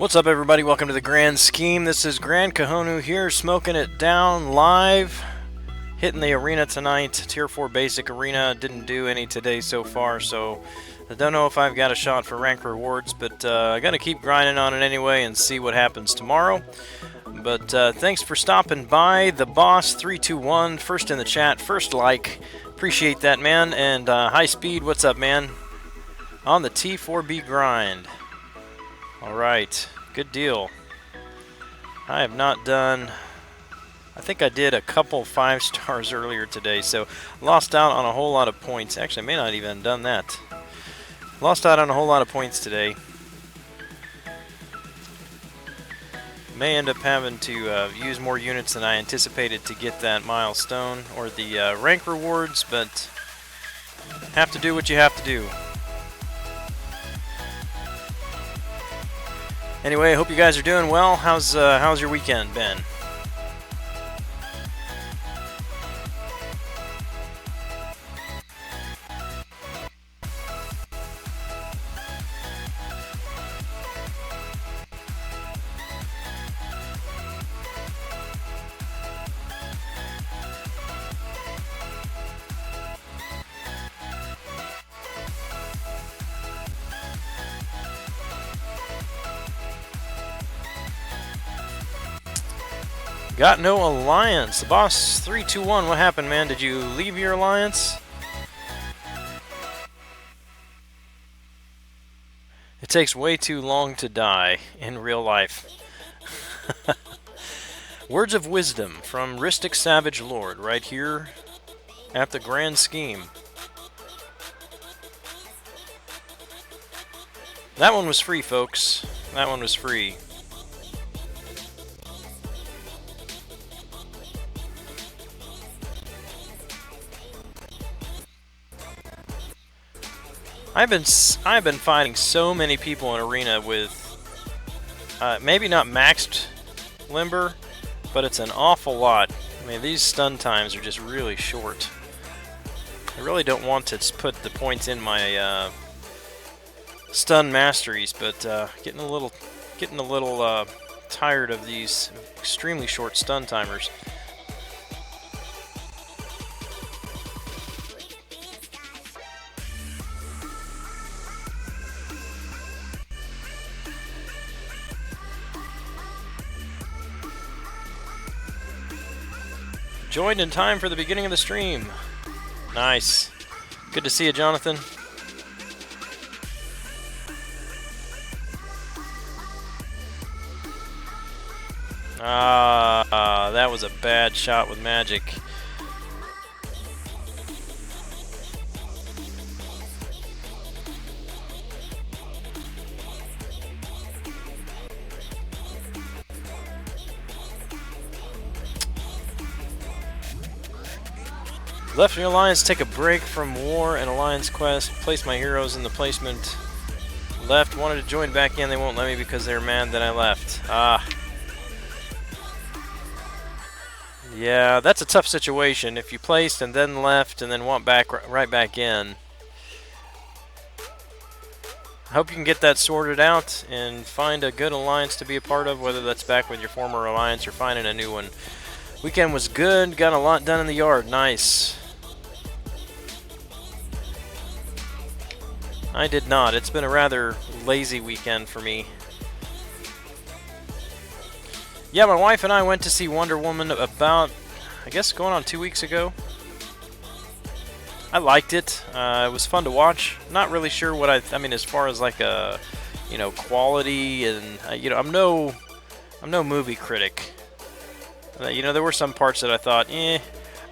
What's up, everybody? Welcome to the Grand Scheme. This is Gran here, smoking it down live. Hitting the arena tonight. Tier 4 basic arena. Didn't do any today so far, so I don't know if I've got a shot for rank rewards, but I gotta keep grinding on it anyway and see what happens tomorrow. But thanks for stopping by. The Boss 321, first in the chat, first like. Appreciate that, man. And High Speed, what's up, man? On the T4b grind. Alright, good deal. I have not done... I think I did a couple 5 stars earlier today, so lost out on a whole lot of points. Actually, I may not even have done that. Lost out on a whole lot of points today. May end up having to use more units than I anticipated to get that milestone or the rank rewards, but have to do what you have to do. Anyway, I hope you guys are doing well. How's your weekend been? Got no alliance. The Boss 321, what happened, man? Did you leave your alliance? It takes way too long to die in real life. Words of wisdom from Ristic Savage Lord right here at the Grand Scheme. That one was free, folks. That one was free. I've been fighting so many people in arena with maybe not maxed limber, but it's an awful lot. I mean, these stun times are just really short. I really don't want to put the points in my stun masteries, but getting a little tired of these extremely short stun timers. Joined in time for the beginning of the stream. Nice. Good to see you, Jonathan. That was a bad shot with magic. Left the Alliance, take a break from war and Alliance quest, place my heroes in the placement. Left, wanted to join back in, they won't let me because they're mad that I left. Yeah, that's a tough situation. If you placed and then left and then want right back in. I hope you can get that sorted out and find a good alliance to be a part of, whether that's back with your former alliance or finding a new one. Weekend was good, got a lot done in the yard, nice. I did not. It's been a rather lazy weekend for me. Yeah, my wife and I went to see Wonder Woman about, I guess, going on 2 weeks ago. I liked it. It was fun to watch. Not really sure what I mean as far as like a, quality and I'm no movie critic. There were some parts that I thought, It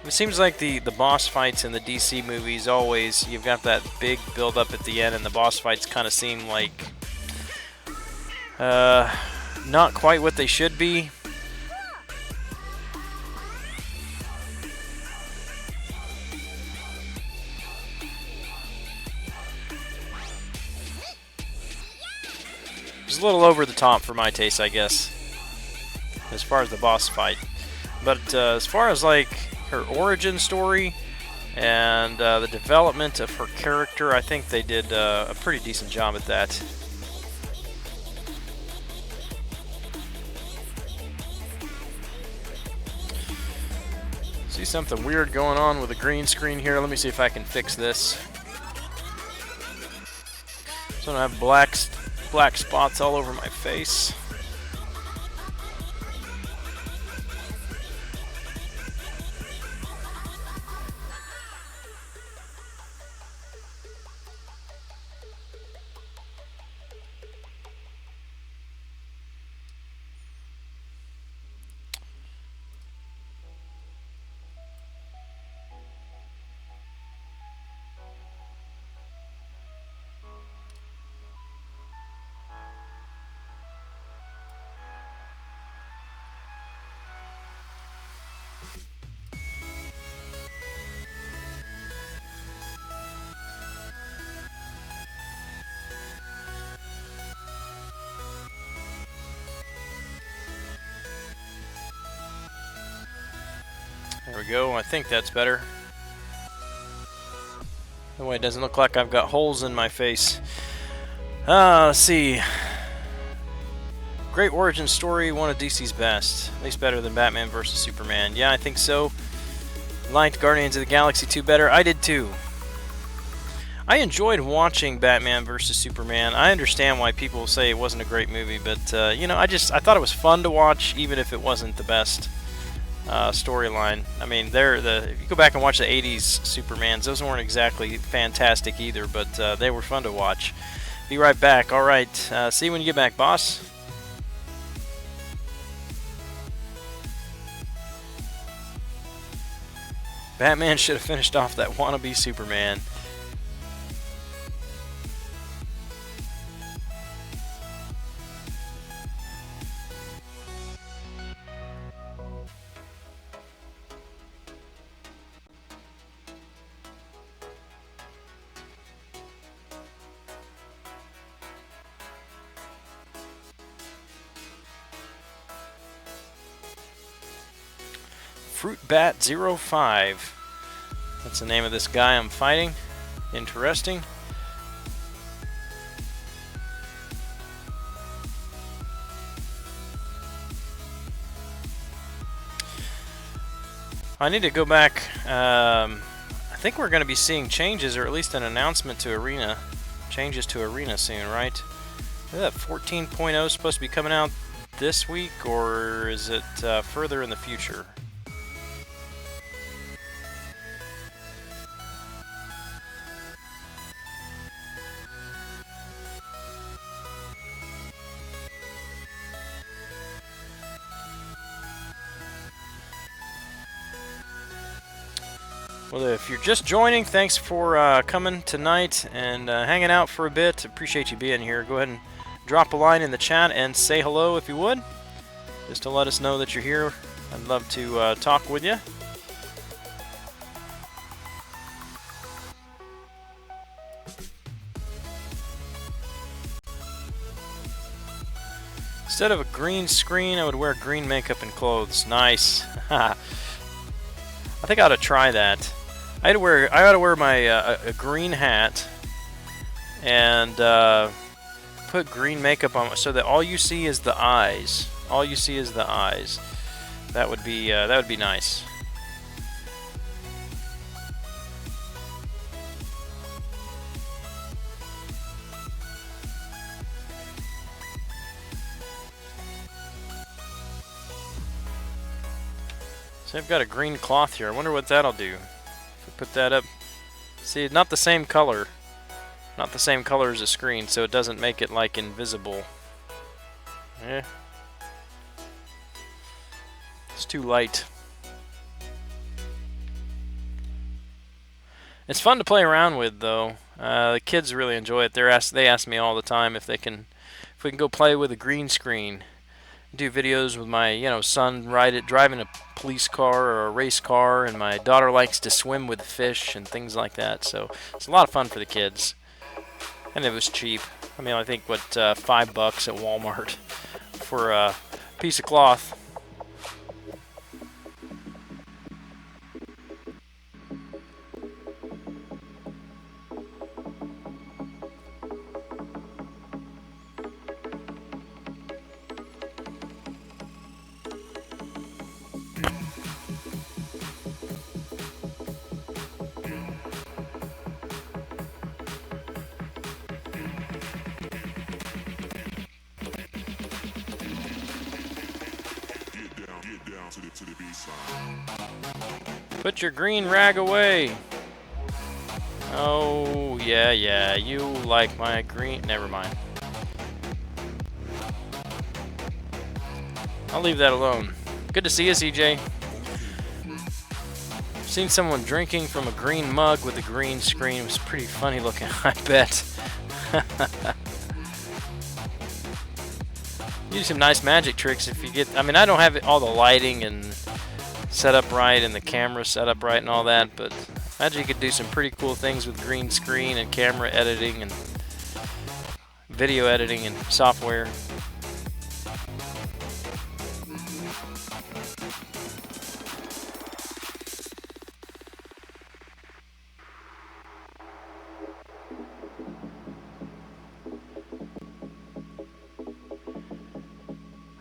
seems like the boss fights in the DC movies always, you've got that big build-up at the end, and the boss fights kind of seem like not quite what they should be. It was a little over the top for my taste, I guess, as far as the boss fight. But as far as like her origin story and the development of her character, I think they did a pretty decent job at that. See something weird going on with the green screen here. Let me see if I can fix this. So I have black spots all over my face. There we go. I think that's better. That way it doesn't look like I've got holes in my face. Let's see. Great origin story, one of DC's best. At least better than Batman vs. Superman. Yeah, I think so. Liked Guardians of the Galaxy 2 better. I did too. I enjoyed watching Batman vs. Superman. I understand why people say it wasn't a great movie, but you know, I thought it was fun to watch, even if it wasn't the best storyline. I mean, if you go back and watch the 80s Supermans, those weren't exactly fantastic either, but they were fun to watch. Be right back. All right. See you when you get back, boss. Batman should have finished off that wannabe Superman. Fruitbat05. That's the name of this guy I'm fighting. Interesting. I need to go back. I think we're going to be seeing changes, or at least an announcement to Arena. Changes to Arena soon, right? Is that 14.0 supposed to be coming out this week, or is it further in the future? Well, if you're just joining, thanks for coming tonight and hanging out for a bit. Appreciate you being here. Go ahead and drop a line in the chat and say hello if you would, just to let us know that you're here. I'd love to talk with you. Instead of a green screen, I would wear green makeup and clothes. Nice. I think I ought to try that. I ought to wear my a green hat and put green makeup on so that all you see is the eyes. All you see is the eyes. That would be nice. So I've got a green cloth here. I wonder what that'll do. If we put that up. See, not the same color. Not the same color as the screen, so it doesn't make it like invisible. Yeah. It's too light. It's fun to play around with, though. The kids really enjoy it. They ask me all the time if we can go play with a green screen. Do videos with my son driving a police car or a race car, and my daughter likes to swim with fish and things like that. So it's a lot of fun for the kids, and it was cheap. I mean, I think $5 at Walmart for a piece of cloth. Put your green rag away. Oh, yeah, you like my green... Never mind. I'll leave that alone. Good to see you, CJ. Seen someone drinking from a green mug with a green screen. It was pretty funny looking, I bet. You do some nice magic tricks if you get... I mean, I don't have all the lighting and set up right and the camera set up right and all that, but imagine you could do some pretty cool things with green screen and camera editing and video editing and software.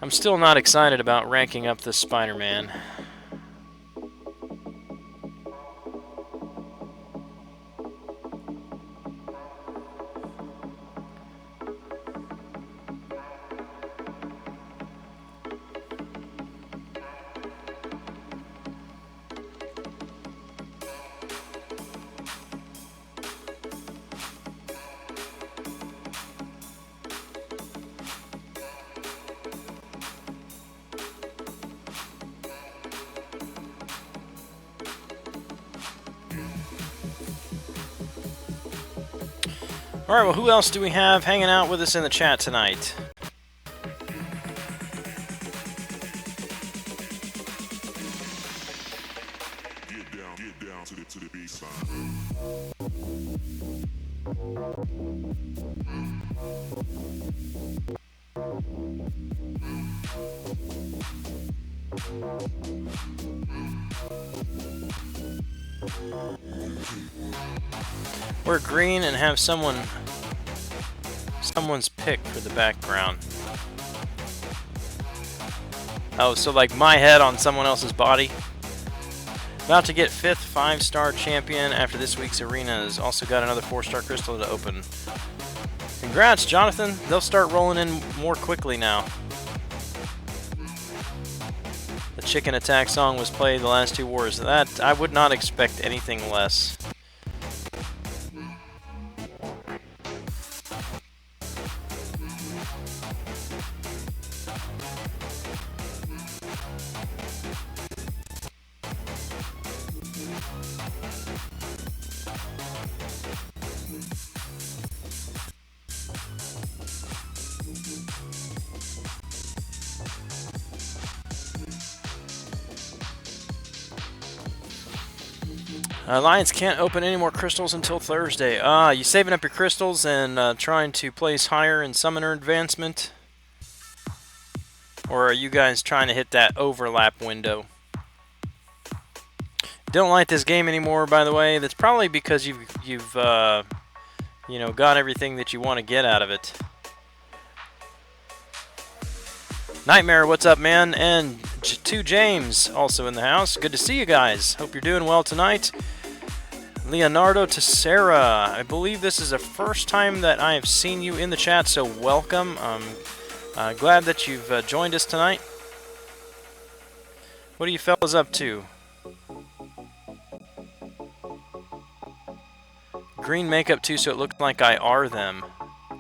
I'm still not excited about ranking up this Spider-Man. Alright, well, who else do we have hanging out with us in the chat tonight? Get down to the baseline. We're green and have someone's pick for the background. Oh, so like my head on someone else's body. About to get 5th 5-star champion after this week's arena. Has also got another 4-star crystal to open. Congrats, Jonathan. They'll start rolling in more quickly now. The chicken attack song was played the last 2 wars. That I would not expect anything less. Alliance can't open any more crystals until Thursday. You saving up your crystals and trying to place higher in Summoner Advancement? Or are you guys trying to hit that overlap window? Don't like this game anymore, by the way. That's probably because you've you know, got everything that you want to get out of it. Nightmare, what's up, man? And to James, also in the house. Good to see you guys. Hope you're doing well tonight. Leonardo to Sarah. I believe this is the first time that I have seen you in the chat, so welcome. I'm glad that you've joined us tonight. What are you fellas up to? Green makeup too, so it looks like I are them.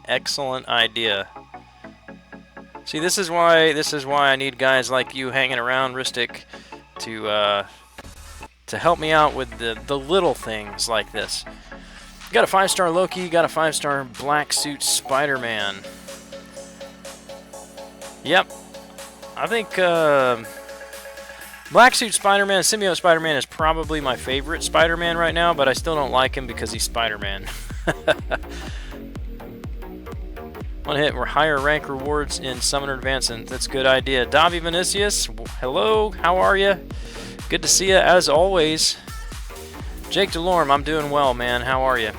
Excellent idea. See, this is why I need guys like you hanging around, Ristic, to help me out with the little things like this. You got a 5-star Loki, you got a 5-star Black Suit Spider-Man. Yep. I think Black Suit Spider-Man, Symbiote Spider-Man is probably my favorite Spider-Man right now, but I still don't like him because he's Spider-Man. One hit or higher rank rewards in Summoner Advancement. That's a good idea. Davi Vinicius, hello, how are you? Good to see you as always. Jake Delorme, I'm doing well, man. How are you?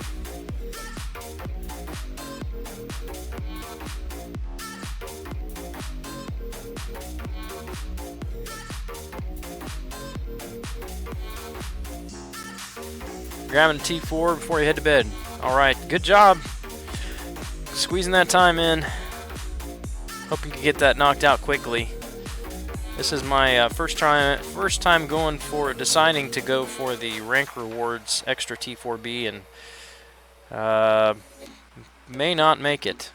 Grabbing a T4 before you head to bed. All right, good job. Squeezing that time in. Hope you can get that knocked out quickly. This is my first time going for deciding to go for the rank rewards extra T4b, and may not make it.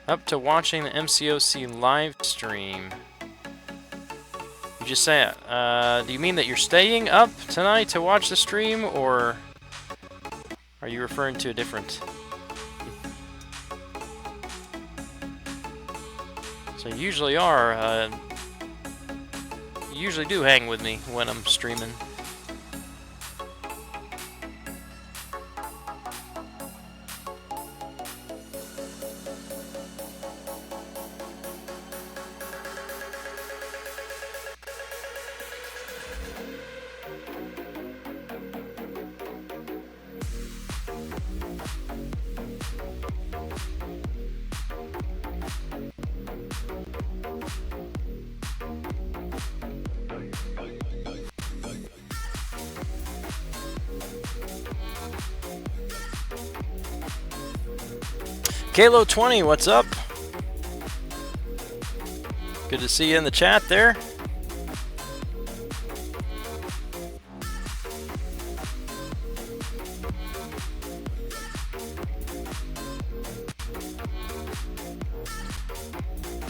Up to watching the MCOC live stream. You just say, do you mean that you're staying up tonight to watch the stream, or are you referring to a different? So you usually are, you usually do hang with me when I'm streaming. Kalo20, what's up? Good to see you in the chat there.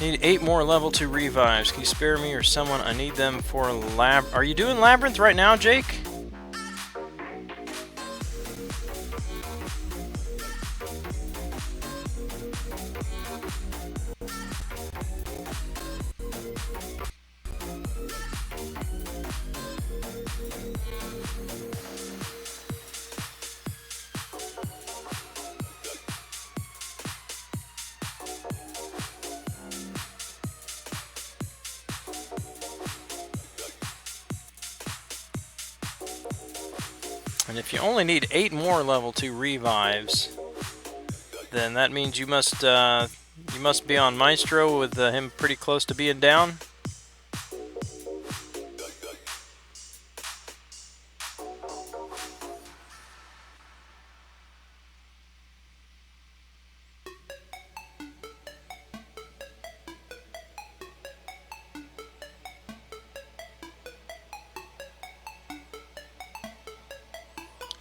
Need 8 more level 2 revives. Can you spare me or someone? I need them for lab. Are you doing Labyrinth right now, Jake? And if you only need 8 more level 2 revives, then that means you must be on Maestro with him pretty close to being down.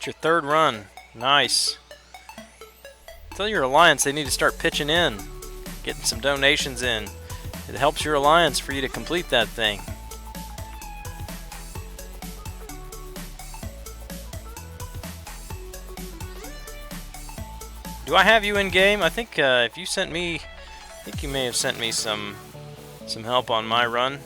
Your third run. Nice. Tell your alliance they need to start pitching in, getting some donations in. It helps your alliance for you to complete that thing. Do I have you in game? I think if you sent me, I think you may have sent me some help on my run.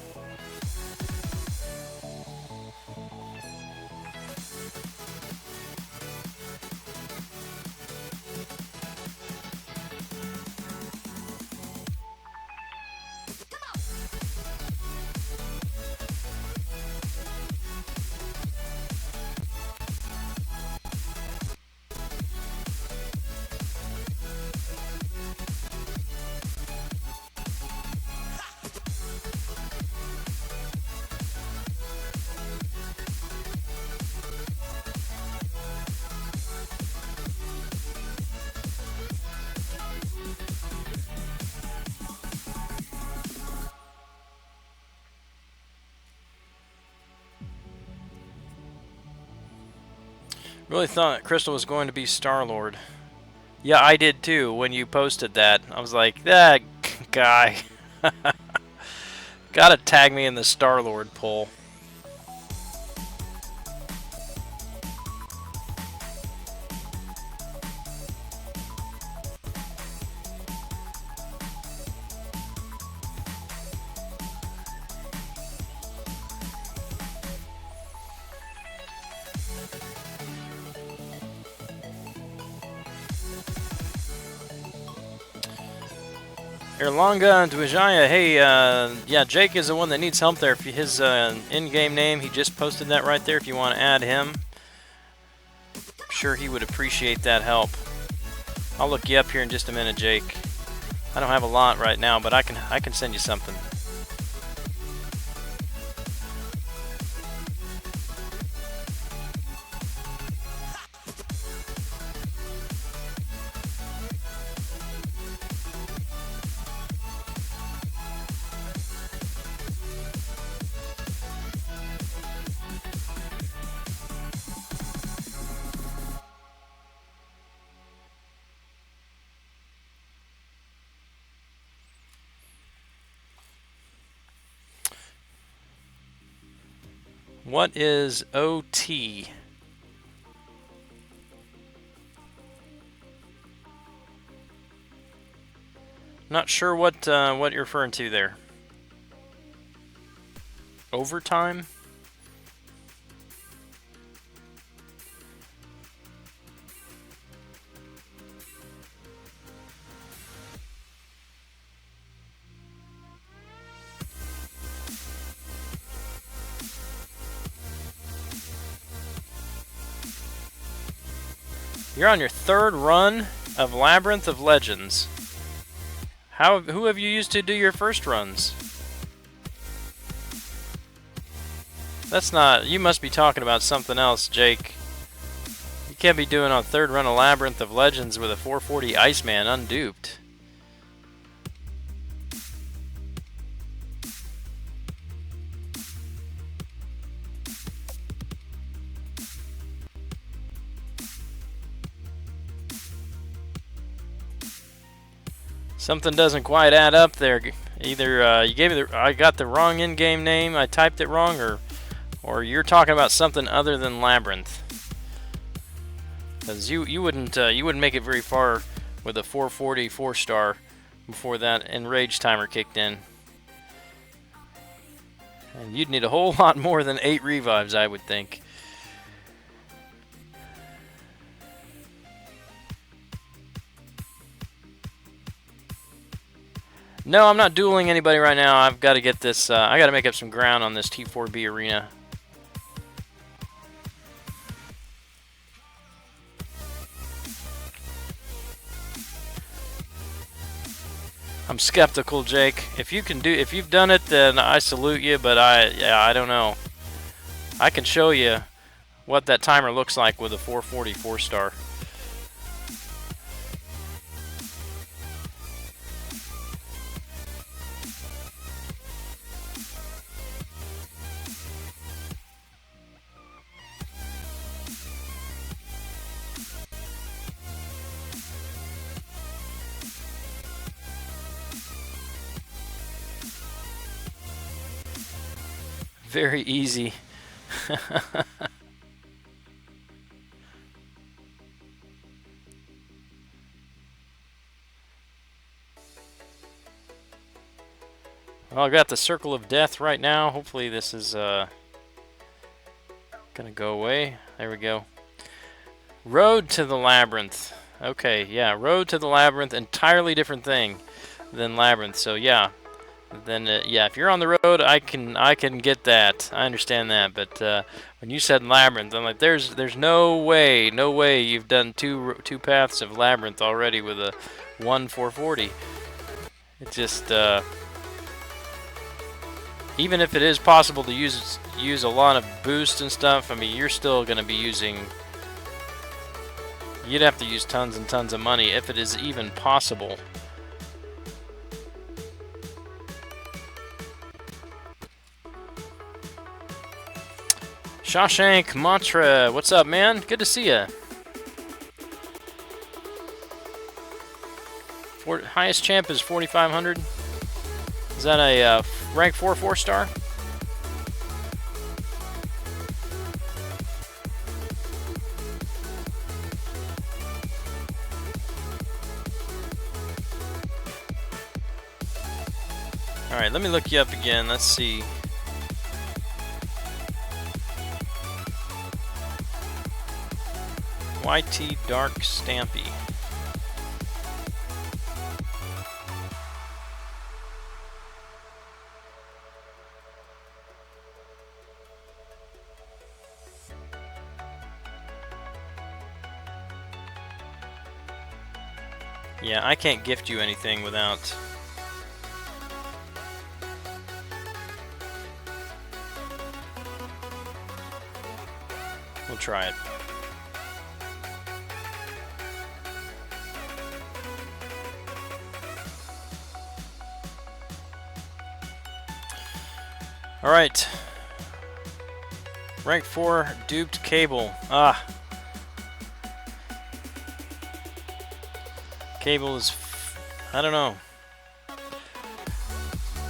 Really thought Crystal was going to be Star-Lord. Yeah, I did too when you posted that. I was like, that guy. Gotta tag me in the Star-Lord poll. Erlanga and Dwijaya, hey, yeah, Jake is the one that needs help there. If his in-game name, he just posted that right there. If you want to add him, I'm sure he would appreciate that help. I'll look you up here in just a minute, Jake. I don't have a lot right now, but I can send you something. What is OT? Not sure what you're referring to there. Overtime? You're on your third run of Labyrinth of Legends. Who have you used to do your first runs? That's not... You must be talking about something else, Jake. You can't be doing on third run of Labyrinth of Legends with a 440 Iceman unduped. Something doesn't quite add up there. Either you gave me I got the wrong in-game name, I typed it wrong, or you're talking about something other than Labyrinth. Because you wouldn't make it very far with a 440 4-star before that enrage timer kicked in. And you'd need a whole lot more than 8 revives, I would think. No, I'm not dueling anybody right now. I've got to get this, I got to make up some ground on this T4b arena. I'm skeptical, Jake. If you've done it, then I salute you, but I don't know. I can show you what that timer looks like with a 440 4-star. Very easy. Well, I got the Circle of Death right now. Hopefully this is gonna go away. There we go. Road to the Labyrinth. Okay, yeah, Road to the Labyrinth, entirely different thing than Labyrinth. So yeah, then yeah, if you're on the road, I can get that. I understand that. But when you said Labyrinth, I'm like, there's no way you've done two paths of Labyrinth already with a 440. It just even if it is possible to use a lot of boost and stuff, I mean, you're still going to be using... You'd have to use tons and tons of money if it is even possible. Shawshank Mantra, what's up, man? Good to see ya. Highest champ is 4,500. Is that a rank 4 4-star? Alright, let me look you up again. Let's see. YT Dark Stampy. Yeah, I can't gift you anything without... We'll try it. Alright. Rank 4, duped cable. Ah. Cable is... I don't know.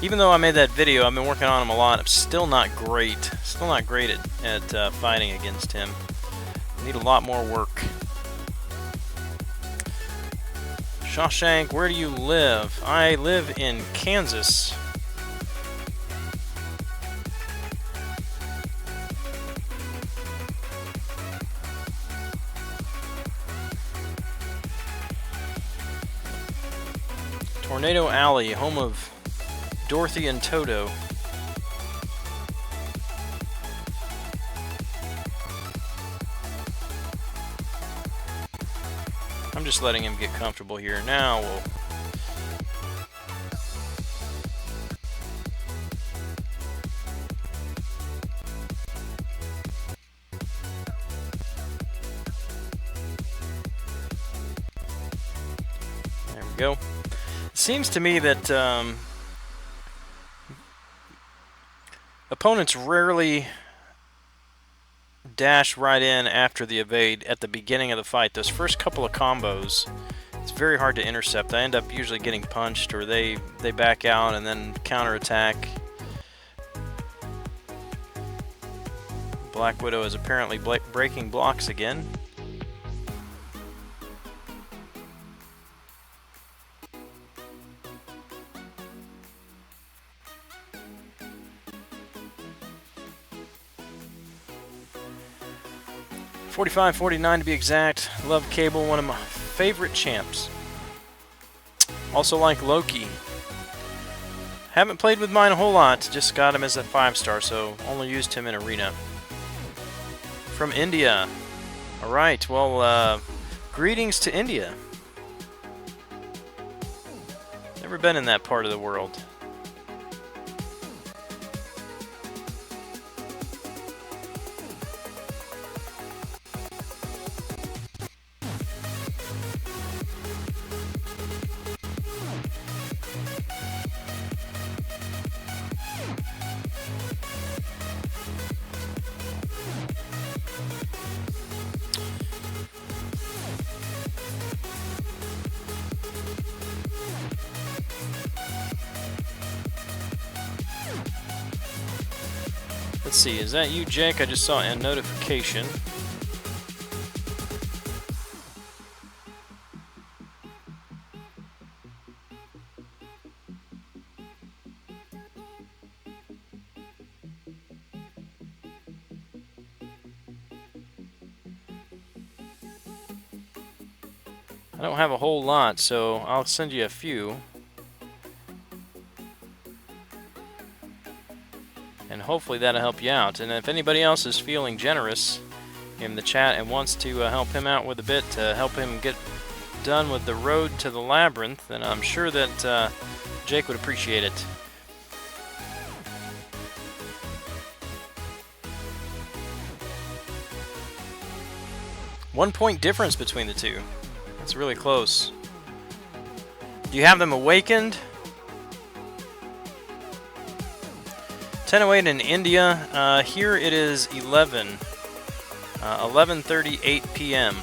Even though I made that video, I've been working on him a lot. I'm still not great. Still not great at fighting against him. I need a lot more work. Shawshank, where do you live? I live in Kansas. Tornado Alley, home of Dorothy and Toto. I'm just letting him get comfortable here. Now we'll... There we go. It seems to me that opponents rarely dash right in after the evade at the beginning of the fight. Those first couple of combos, it's very hard to intercept. I end up usually getting punched, or they back out and then counterattack. Black Widow is apparently breaking blocks again. $45.49 to be exact. Love Cable, one of my favorite champs. Also like Loki. Haven't played with mine a whole lot, just got him as a 5-star, so only used him in Arena. From India. Alright, well, greetings to India. Never been in that part of the world. Let's see, is that you, Jake? I just saw a notification. I don't have a whole lot, so I'll send you a few. And hopefully that'll help you out. And if anybody else is feeling generous in the chat and wants to help him out with a bit to help him get done with the road to the labyrinth, then I'm sure that Jake would appreciate it. One-point difference between the two. That's really close. Do you have them awakened? 10:08 in India. Here it is 11:38 p.m.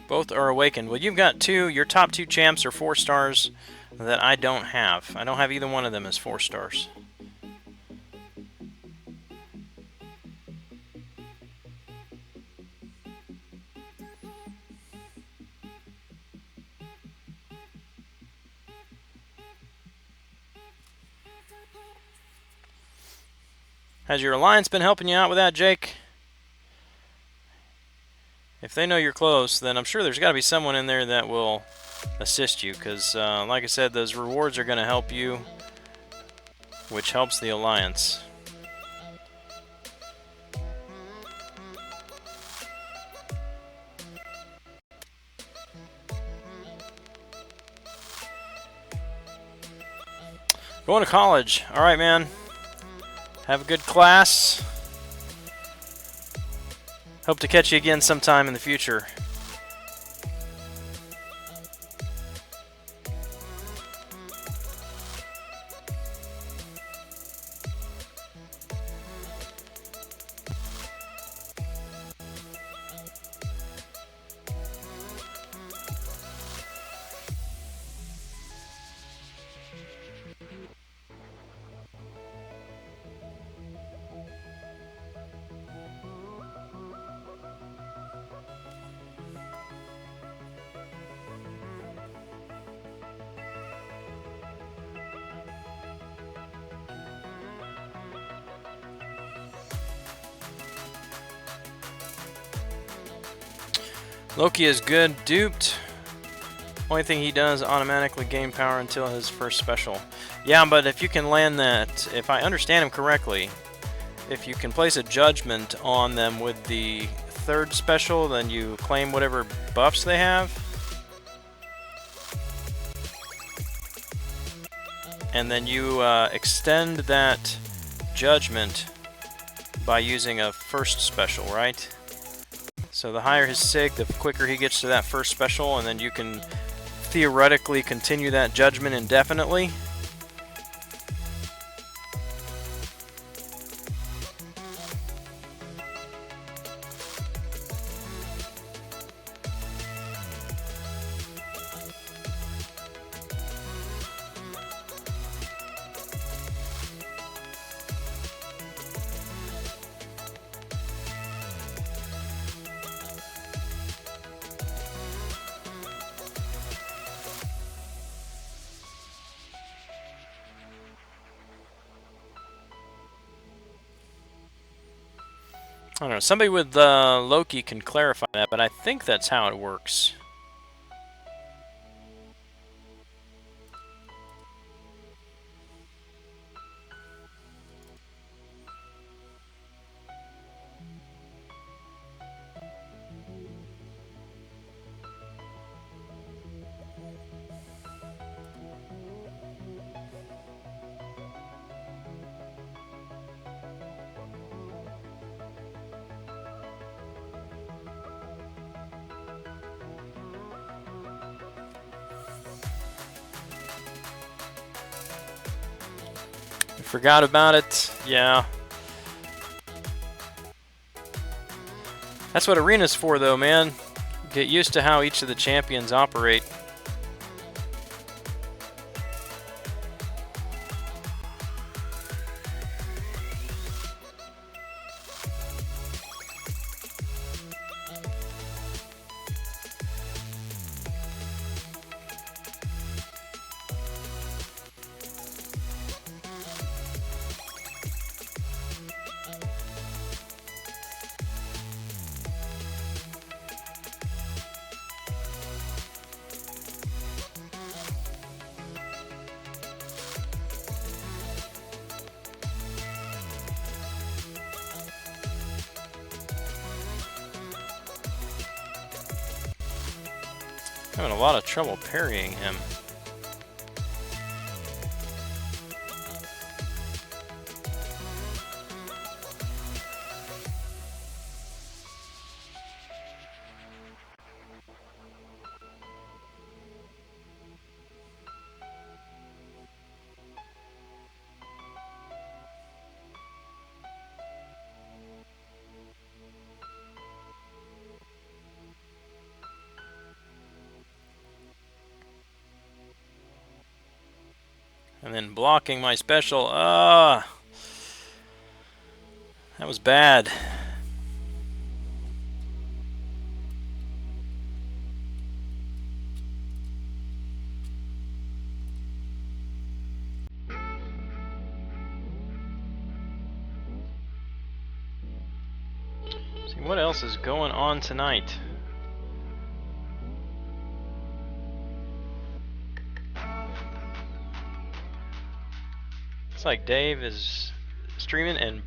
Both are awakened. Well, you've got two. Your top two champs are 4 stars that I don't have. I don't have either one of them as 4 stars. Has your alliance been helping you out with that, Jake? If they know you're close, then I'm sure there's got to be someone in there that will assist you, because like I said, those rewards are going to help you, which helps the alliance. Going to college. All right, man. Have a good class. Hope to catch you again sometime in the future. Loki is good, duped. Only thing he does automatically gain power until his first special. Yeah, but if you can land that, if I understand him correctly, if you can place a judgment on them with the third special, then you claim whatever buffs they have. And then you extend that judgment by using a first special, right? So the higher his sig, the quicker he gets to that first special, and then you can theoretically continue that judgment indefinitely. I don't know, somebody with Loki can clarify that, but I think that's how it works. Forgot about it. Yeah. That's what Arena's for, though, man. Get used to how each of the champions operate. Having a lot of trouble parrying him. And then blocking my special. That was bad. See what else is going on tonight. Like Dave is streaming, and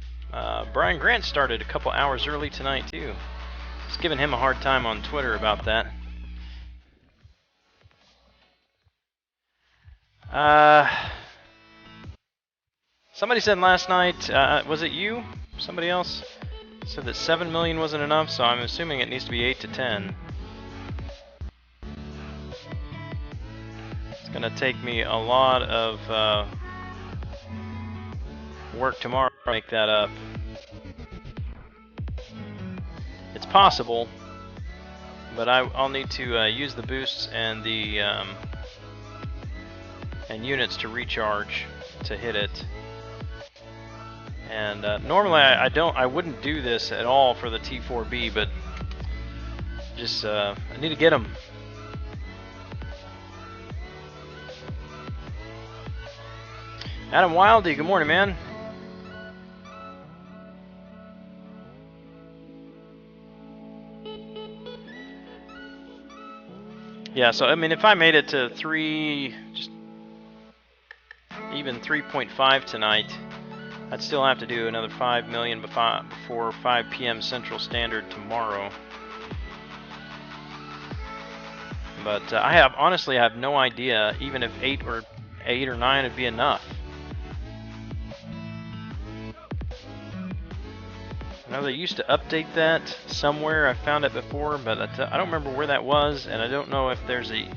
Brian Grant started a couple hours early tonight too. Just giving him a hard time on Twitter about that. Somebody said last night, was it you? Somebody else said that 7 million wasn't enough, so I'm assuming it needs to be 8 to 10. It's gonna take me a lot of work tomorrow to make that up. It's possible, but I'll need to use the boosts and the and units to recharge to hit it. And normally I wouldn't do this at all for the T4b, but just I need to get them. Adam Wildy, good morning, man. Yeah, so I mean, if I made it to just even 3.5 tonight, I'd still have to do another 5 million before 5 p.m. Central Standard tomorrow. But honestly, I have no idea, even if 8 or 9 would be enough. I know they used to update that somewhere. I found it before, but I don't remember where that was, and I don't know if there's a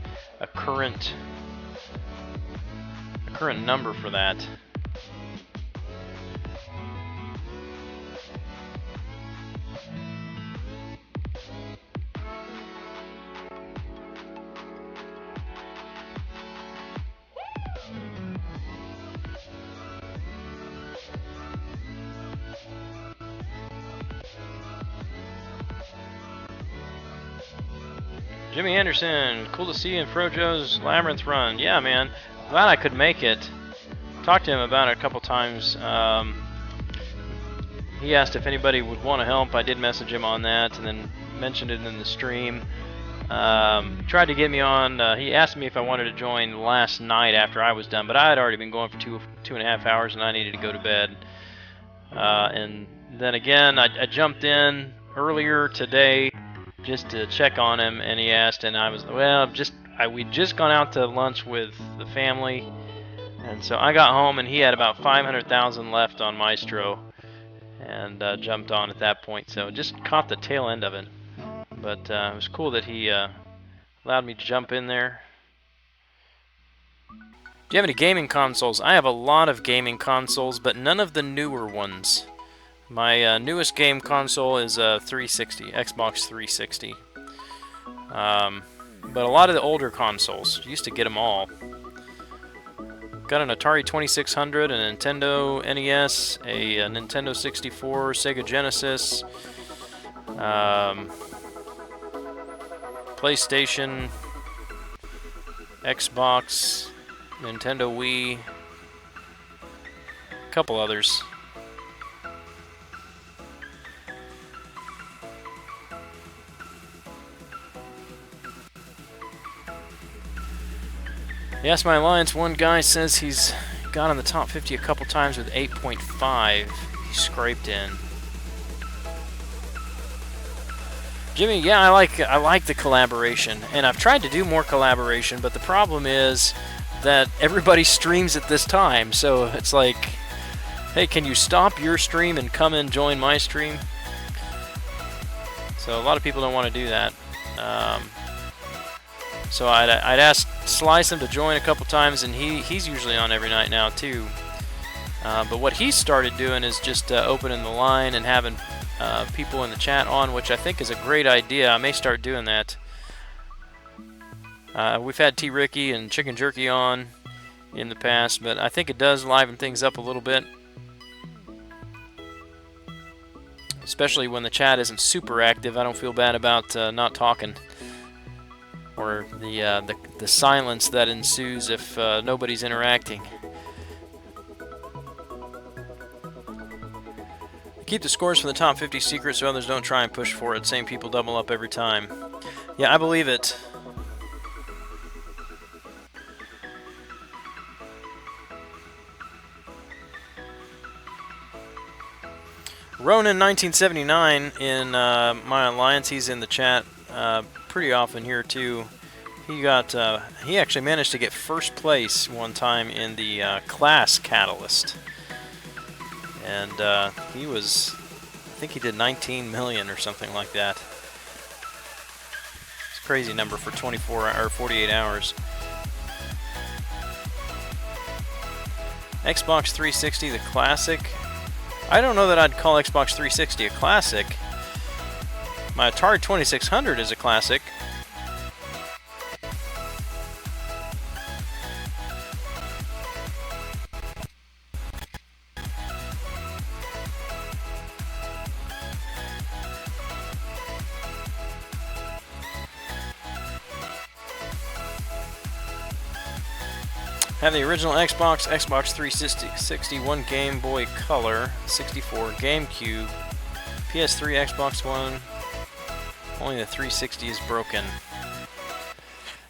current number for that. Jimmy Anderson, cool to see you in Frojo's Labyrinth run. Yeah, man, glad I could make it. Talked to him about it a couple times. He asked if anybody would want to help. I did message him on that, and then mentioned it in the stream. Tried to get me on. He asked me if I wanted to join last night after I was done, but I had already been going for two and a half hours, and I needed to go to bed. And then again, I jumped in earlier today just to check on him, and he asked, and I was, well, we'd just gone out to lunch with the family, and so I got home, and he had about 500,000 left on Maestro, and jumped on at that point, so just caught the tail end of it. But it was cool that he allowed me to jump in there. Do you have any gaming consoles? I have a lot of gaming consoles, but none of the newer ones. My newest game console is a 360, Xbox 360. But a lot of the older consoles, used to get them all. Got an Atari 2600, a Nintendo NES, a Nintendo 64, Sega Genesis, PlayStation, Xbox, Nintendo Wii, a couple others. Yes, my Alliance, one guy says he's got on the top 50 a couple times with 8.5. He scraped in. Jimmy, yeah, I like the collaboration, and I've tried to do more collaboration, but the problem is that everybody streams at this time, so it's like, hey, can you stop your stream and come and join my stream? So a lot of people don't want to do that. So I'd asked Slice him to join a couple times, and he's usually on every night now too. But what he started doing is just opening the line and having people in the chat on, which I think is a great idea. I may start doing that. We've had T. Ricky and Chicken Jerky on in the past, but I think it does liven things up a little bit. Especially when the chat isn't super active. I don't feel bad about not talking. Or the silence that ensues if nobody's interacting. Keep the scores for the top 50 secret so others don't try and push for it. Same people double up every time. Yeah, I believe it. Ronan 1979 in my Alliance, he's in the chat pretty often here too. He actually managed to get first place one time in the class catalyst. and he was, I think he did 19 million or something like that. It's a crazy number for 24 or 48 hours. Xbox 360, the classic. I don't know that I'd call Xbox 360 a classic. My Atari 2600 is a classic. Have the original Xbox, Xbox 360, one Game Boy Color, 64, GameCube, PS3, Xbox One. Only the 360 is broken.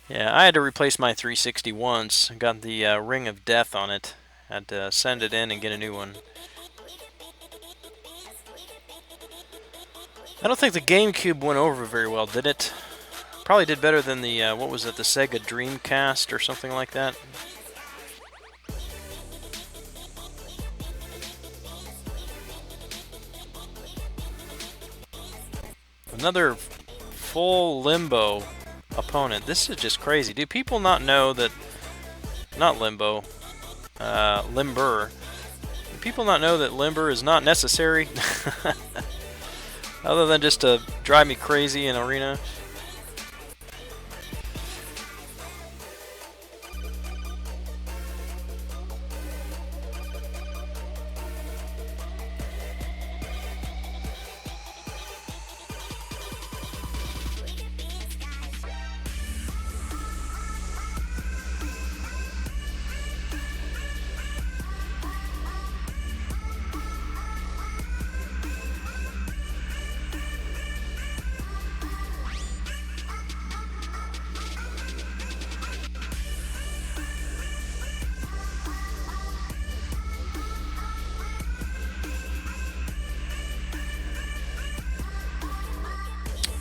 Yeah, I had to replace my 360 once. Got the Ring of Death on it. Had to send it in and get a new one. I don't think the GameCube went over very well, did it? Probably did better than the, what was it, the Sega Dreamcast or something like that. Another full Limbo opponent. This is just crazy. Do people not know that... Not Limbo. Limber. Do people not know that Limber is not necessary? Other than just to drive me crazy in Arena.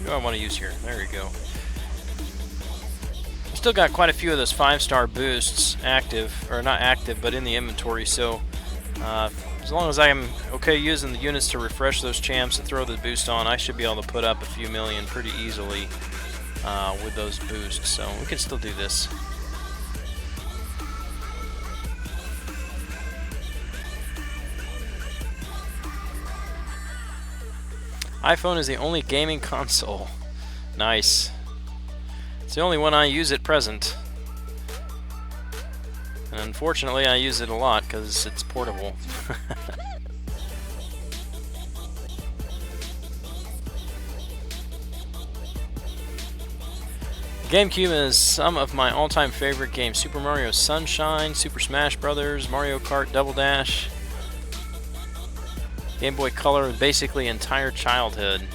What do I want to use here? There we go. Still got quite a few of those 5-star boosts active, or not active, but in the inventory, so as long as I'm okay using the units to refresh those champs and throw the boost on, I should be able to put up a few million pretty easily with those boosts, so we can still do this. iPhone is the only gaming console. Nice. It's the only one I use at present. And unfortunately, I use it a lot because it's portable. GameCube is some of my all-time favorite games. Super Mario Sunshine, Super Smash Bros., Mario Kart Double Dash. Game Boy Color, basically entire childhood.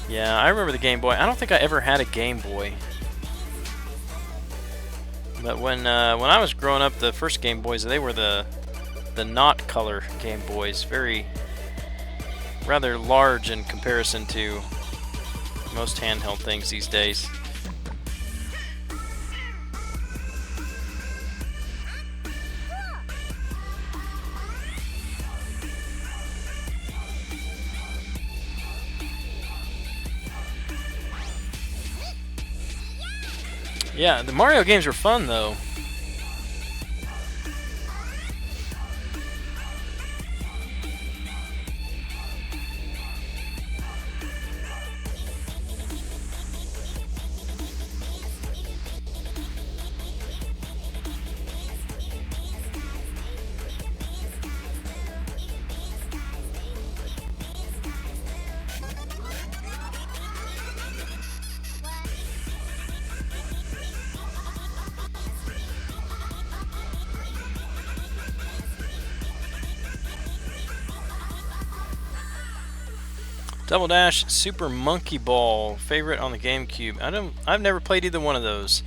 Yeah, I remember the Game Boy. I don't think I ever had a Game Boy. But when I was growing up, the first Game Boys, they were the not color Game Boys. Rather large in comparison to most handheld things these days. Yeah, the Mario games were fun, though. Double Dash, Super Monkey Ball, favorite on the GameCube. I've never played either one of those.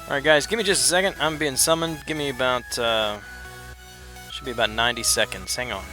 Alright guys, give me just a second. I'm being summoned. Give me about, should be about 90 seconds. Hang on.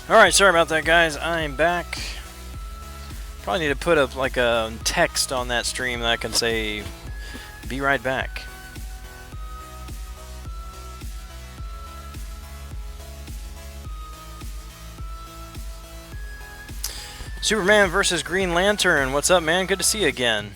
Alright, sorry about that guys, I'm back. Probably need to put up like a text on that stream that I can say, be right back. Superman versus Green Lantern, what's up man? Good to see you again.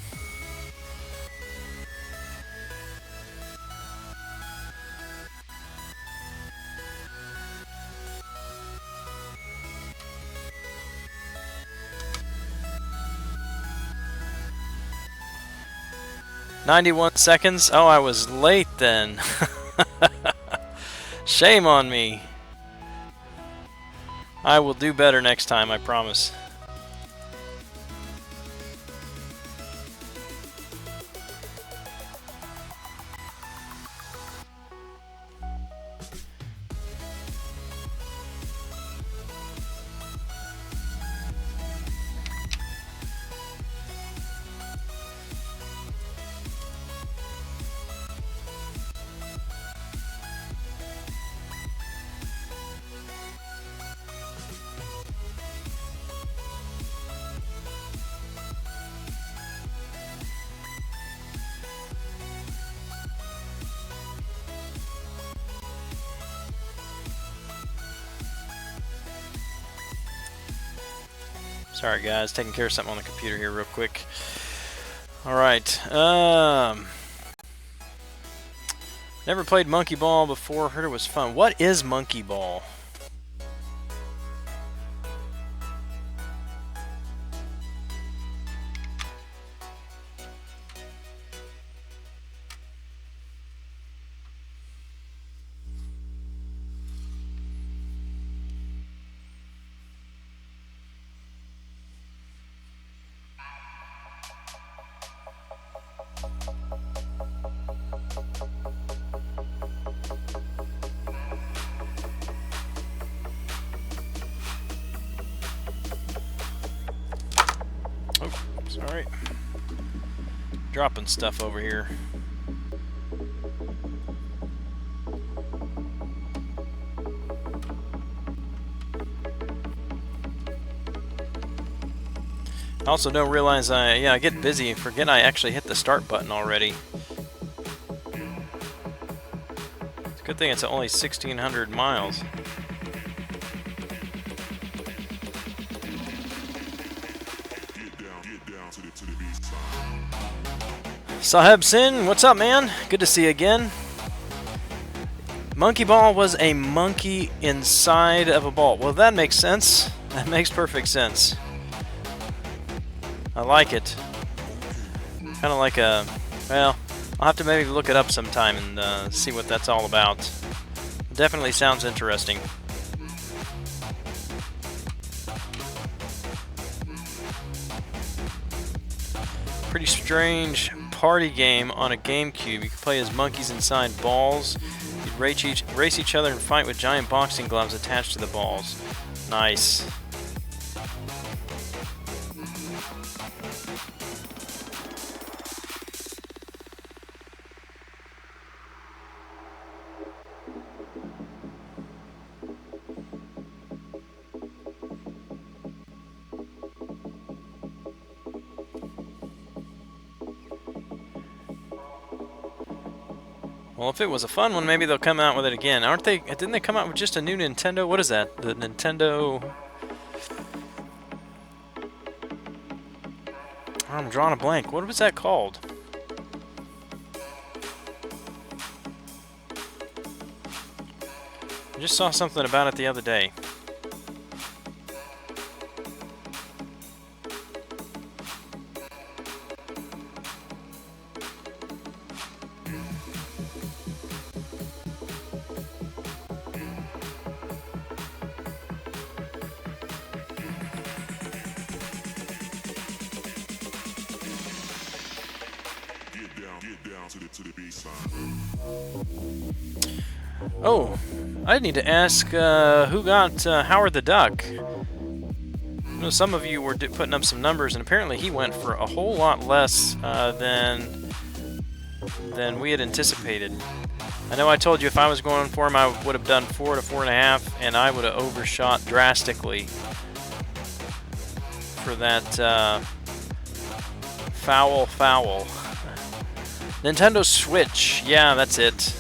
"91 seconds? Oh, I was late then. Shame on me. I will do better next time, I promise. Sorry guys, taking care of something on the computer here real quick. Alright, never played Monkey Ball before, heard it was fun. What is Monkey Ball? Sorry. Dropping stuff over here. I also don't realize I get busy and forget I actually hit the start button already. It's a good thing it's only 1,600 miles. Saheb Sin, what's up, man? Good to see you again. Monkey Ball was a monkey inside of a ball. Well, that makes sense. That makes perfect sense. I like it. Kind of like a... Well, I'll have to maybe look it up sometime and see what that's all about. It definitely sounds interesting. Pretty strange party game on a GameCube. You can play as monkeys inside balls. race each other and fight with giant boxing gloves attached to the balls. Nice. Well, if it was a fun one, maybe they'll come out with it again. Aren't they? Didn't they come out with just a new Nintendo? What is that? The Nintendo... I'm drawing a blank. What was that called? I just saw something about it the other day. To the baseline. Oh, I need to ask who got Howard the Duck. I know some of you were putting up some numbers, and apparently he went for a whole lot less than we had anticipated. I know I told you if I was going for him, I would have done 4 to 4.5, and I would have overshot drastically for that foul. Nintendo Switch, yeah, that's it.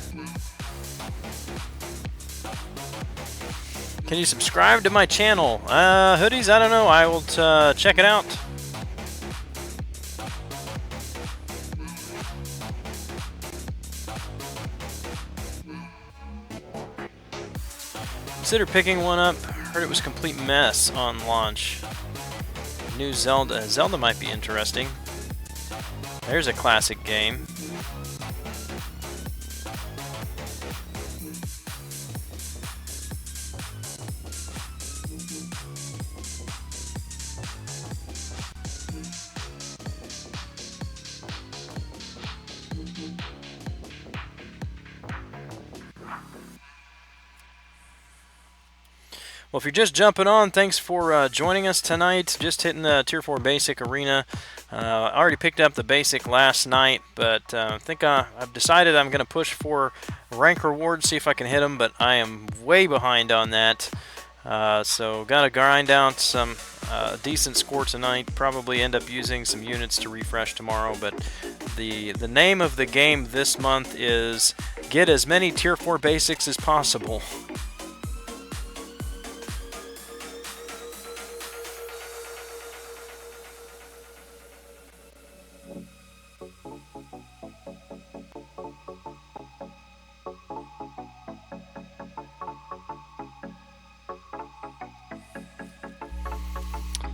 Can you subscribe to my channel? Hoodies, I don't know, I will check it out. Consider picking one up. Heard it was a complete mess on launch. New Zelda. Zelda might be interesting. There's a classic game. Well, if you're just jumping on, thanks for joining us tonight. Just hitting the Tier 4 Basic Arena. I already picked up the Basic last night, but I think I've decided I'm going to push for rank rewards, see if I can hit them, but I am way behind on that. So got to grind out some decent score tonight. Probably end up using some units to refresh tomorrow, but the name of the game this month is get as many Tier 4 Basics as possible.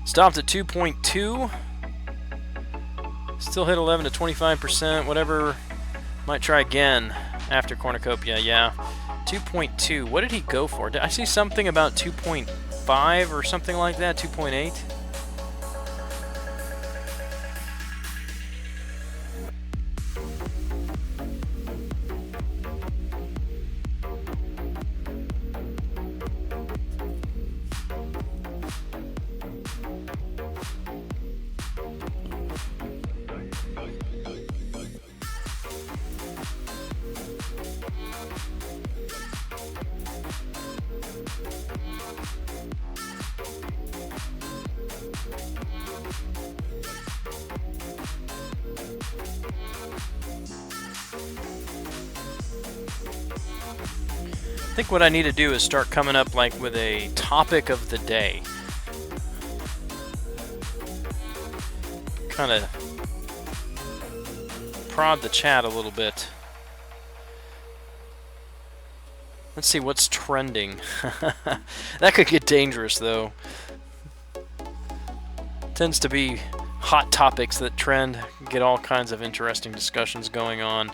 Stopped at 2.2. Still hit 11 to 25%. Whatever. Might try again after Cornucopia. Yeah. 2.2. What did he go for? Did I see something about 2.5 or something like that? 2.8? I think what I need to do is start coming up like with a topic of the day. Kind of prod the chat a little bit. Let's see what's trending. That could get dangerous though. Tends to be hot topics that trend, get all kinds of interesting discussions going on.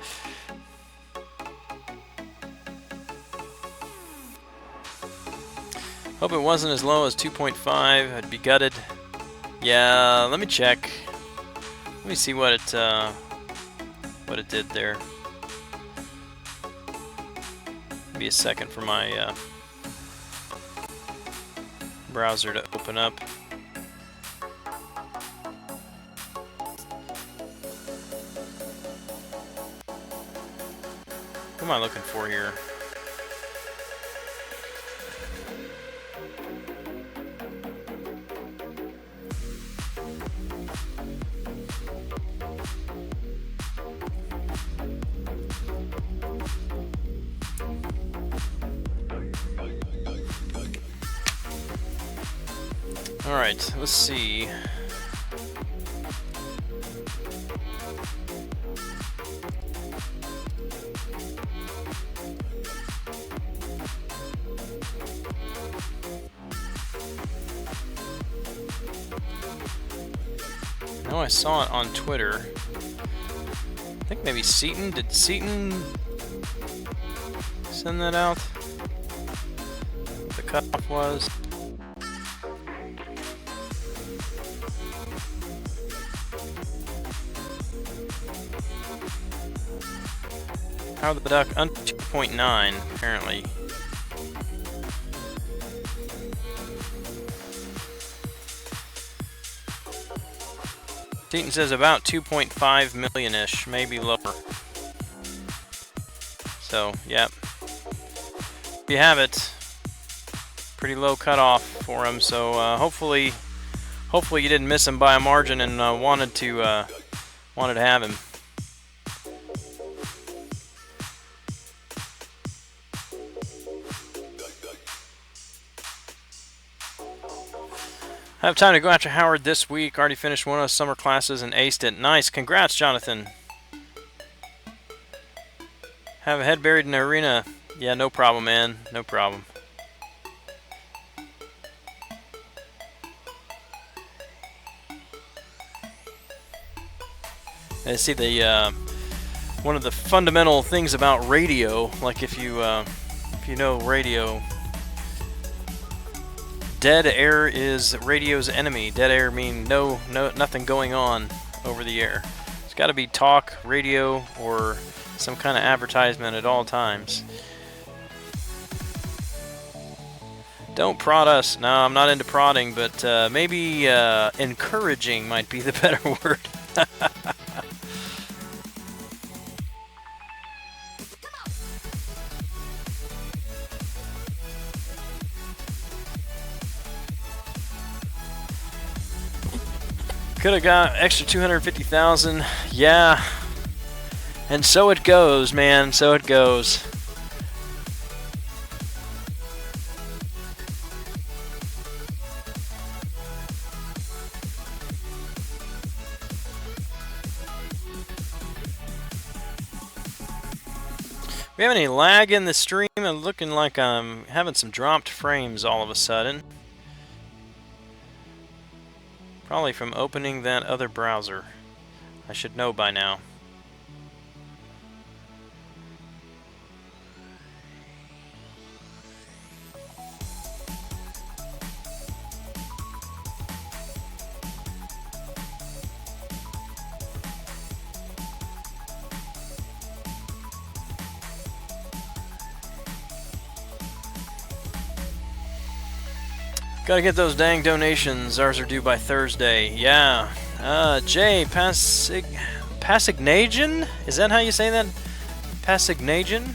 Hope it wasn't as low as 2.5. I'd be gutted. Yeah, let me check. Let me see what it did there. be a second for my browser to open up. What am I looking for here? Alright, let's see. I know I saw it on Twitter. I think maybe Seaton. Did Seaton send that out? What the cutoff was? Power the duck under 2.9 apparently. Seaton says about 2.5 million-ish, maybe lower. So, yep. You have it. Pretty low cutoff for him. So hopefully you didn't miss him by a margin and wanted to have him. I have time to go after Howard this week. Already finished one of the summer classes and aced it. Nice. Congrats, Jonathan. Have a head buried in the arena. Yeah, no problem, man. No problem. I see the one of the fundamental things about radio, like if you know radio, dead air is radio's enemy. Dead air mean nothing going on over the air. It's got to be talk, radio, or some kind of advertisement at all times. Don't prod us. No, I'm not into prodding, but maybe encouraging might be the better word. Could have got extra 250,000. Yeah. And so it goes, man. So it goes. We have any lag in the stream? I'm looking like I'm having some dropped frames all of a sudden. Probably from opening that other browser. I should know by now. Gotta get those dang donations. Ours are due by Thursday. Yeah. Jay Passignagian? Is that how you say that? Passignagian?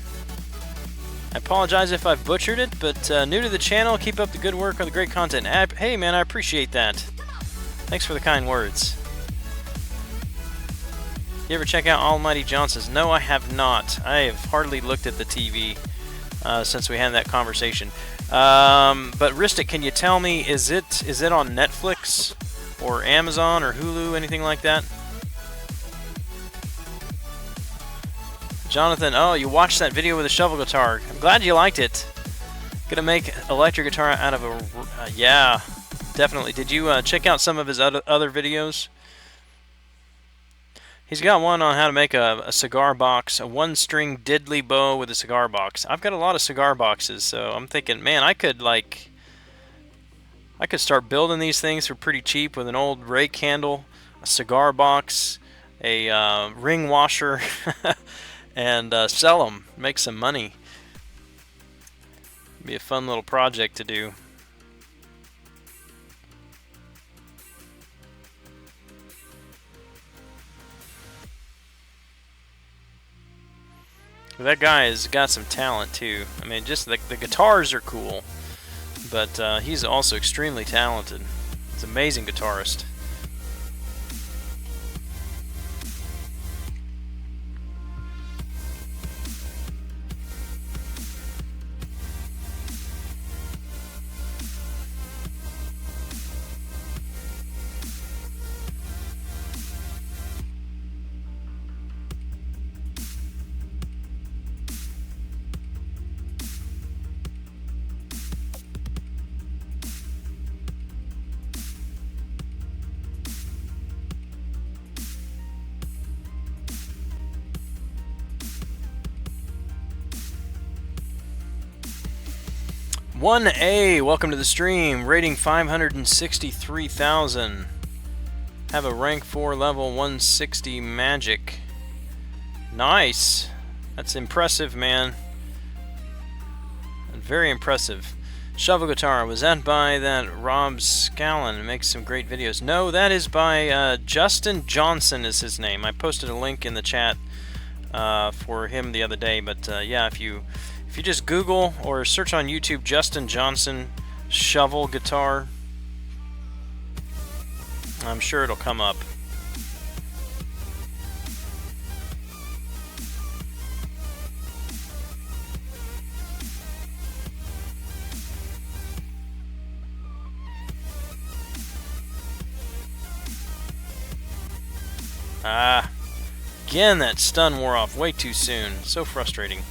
I apologize if I've butchered it, but new to the channel, keep up the good work on the great content. Hey man, I appreciate that. Thanks for the kind words. You ever check out Almighty Johnson's? No, I have not. I have hardly looked at the TV since we had that conversation. But Ristic, can you tell me, is it on Netflix or Amazon or Hulu, anything like that? Jonathan, oh, you watched that video with a shovel guitar. I'm glad you liked it. Gonna make electric guitar out of a... yeah, definitely. Did you check out some of his other videos? He's got one on how to make a cigar box, a one-string diddly bow with a cigar box. I've got a lot of cigar boxes, so I'm thinking, man, I could start building these things for pretty cheap with an old rake handle, a cigar box, a ring washer, and sell them, make some money. Be a fun little project to do. That guy has got some talent too. I mean, just the guitars are cool, but he's also extremely talented. He's an amazing guitarist. "1A, welcome to the stream. Rating 563,000. Have a rank 4 level 160 magic. Nice. That's impressive, man. Very impressive. Shovel guitar, was that by that Rob Scallon? Makes some great videos. No, that is by Justin Johnson is his name. I posted a link in the chat for him the other day, but yeah, if you just Google or search on YouTube Justin Johnson shovel guitar, I'm sure it'll come up. Ah, again that stun wore off way too soon. So frustrating.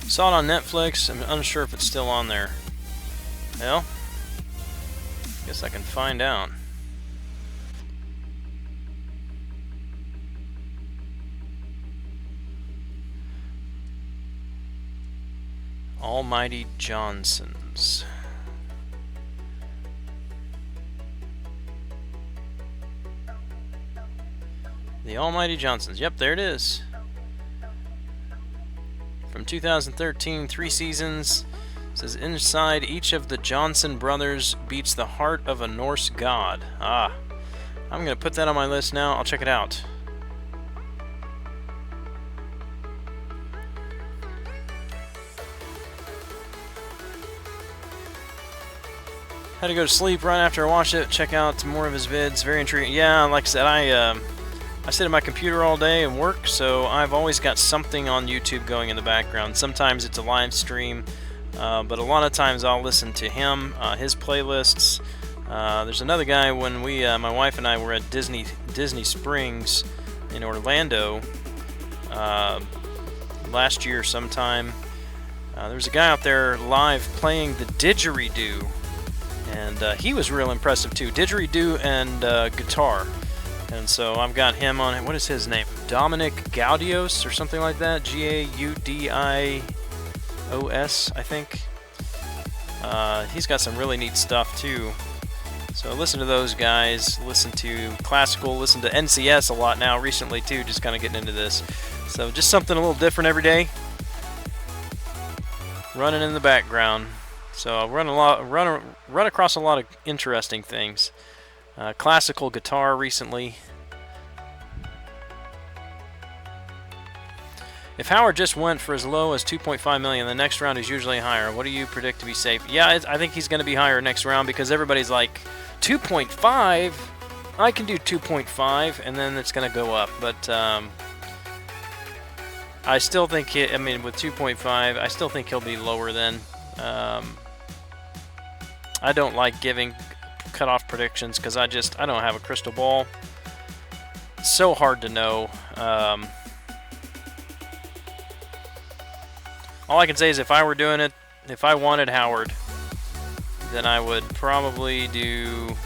Saw it on Netflix. I'm unsure if it's still on there. Well, guess I can find out. Almighty Johnsons. The Almighty Johnsons. Yep, there it is. From 2013, 3 seasons. It says inside each of the Johnson brothers beats the heart of a Norse god. Ah, I'm gonna put that on my list now. I'll check it out. Had to go to sleep right after I watched it. Check out more of his vids. Very intriguing. Yeah, like I said, I sit at my computer all day and work, so I've always got something on YouTube going in the background. Sometimes it's a live stream, but a lot of times I'll listen to him, his playlists. There's another guy when my wife and I were at Disney Springs in Orlando last year sometime. There was a guy out there live playing the didgeridoo, and he was real impressive too. Didgeridoo and guitar. And so I've got him on it. What is his name? Dominic Gaudios or something like that. Gaudios, I think. He's got some really neat stuff too. So listen to those guys. Listen to classical. Listen to NCS a lot now recently too. Just kind of getting into this. So just something a little different every day. Running in the background. So I run across a lot of interesting things. Classical guitar recently. If Howard just went for as low as 2.5 million, the next round is usually higher. What do you predict to be safe? Yeah, I think he's going to be higher next round because everybody's like, 2.5? I can do 2.5, and then it's going to go up. But I still think, with 2.5, I still think he'll be lower then. I don't like giving cutoff predictions because I don't have a crystal ball. It's so hard to know. All I can say is if I were doing it, if I wanted Howard, then I would probably do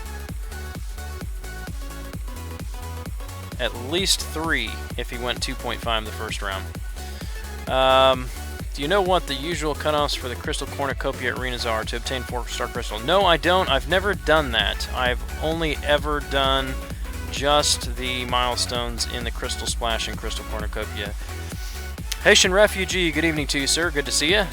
at least 3 if he went 2.5 the first round. Do you know what the usual cutoffs for the Crystal Cornucopia arenas are to obtain 4-star crystal? No, I don't. I've never done that. I've only ever done just the milestones in the Crystal Splash and Crystal Cornucopia. Haitian Refugee, good evening to you, sir. Good to see you.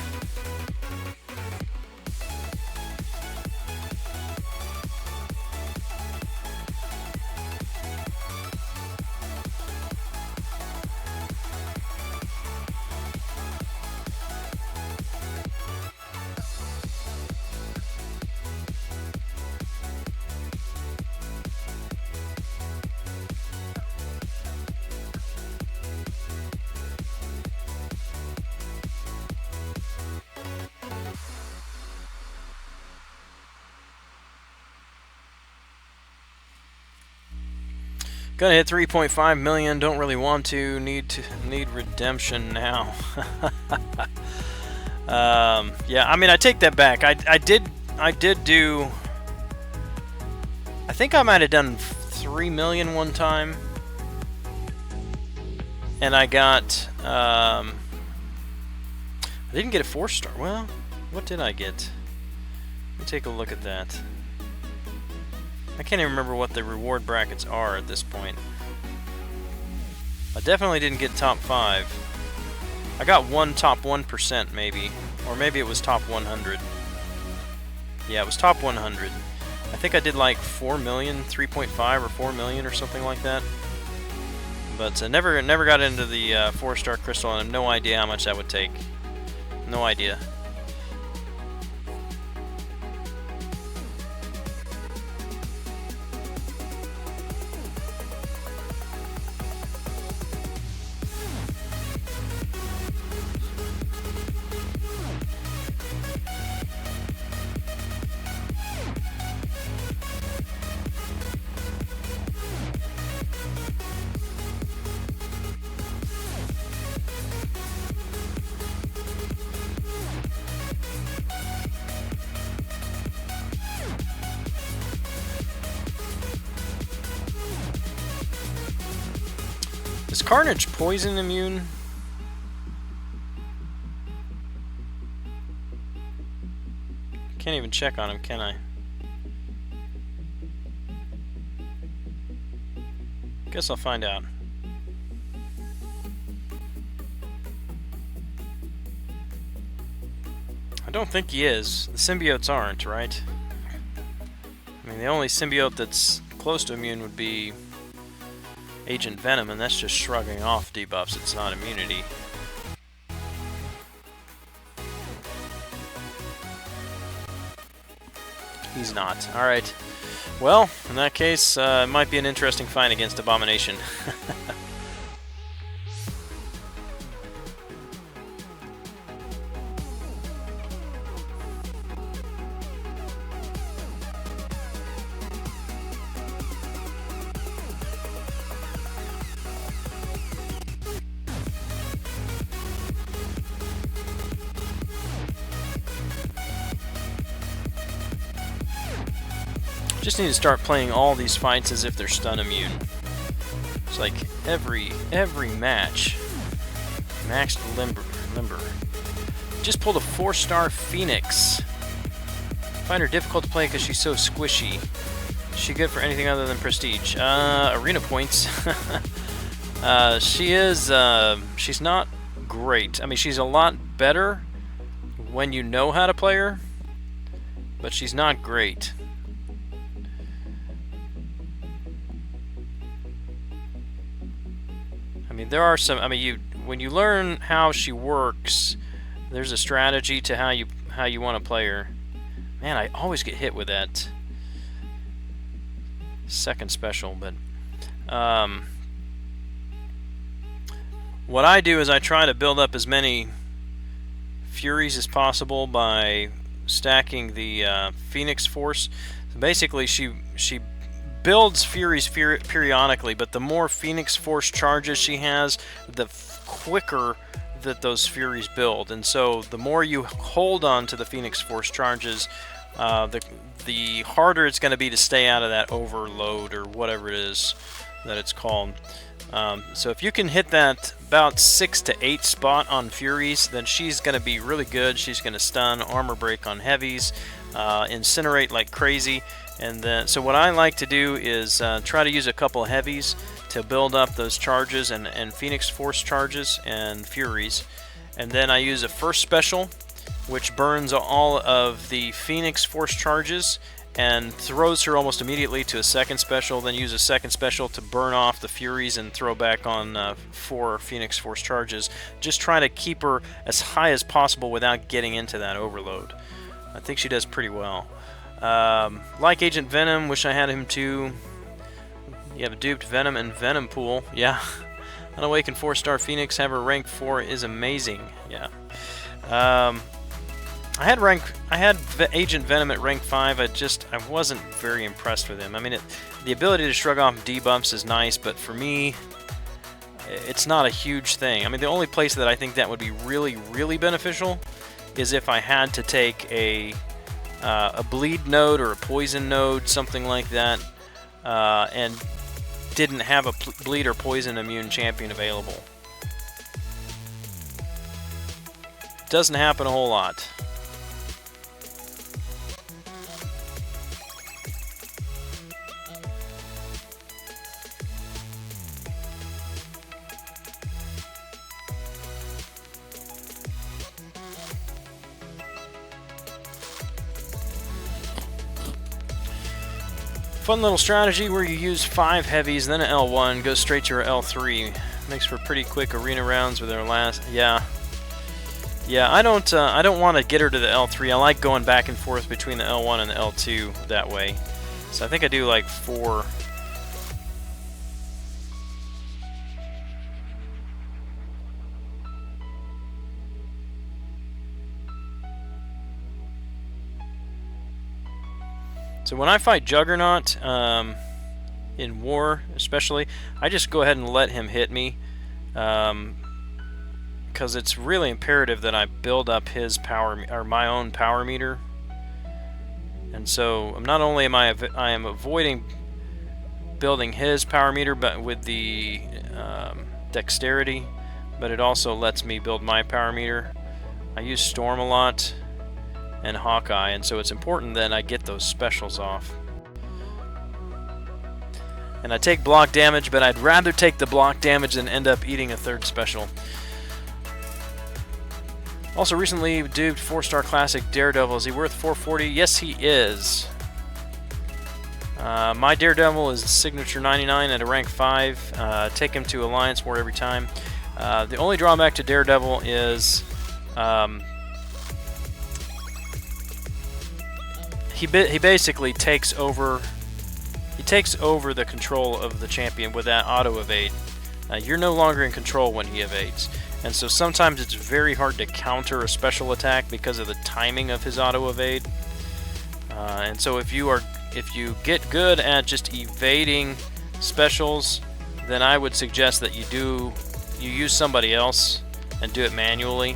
Gonna hit 3.5 million. Don't really want to. Need redemption now. Yeah, I mean, I take that back. I did do. I think I might have done 3 million one time, and I got. I didn't get a 4-star. Well, what did I get? Let me take a look at that. I can't even remember what the reward brackets are at this point. I definitely didn't get top 5. I got one top 1% maybe. Or maybe it was top 100. Yeah, it was top 100. I think I did like 4 million, 3.5 or 4 million or something like that. But never got into the 4-star crystal, and I have no idea how much that would take. No idea. Is Carnage poison immune? Can't even check on him, can I? Guess I'll find out. I don't think he is. The symbiotes aren't, right? I mean, the only symbiote that's close to immune would be Agent Venom, and that's just shrugging off debuffs. It's not immunity. He's not. Alright. Well, in that case, it might be an interesting fight against Abomination. Just need to start playing all these fights as if they're stun immune. It's like every match. Maxed limber. Just pulled a 4-star Phoenix. Find her difficult to play because she's so squishy. Is she good for anything other than prestige? Arena points. She is. She's not great. I mean, she's a lot better when you know how to play her, but she's not great. I mean, there are some. I mean, when you learn how she works, there's a strategy to how you want to play her. Man, I always get hit with that second special, but what I do is I try to build up as many Furies as possible by stacking the Phoenix Force. So basically, she builds Furies periodically, but the more Phoenix Force charges she has, the quicker that those Furies build. And so the more you hold on to the Phoenix Force charges, the harder it's going to be to stay out of that overload or whatever it is that it's called. So if you can hit that about 6 to 8 spot on Furies, then she's going to be really good. She's going to stun, armor break on heavies, incinerate like crazy. And then, so what I like to do is try to use a couple of heavies to build up those charges and Phoenix Force charges and Furies. And then I use a first special, which burns all of the Phoenix Force charges and throws her almost immediately to a second special, then use a second special to burn off the Furies and throw back on 4 Phoenix Force charges. Just try to keep her as high as possible without getting into that overload. I think she does pretty well. Like Agent Venom, wish I had him too. You have a duped Venom and Venom pool. Yeah. Unawakened 4-star Phoenix, have her rank 4 is amazing. Yeah. I had Agent Venom at rank 5. I wasn't very impressed with him. I mean, the ability to shrug off debuffs is nice, but for me, it's not a huge thing. I mean, the only place that I think that would be really, really beneficial is if I had to take a bleed node or a poison node, something like that, and didn't have a bleed or poison immune champion available. Doesn't happen a whole lot. Fun little strategy where you use 5 heavies, then an L1, goes straight to your L3. Makes for pretty quick arena rounds with our last. Yeah, I don't want to get her to the L3. I like going back and forth between the L1 and the L2 that way. So I think I do like 4. So when I fight Juggernaut, in war especially, I just go ahead and let him hit me, because it's really imperative that I build up his power, or my own power meter. And so not only am I avoiding building his power meter, but with the dexterity, but it also lets me build my power meter. I use Storm a lot and Hawkeye, and so it's important that I get those specials off. And I take block damage, but I'd rather take the block damage than end up eating a 3rd special. Also recently duped 4-star classic Daredevil. Is he worth 440? Yes, he is. My Daredevil is signature 99 at a rank 5. Take him to Alliance War every time. The only drawback to Daredevil is he basically takes over. He takes over the control of the champion with that auto evade. You're no longer in control when he evades, and so sometimes it's very hard to counter a special attack because of the timing of his auto evade. And so if you get good at just evading specials, then I would suggest that you use somebody else and do it manually.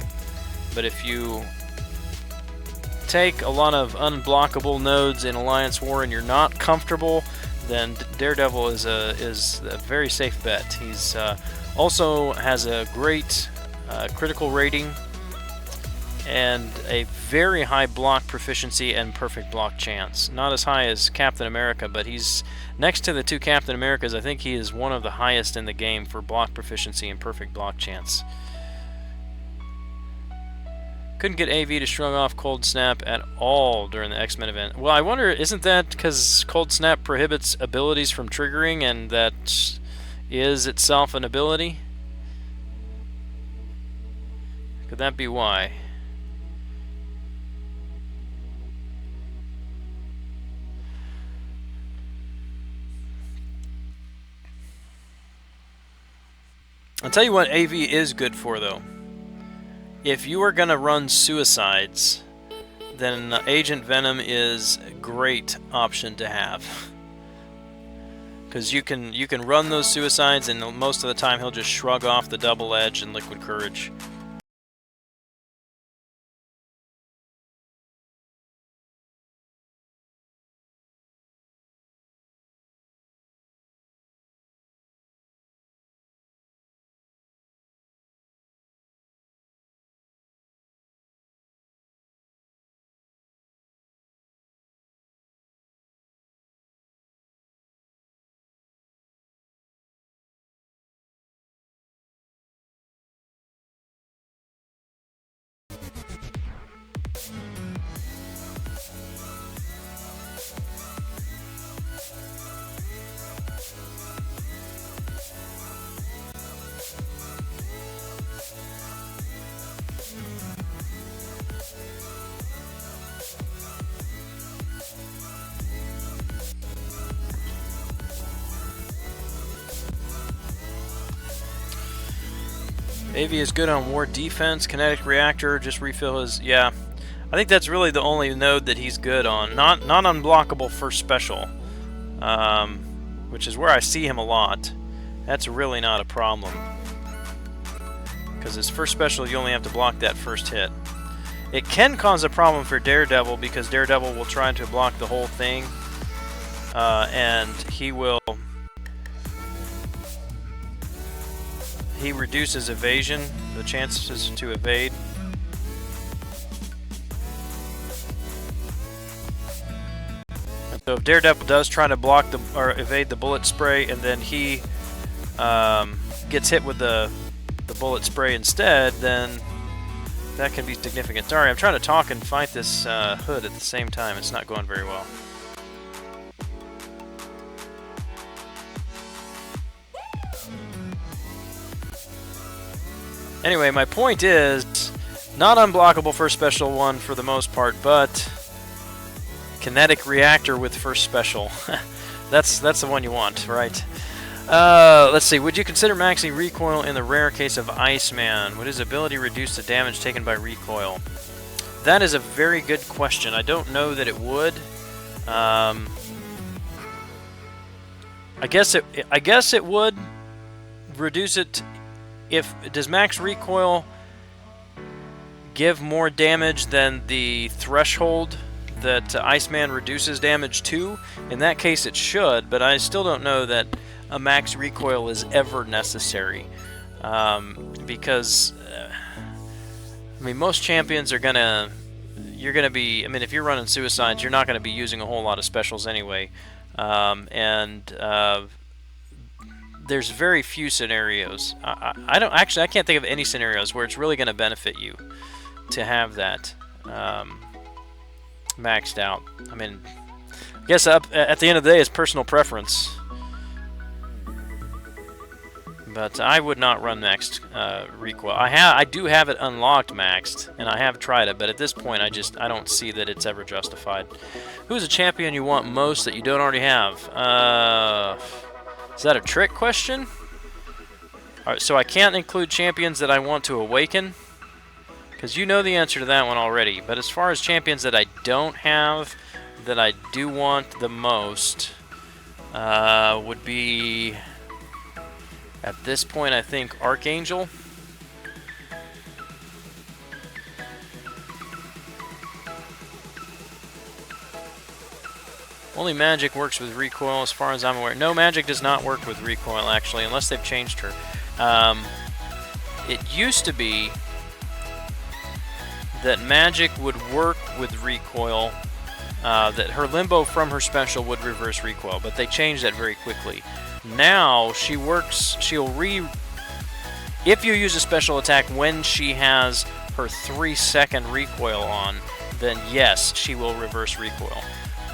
But if you take a lot of unblockable nodes in Alliance War and you're not comfortable, then Daredevil is a very safe bet. He's also has a great critical rating and a very high block proficiency and perfect block chance. Not as high as Captain America, but he's next to the 2 Captain Americas. I think he is one of the highest in the game for block proficiency and perfect block chance. Couldn't get AV to shrug off Cold Snap at all during the X-Men event. Well, I wonder, isn't that because Cold Snap prohibits abilities from triggering, and that is itself an ability? Could that be why? I'll tell you what AV is good for, though. If you are going to run suicides, then Agent Venom is a great option to have. Because you can run those suicides, and most of the time he'll just shrug off the double edge and liquid courage. AV is good on war defense. Kinetic reactor, just refill his... Yeah. I think that's really the only node that he's good on. Not unblockable first special. Which is where I see him a lot. That's really not a problem. Because his first special, you only have to block that first hit. It can cause a problem for Daredevil, because Daredevil will try to block the whole thing. And he will... He reduces evasion, the chances to evade. And so if Daredevil does try to block or evade the bullet spray, and then he gets hit with the bullet spray instead, then that can be significant. Sorry, I'm trying to talk and fight this hood at the same time. It's not going very well. Anyway, my point is, not unblockable first special one for the most part, but kinetic reactor with first special. That's the one you want, right? Let's see. Would you consider maxing recoil in the rare case of Iceman? Would his ability reduce the damage taken by recoil? That is a very good question. I don't know that it would. I guess it would reduce it. Does max recoil give more damage than the threshold that Iceman reduces damage to? In that case, it should, but I still don't know that a max recoil is ever necessary, because I mean, most champions are you're gonna be. I mean, if you're running suicides, you're not gonna be using a whole lot of specials anyway, there's very few scenarios. I can't think of any scenarios where it's really going to benefit you to have that maxed out. I mean, I guess at the end of the day, it's personal preference. But I would not run maxed recoil. I do have it unlocked maxed, and I have tried it, but at this point, I don't see that it's ever justified. Who's a champion you want most that you don't already have? Is that a trick question? Alright, so I can't include champions that I want to awaken, because you know the answer to that one already. But as far as champions that I don't have, that I do want the most, would be, at this point, I think Archangel. Only magic works with recoil as far as I'm aware. No, magic does not work with recoil, actually, unless they've changed her. It used to be that magic would work with recoil, that her limbo from her special would reverse recoil, but they changed that very quickly. Now, if you use a special attack when she has her 3-second recoil on, then yes, she will reverse recoil.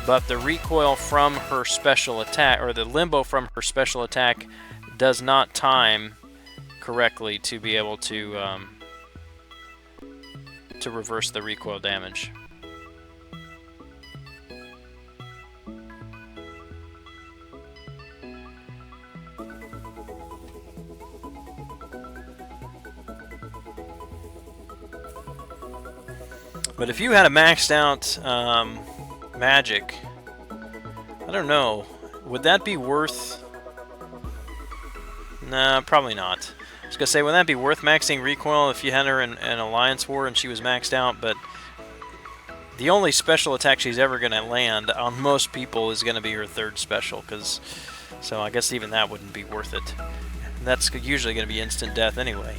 But the recoil from her special attack, or the limbo from her special attack, does not time correctly to be able to reverse the recoil damage. But if you had a maxed out magic, I don't know, would that be worth... Nah, probably not. I was going to say, would that be worth maxing recoil if you had her in Alliance War and she was maxed out, but the only special attack she's ever going to land on most people is going to be her third special, so I guess even that wouldn't be worth it. That's usually going to be instant death anyway.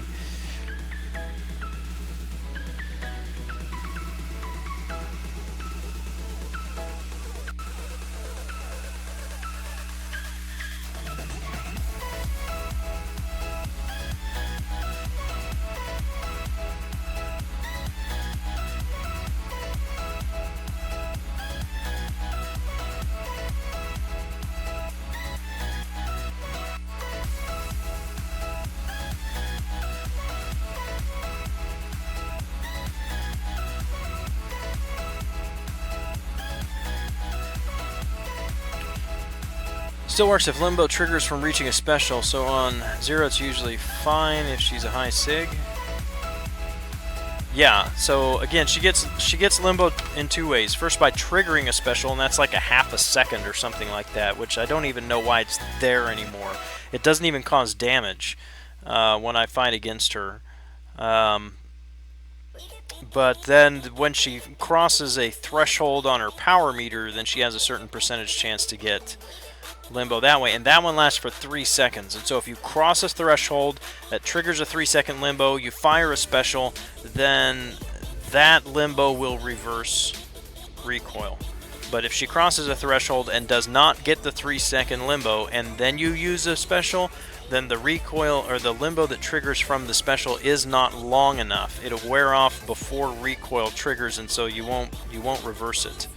Still works if limbo triggers from reaching a special, so on 0 it's usually fine if she's a high sig. Yeah, so again, she gets limbo in two ways. First by triggering a special, and that's like a half a second or something like that, which I don't even know why it's there anymore. It doesn't even cause damage when I fight against her. But then when she crosses a threshold on her power meter, then she has a certain percentage chance to get limbo that way, and that one lasts for 3 seconds. And so if you cross a threshold that triggers a 3-second limbo, you fire a special, then that limbo will reverse recoil. But if she crosses a threshold and does not get the 3-second limbo, and then you use a special, then the recoil or the limbo that triggers from the special is not long enough. It'll wear off before recoil triggers, and so you won't reverse it.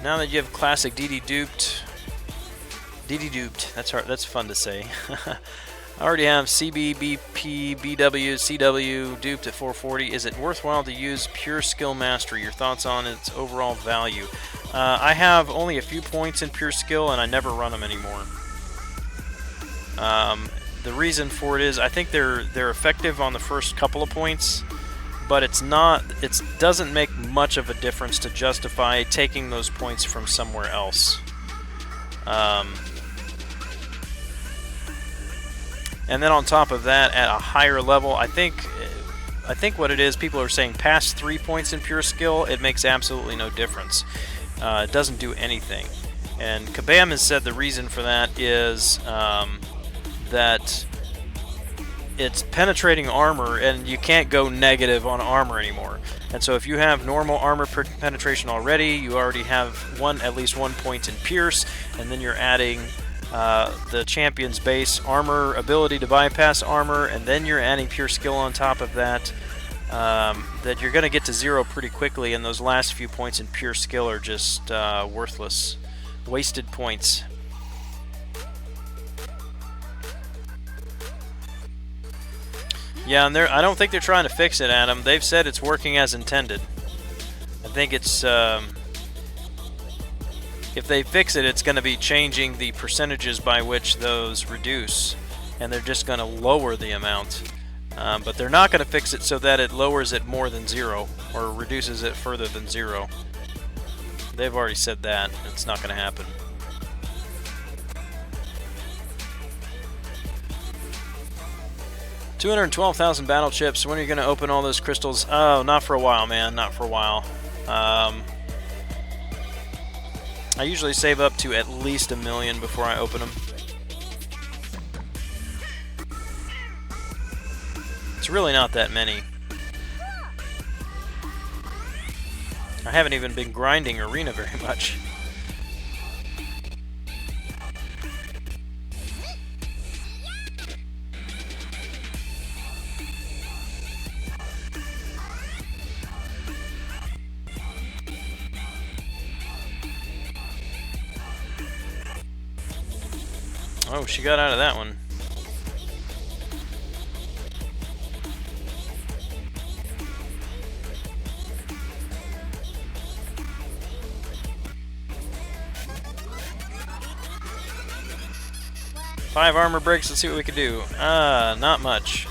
Now that you have classic DD duped, that's hard, that's fun to say. I already have CB, BP, BW, CW duped at 440. Is it worthwhile to use pure skill mastery? Your thoughts on its overall value? I have only a few points in pure skill, and I never run them anymore. The reason for it is I think they're effective on the first couple of points, but it doesn't make much of a difference to justify taking those points from somewhere else. And then on top of that, at a higher level, I think what it is, people are saying past 3 points in pure skill, it makes absolutely no difference. It doesn't do anything. And Kabam has said the reason for that is that it's penetrating armor, and you can't go negative on armor anymore. And so if you have normal armor penetration already, you already have at least 1 point in pierce, and then you're adding the champion's base armor ability to bypass armor, and then you're adding pure skill on top of that, that you're going to get to 0 pretty quickly, and those last few points in pure skill are just worthless. Wasted points. Yeah, and I don't think they're trying to fix it, Adam. They've said it's working as intended. I think it's... if they fix it, it's going to be changing the percentages by which those reduce, and they're just going to lower the amount. But they're not going to fix it so that it lowers it more than 0, or reduces it further than 0. They've already said that. It's not going to happen. $212,000 battle chips. When are you going to open all those crystals? Oh, not for a while, man. Not for a while. I usually save up to at least 1 million before I open them. It's really not that many. I haven't even been grinding Arena very much. Oh, she got out of that one. Five armor breaks, let's see what we can do. Not much.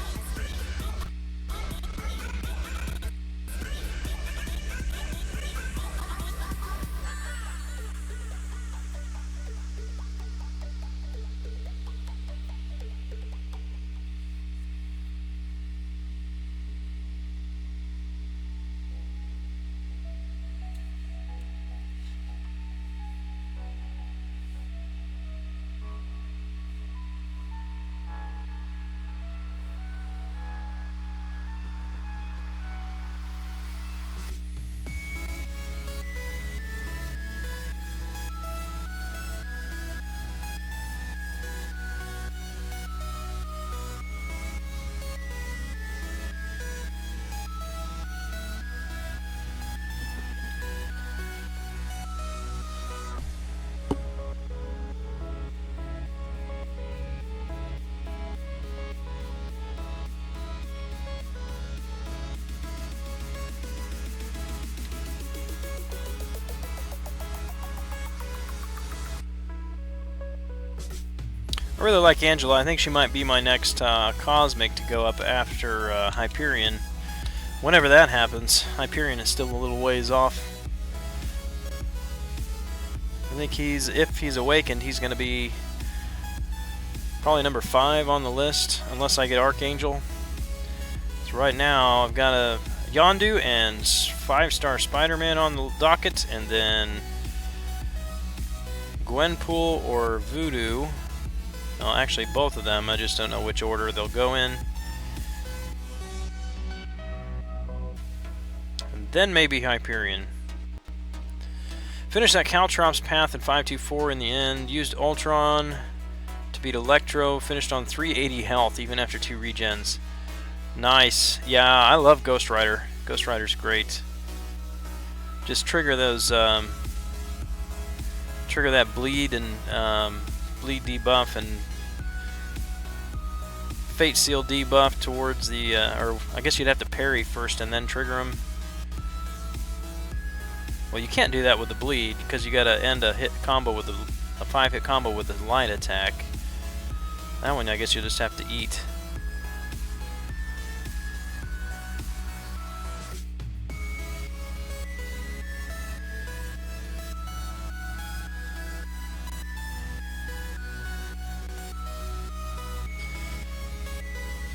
really like Angela. I think she might be my next Cosmic to go up after Hyperion. Whenever that happens, Hyperion is still a little ways off. I think if he's awakened, he's going to be probably number 5 on the list, unless I get Archangel. So right now, I've got a Yondu and 5-star Spider-Man on the docket, and then Gwenpool or Voodoo. Well, actually, both of them. I just don't know which order they'll go in. And then maybe Hyperion. Finished that Caltrops path in 524 in the end. Used Ultron to beat Electro. Finished on 380 health even after 2 regens. Nice. Yeah, I love Ghost Rider. Ghost Rider's great. Just trigger those, trigger that bleed and bleed debuff and Fate Seal debuff towards the, or I guess you'd have to parry first and then trigger them. Well, you can't do that with the bleed because you gotta end a hit combo with a 5-hit combo with the light attack. That one, I guess you just have to eat.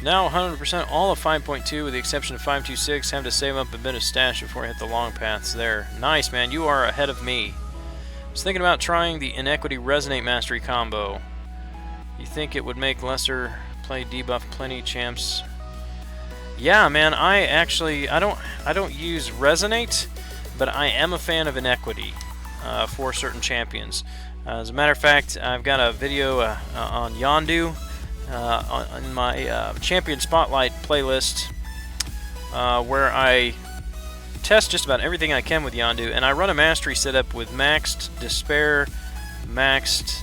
Now 100% all of 5.2 with the exception of 526. Have to save up a bit of stash before I hit the long paths there. Nice, man. You are ahead of me. I was thinking about trying the Inequity Resonate Mastery combo. You think it would make lesser play debuff plenty champs? Yeah, man. I don't use Resonate, but I am a fan of Inequity for certain champions. As a matter of fact, I've got a video on Yondu. On my Champion Spotlight playlist where I test just about everything I can with Yondu, and I run a mastery setup with maxed Despair, maxed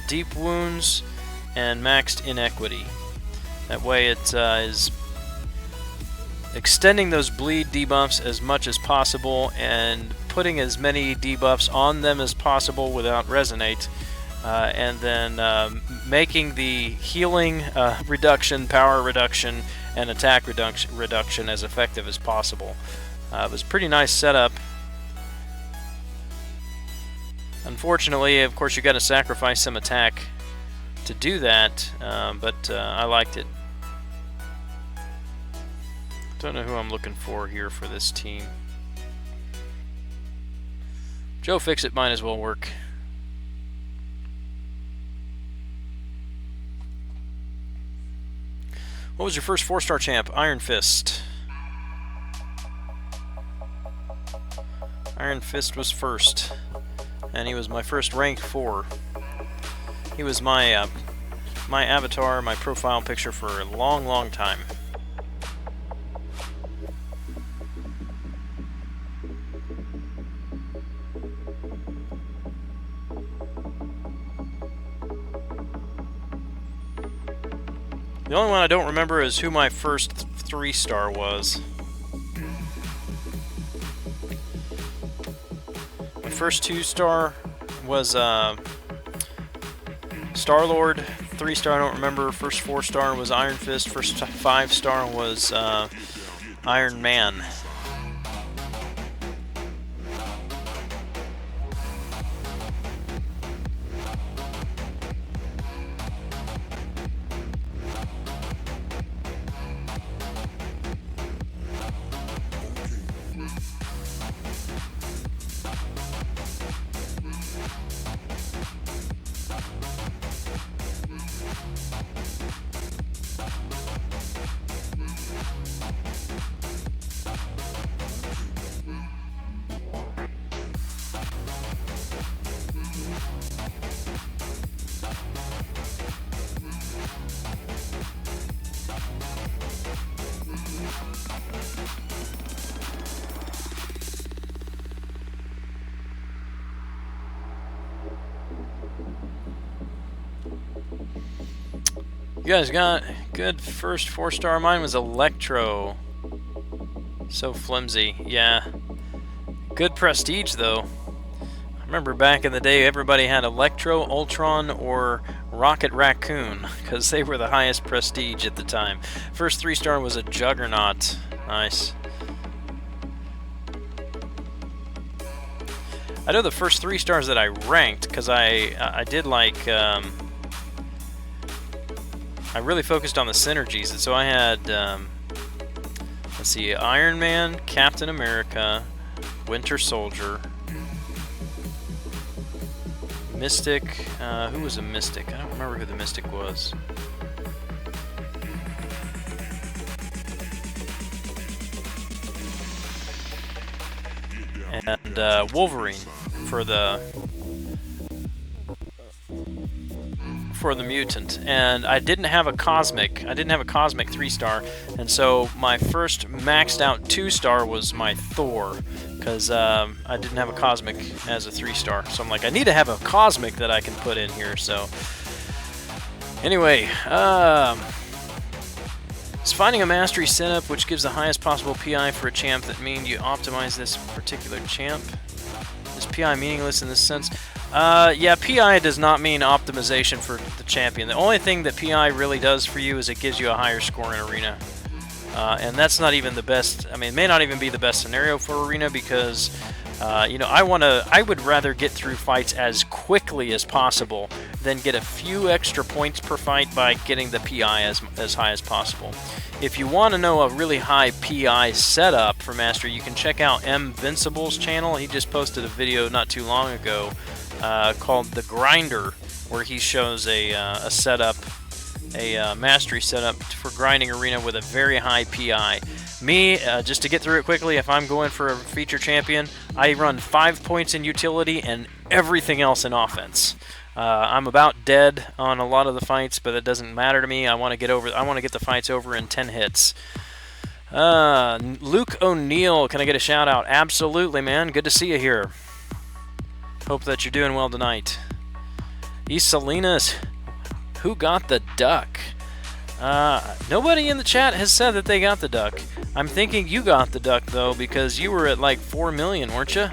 Deep Wounds, and maxed Inequity. That way it is extending those bleed debuffs as much as possible and putting as many debuffs on them as possible without Resonate. And then making the healing reduction, power reduction, and attack reduction as effective as possible. It was a pretty nice setup. Unfortunately, of course, you got to sacrifice some attack to do that, but I liked it. Don't know who I'm looking for here for this team. Joe Fixit might as well work. What was your first 4-star champ? Iron Fist. Iron Fist was first, and he was my first rank 4. He was my my avatar, my profile picture for a long, long time. The only one I don't remember is who my first 3-star was. My first 2-star was Star-Lord. 3-star I don't remember. First 4-star was Iron Fist. First 5-star was Iron Man. You guys got good first 4-star. Mine was Electro. So flimsy. Yeah. Good prestige, though. I remember back in the day, everybody had Electro, Ultron, or Rocket Raccoon, because they were the highest prestige at the time. First 3-star was a Juggernaut. Nice. I know the first 3 stars that I ranked, because I did like, I really focused on the synergies, and so I had, let's see, Iron Man, Captain America, Winter Soldier, Mystic, who was a Mystic? I don't remember who the Mystic was. And Wolverine for the mutant. And I didn't have a cosmic. I didn't have a cosmic 3-star, and so my first maxed out 2-star was my Thor, because I didn't have a cosmic as a 3-star. So I'm like, I need to have a cosmic that I can put in here. So anyway, it's finding a mastery setup which gives the highest possible PI for a champ. That means you optimize this particular champ. Is PI meaningless in this sense? Yeah, PI does not mean optimization for the champion. The only thing that PI really does for you is it gives you a higher score in Arena. And that's not even the best. I mean, it may not even be the best scenario for Arena, because you know, I would rather get through fights as quickly as possible than get a few extra points per fight by getting the PI as high as possible. If you want to know a really high PI setup for Mastery, you can check out Mvincible's channel. He just posted a video not too long ago called The Grinder, where he shows a setup, a Mastery setup for grinding Arena with a very high PI. Me, just to get through it quickly, if I'm going for a feature champion, I run 5 points in utility and everything else in offense. I'm about dead on a lot of the fights, but it doesn't matter to me. I want to get the fights over in 10 hits. Luke O'Neill, can I get a shout out? Absolutely, man. Good to see you here. Hope that you're doing well tonight. East Salinas, who got the duck? Nobody in the chat has said that they got the duck. I'm thinking you got the duck, though, because you were at like 4 million, weren't you?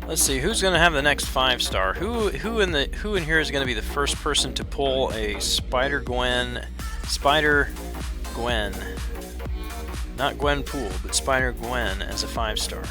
Let's see, who's going to have the next 5-star? Who in here is going to be the first person to pull a Spider Gwen, not Gwen Pool, but Spider Gwen as a 5-star?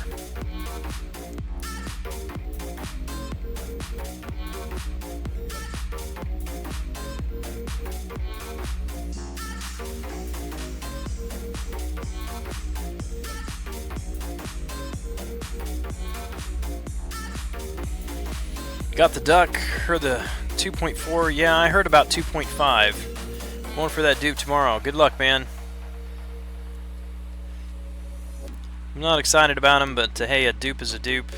Got the duck, heard the 2.4, yeah, I heard about 2.5. Going for that dupe tomorrow. Good luck, man. I'm not excited about him, but hey, a dupe is a dupe,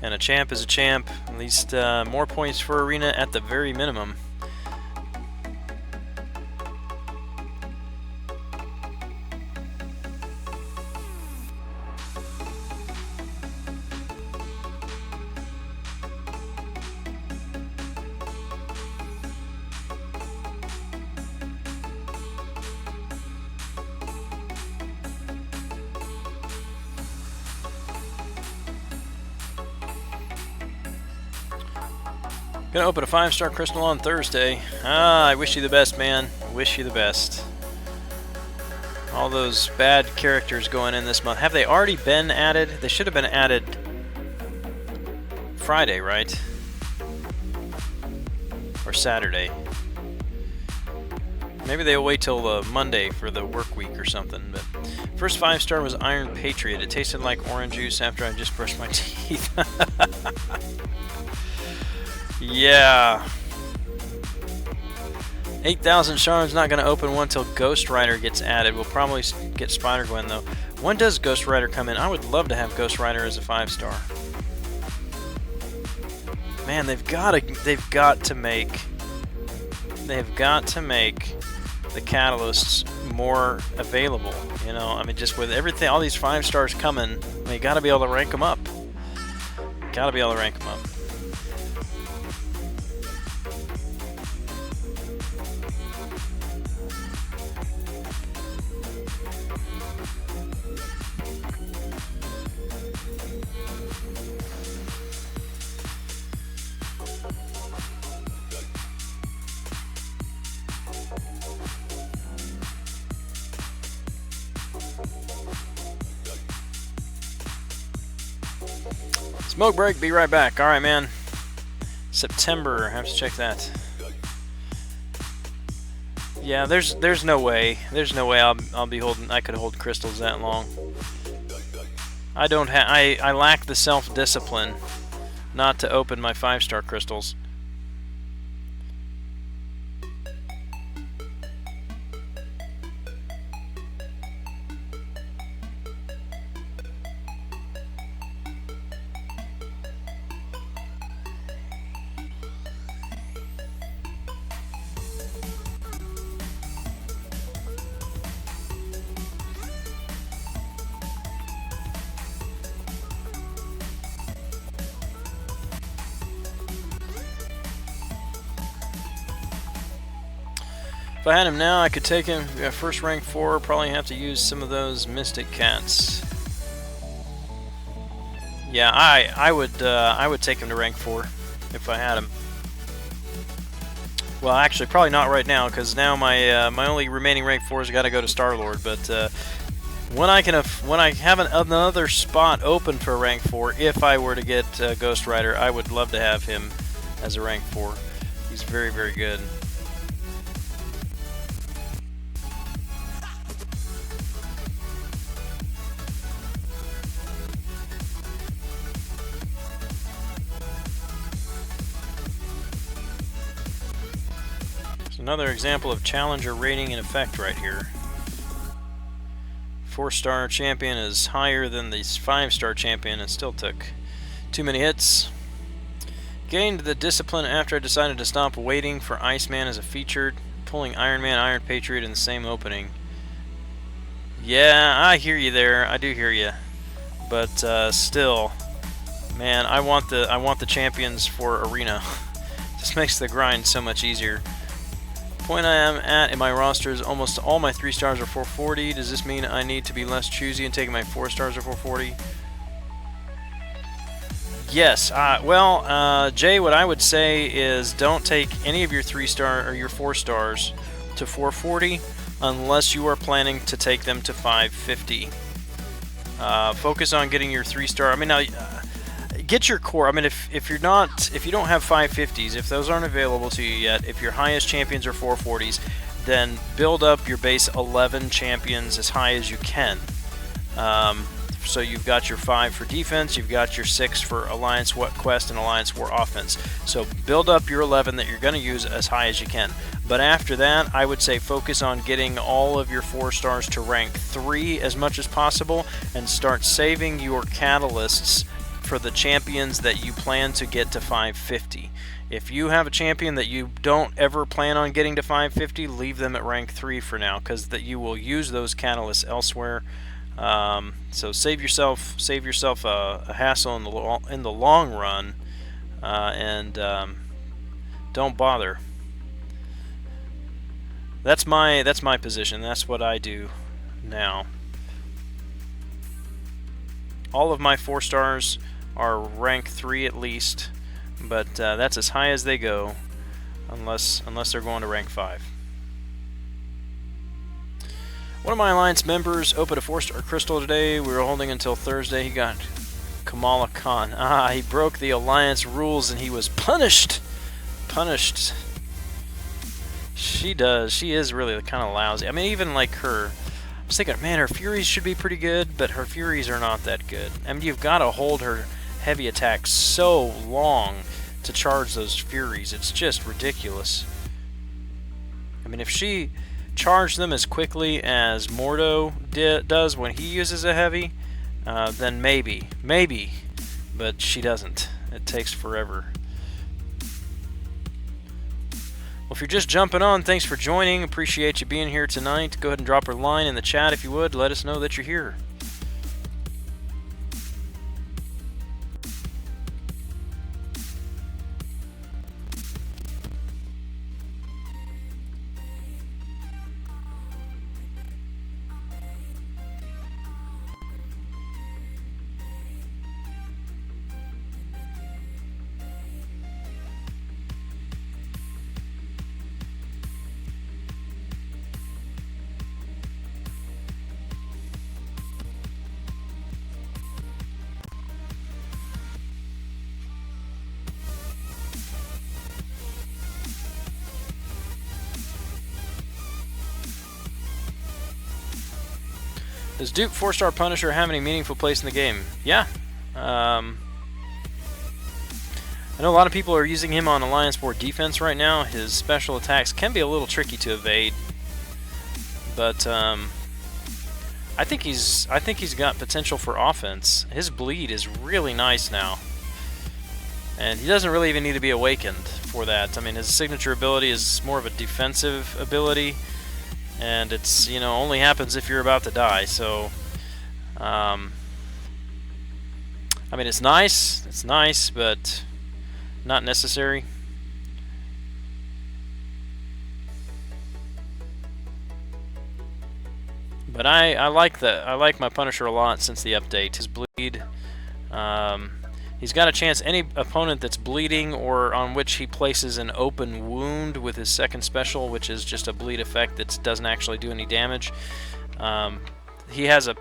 and a champ is a champ. At least more points for Arena at the very minimum. Gonna open a 5-star crystal on Thursday. I wish you the best, man. Wish you the best. All those bad characters going in this month. Have they already been added? They should have been added Friday, right? Or Saturday. Maybe they'll wait till Monday for the work week or something. But First 5-star was Iron Patriot. It tasted like orange juice after I just brushed my teeth. Yeah. 8,000 shards not going to open one until Ghost Rider gets added. We'll probably get Spider-Gwen though. When does Ghost Rider come in? I would love to have Ghost Rider as a 5-star. Man, they've got to make the catalysts more available. You know, I mean, just with everything, all these 5-stars coming, I mean, you got to be able to rank them up. Got to be able to rank them up. Smoke break, be right back. Alright, man. September, I have to check that. Yeah, there's no way. There's no way I'll be holding, I could hold crystals that long. I lack the self-discipline not to open my 5-star crystals. If I had him now, I could take him first rank 4. Probably have to use some of those Mystic Cats. Yeah, I would take him to rank 4 if I had him. Well, actually, probably not right now, because now my my only remaining rank 4's got to go to Star-Lord. But when I have another spot open for rank 4, if I were to get Ghost Rider, I would love to have him as a rank 4. He's very, very good. Another example of challenger rating in effect right here. 4-star champion is higher than the 5-star champion and still took too many hits. Gained the discipline after I decided to stop waiting for Iceman as a featured, pulling Iron Man, Iron Patriot in the same opening. Yeah, I hear you there. I do hear you. But still, man, I want the champions for Arena. Just makes the grind so much easier. Point I am at in my roster is almost all my 3-stars are 440. Does this mean I need to be less choosy and take my 4-stars are 440? Yes. Jay, what I would say is don't take any of your 3-star or your 4-stars to 440 unless you are planning to take them to 550. Focus on getting your 3-star. I mean, now get your core. I mean, if you don't have 550s, if those aren't available to you yet, if your highest champions are 440s, then build up your base 11 champions as high as you can. So you've got your 5 for defense, you've got your 6 for Alliance Quest and Alliance War offense. So build up your 11 that you're going to use as high as you can. But after that, I would say focus on getting all of your 4-stars to rank 3 as much as possible, and start saving your catalysts for the champions that you plan to get to 550. If you have a champion that you don't ever plan on getting to 550, leave them at rank 3 for now, because that you will use those catalysts elsewhere. So save yourself a hassle in the long run, and don't bother. That's my position. That's what I do now. All of my 4-stars are rank 3 at least, but that's as high as they go, unless they're going to rank 5. One of my Alliance members opened a 4-star crystal today. We were holding until Thursday. He got Kamala Khan. He broke the Alliance rules and he was punished. She is really kind of lousy. I mean, even like her I was thinking, man, her Furies should be pretty good, but her Furies are not that good. I mean, you've got to hold her heavy attack so long to charge those Furies. It's just ridiculous. I mean, if she charged them as quickly as Mordo does when he uses a heavy, then maybe. But she doesn't. It takes forever. Well, if you're just jumping on, thanks for joining. Appreciate you being here tonight. Go ahead and drop a line in the chat if you would. Let us know that you're here. Does Duke 4-star Punisher have any meaningful place in the game? Yeah. I know a lot of people are using him on Alliance 4 defense right now. His special attacks can be a little tricky to evade, but I think he's got potential for offense. His bleed is really nice now, and he doesn't really even need to be awakened for that. I mean, his signature ability is more of a defensive ability, and it's, you know, only happens if you're about to die. So I mean, it's nice, but not necessary. But I like my Punisher a lot since the update. His bleed, he's got a chance. Any opponent that's bleeding or on which he places an open wound with his second special, which is just a bleed effect that doesn't actually do any damage, he has a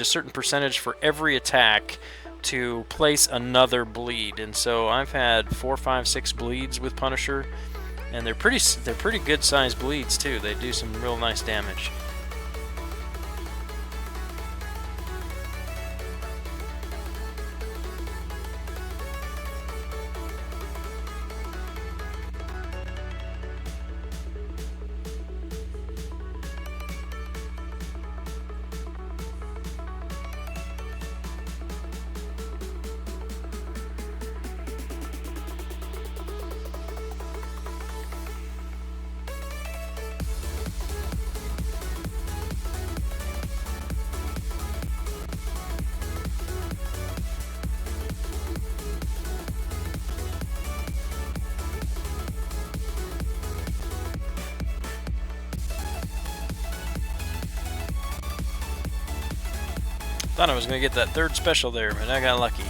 certain percentage for every attack to place another bleed. And so I've had 4, 5, 6 bleeds with Punisher, and they're pretty good sized bleeds too. They do some real nice damage. Thought I was going to get that third special there, but I got lucky.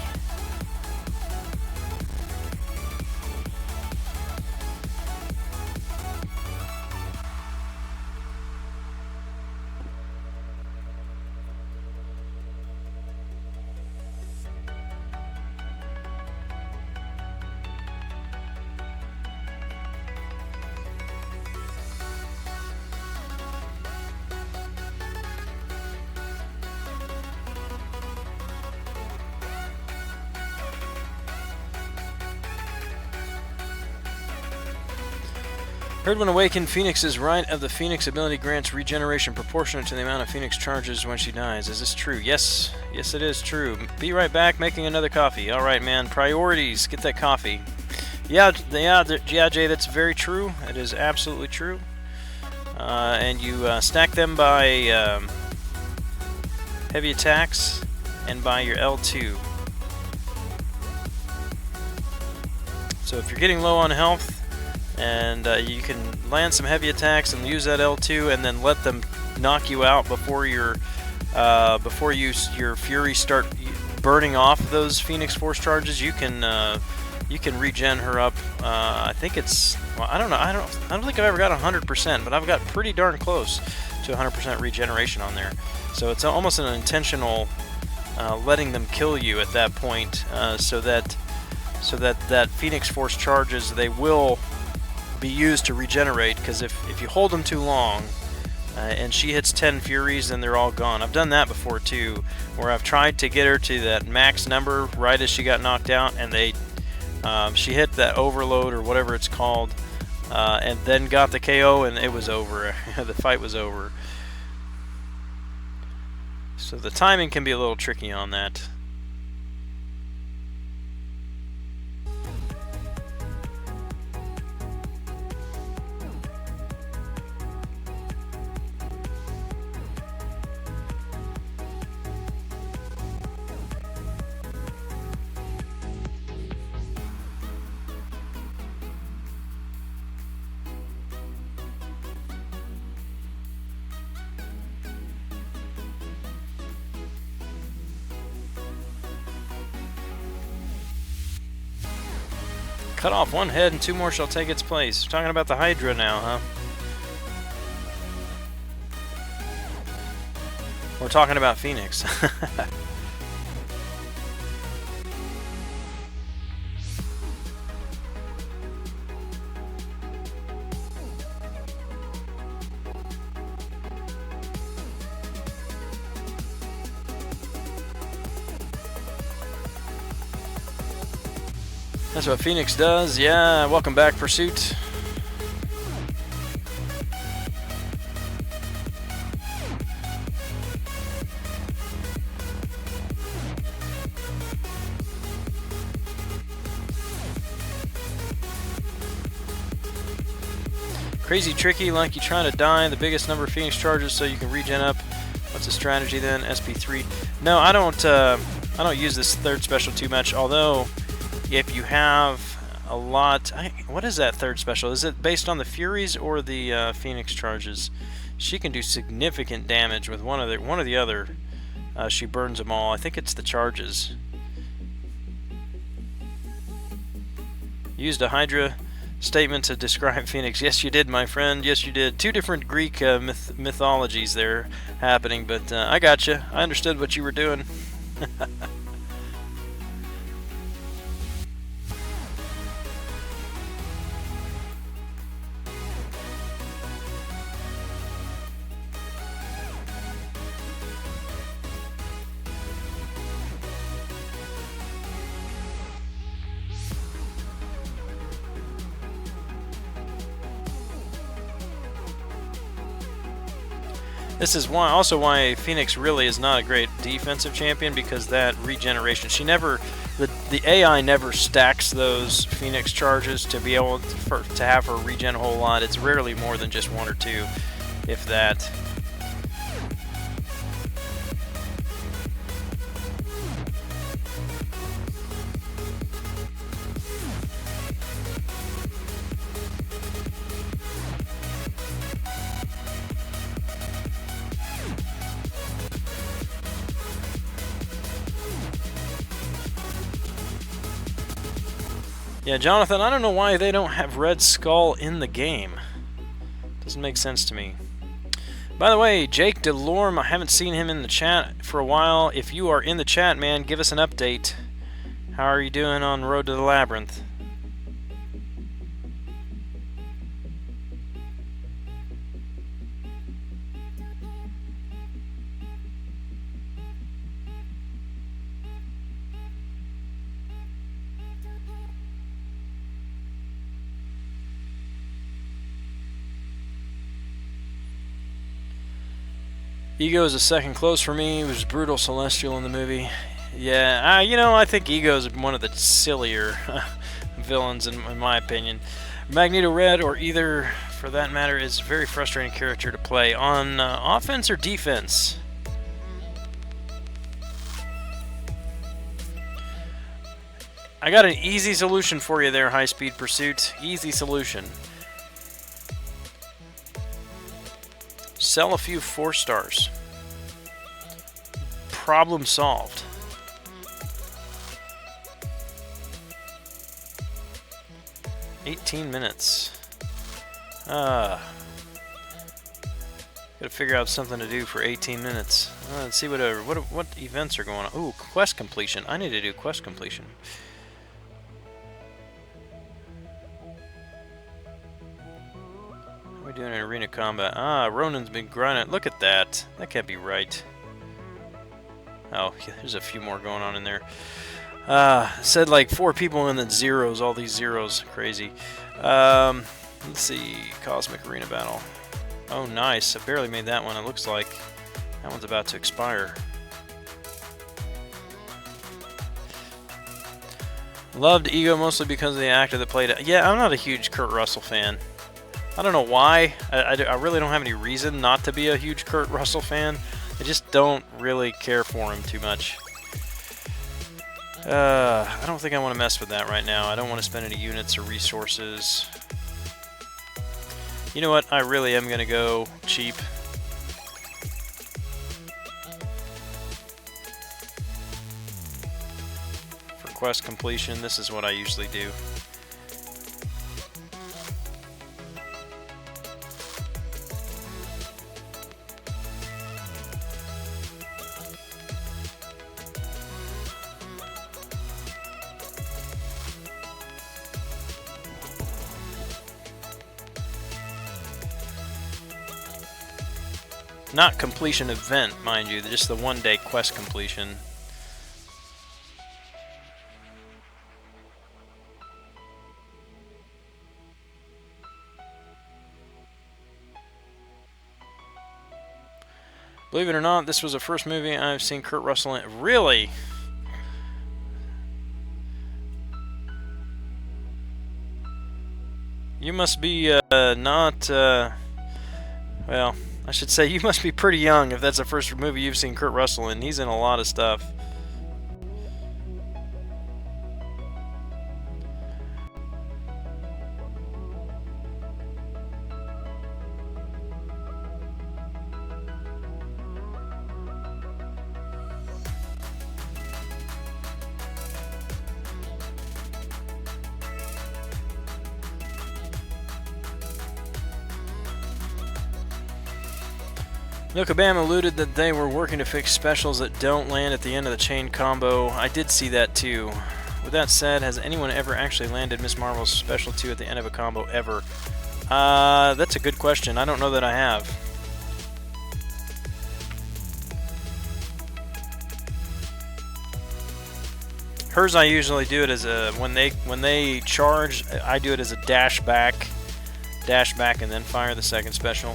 Heard when awakened, Phoenix's right of the Phoenix ability grants regeneration proportionate to the amount of Phoenix charges when she dies. Is this true? Yes. Yes, it is true. Be right back, making another coffee. Alright, man. Priorities. Get that coffee. Yeah, Jay, that's very true. It is absolutely true. And you stack them by heavy attacks and by your L2. So if you're getting low on health, and you can land some heavy attacks and use that L2, and then let them knock you out before your Fury start burning off those Phoenix Force charges. You can regen her up. I think it's, well, I don't know. I don't think I've ever got 100%, but I've got pretty darn close to 100% regeneration on there. So it's almost an intentional letting them kill you at that point, so that Phoenix Force charges, they will be used to regenerate, because if you hold them too long, and she hits 10 Furies and they're all gone. I've done that before too, where I've tried to get her to that max number right as she got knocked out, and she hit that overload or whatever it's called, and then got the KO, and it was over. The fight was over. So the timing can be a little tricky on that. Cut off one head and 2 more shall take its place. We're talking about the Hydra now, huh? We're talking about Phoenix. That's what Phoenix does. Yeah, welcome back, Pursuit. Crazy tricky, like you trying to die the biggest number of Phoenix charges so you can regen up. What's the strategy then? SP3. No, I don't use this third special too much, although if you have a lot... what is that third special? Is it based on the Furies or the Phoenix charges? She can do significant damage with one or the other. She burns them all. I think it's the charges. Used a Hydra statement to describe Phoenix. Yes, you did, my friend. Yes, you did. 2 different Greek mythologies there happening, but I got you. I understood what you were doing. This is also why Phoenix really is not a great defensive champion, because that regeneration, the AI never stacks those Phoenix charges to be able to have her regen a whole lot. It's rarely more than just 1 or 2, if that. Yeah, Jonathan, I don't know why they don't have Red Skull in the game. Doesn't make sense to me. By the way, Jake DeLorme, I haven't seen him in the chat for a while. If you are in the chat, man, give us an update. How are you doing on Road to the Labyrinth? Ego is a second close for me. It was brutal Celestial in the movie. Yeah, you know, I think Ego is one of the sillier villains in my opinion. Magneto Red, or either for that matter, is a very frustrating character to play. On offense or defense? I got an easy solution for you there, High Speed Pursuit. Easy solution. Sell a few 4 stars. Problem solved. $18 Gotta figure out something to do for 18 minutes. Let's see what events are going on. Ooh, quest completion. I need to do quest completion. How we doing in arena combat? Ah, Ronan's been grinding. Look at that. That can't be right. Oh, yeah, there's a few more going on in there. Said like 4 people and then zeros, all these zeros. Crazy. Let's see. Cosmic Arena Battle. Oh, nice. I barely made that one. It looks like that one's about to expire. Loved Ego mostly because of the actor that played it. Yeah, I'm not a huge Kurt Russell fan. I don't know why. I really don't have any reason not to be a huge Kurt Russell fan. I just don't really care for him too much. I don't think I want to mess with that right now. I don't want to spend any units or resources. You know what? I really am going to go cheap. For quest completion, this is what I usually do. Not completion event, mind you, just the one-day quest completion. Believe it or not, this was the first movie I've seen Kurt Russell in. Really? You must be not, well, I should say you must be pretty young if that's the first movie you've seen Kurt Russell in. He's in a lot of stuff. Nokabam alluded that they were working to fix specials that don't land at the end of the chain combo. I did see that too. With that said, has anyone ever actually landed Miss Marvel's special 2 at the end of a combo ever? That's a good question. I don't know that I have. Hers, I usually do it as a when they charge, I do it as a dash back, and then fire the second special.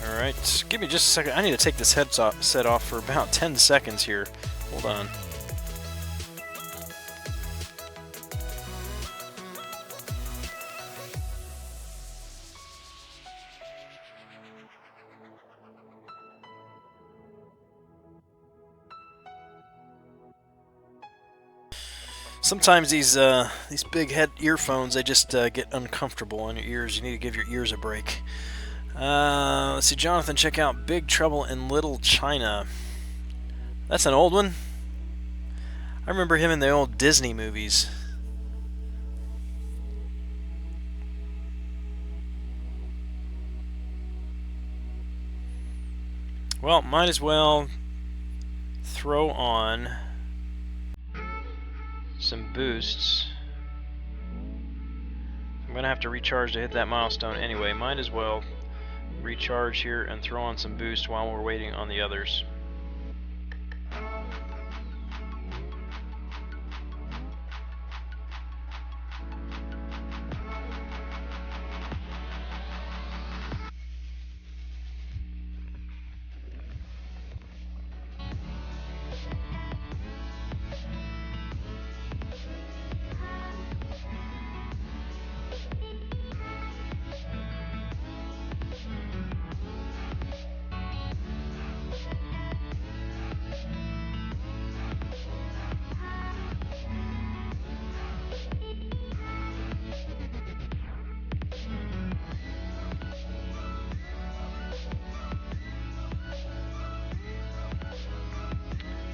Alright, give me just a second. I need to take this headset off for about 10 seconds here. Hold on. Sometimes these big earphones, they just get uncomfortable on your ears. You need to give your ears a break. Let's see, Jonathan, check out Big Trouble in Little China. That's an old one. I remember him in the old Disney movies. Well, might as well throw on some boosts. I'm going to have to recharge to hit that milestone anyway. Might as well recharge here and throw on some boost while we're waiting on the others.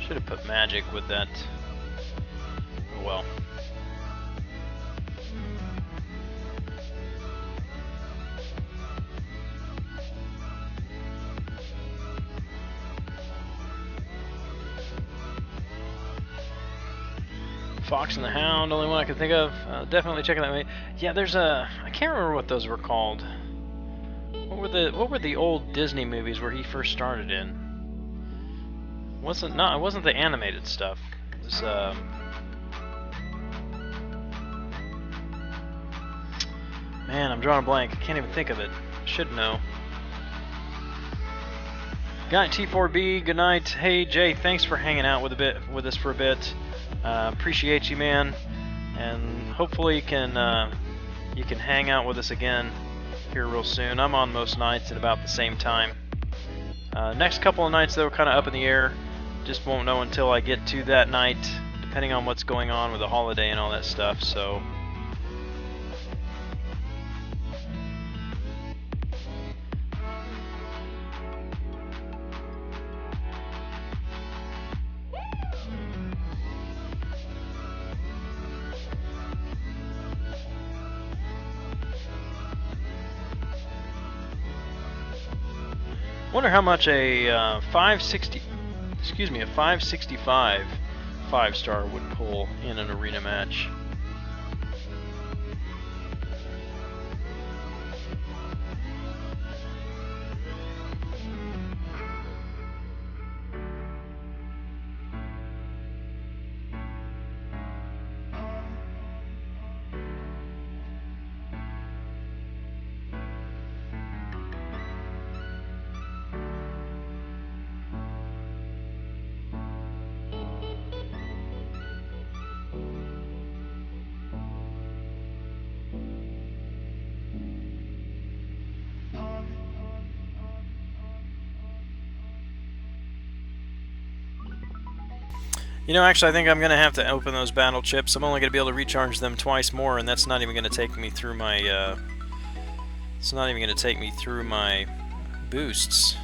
Should have put magic with that. Oh well. Fox and the Hound, only one I can think of. Definitely check it out. Yeah, there's a. I can't remember what those were called. What were the old Disney movies where he first started in? It wasn't the animated stuff. It was man, I'm drawing a blank. I can't even think of it. Should know. Guy T4b, good night. Hey Jay, thanks for hanging out with us for a bit. Appreciate you, man, and hopefully you can hang out with us again here real soon. I'm on most nights at about the same time. Next couple of nights though, kind of up in the air. Just won't know until I get to that night, depending on what's going on with the holiday and all that stuff. So. Wonder how much a 565 5-star would pull in an arena match. You know, actually, I think I'm going to have to open those battle chips. I'm only going to be able to recharge them twice more, and that's not even going to take me through my, it's not even going to take me through my boosts.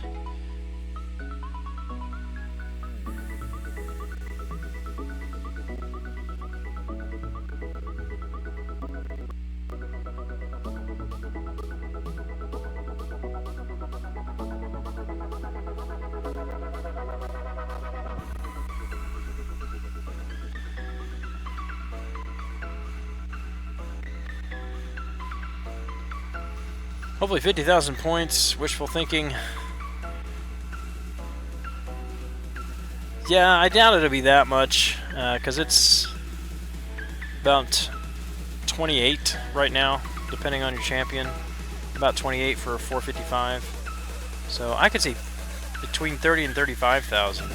Hopefully 50,000 points, wishful thinking. Yeah, I doubt it'll be that much, because it's about 28 right now, depending on your champion. About 28 for a 455. So I could see between 30 and 35,000.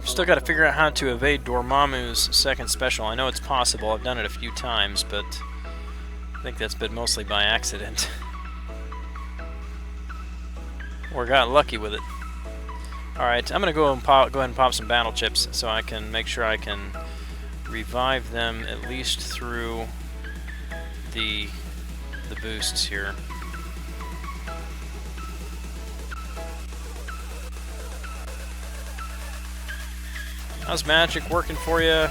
Still got to figure out how to evade Dormammu's second special. I know it's possible. I've done it a few times, but I think that's been mostly by accident. Or got lucky with it. Alright, I'm going to go ahead and pop some battle chips so I can make sure I can revive them at least through the boosts here. How's magic working for you?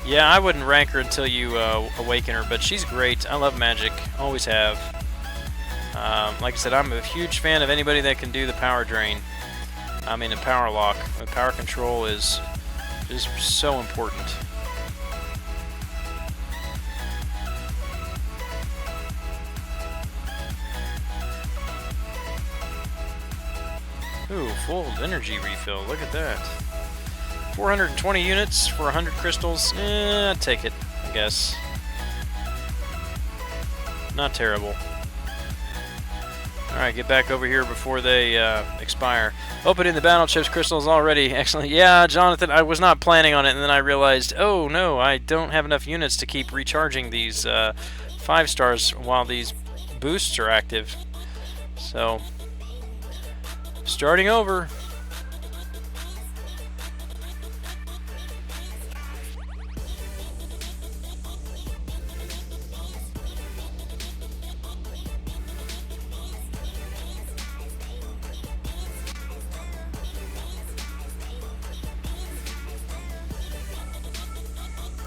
Yeah, I wouldn't rank her until you awaken her, but she's great. I love magic, always have. Like I said, I'm a huge fan of anybody that can do the power drain. I mean, the power lock. The power control is so important. Ooh, full energy refill. Look at that. 420 units for 100 crystals. I'd take it, I guess. Not terrible. Alright, get back over here before they expire. Opening the battle chips crystals already. Excellent. Yeah, Jonathan, I was not planning on it, and then I realized, oh no, I don't have enough units to keep recharging these 5 stars while these boosts are active. So, starting over.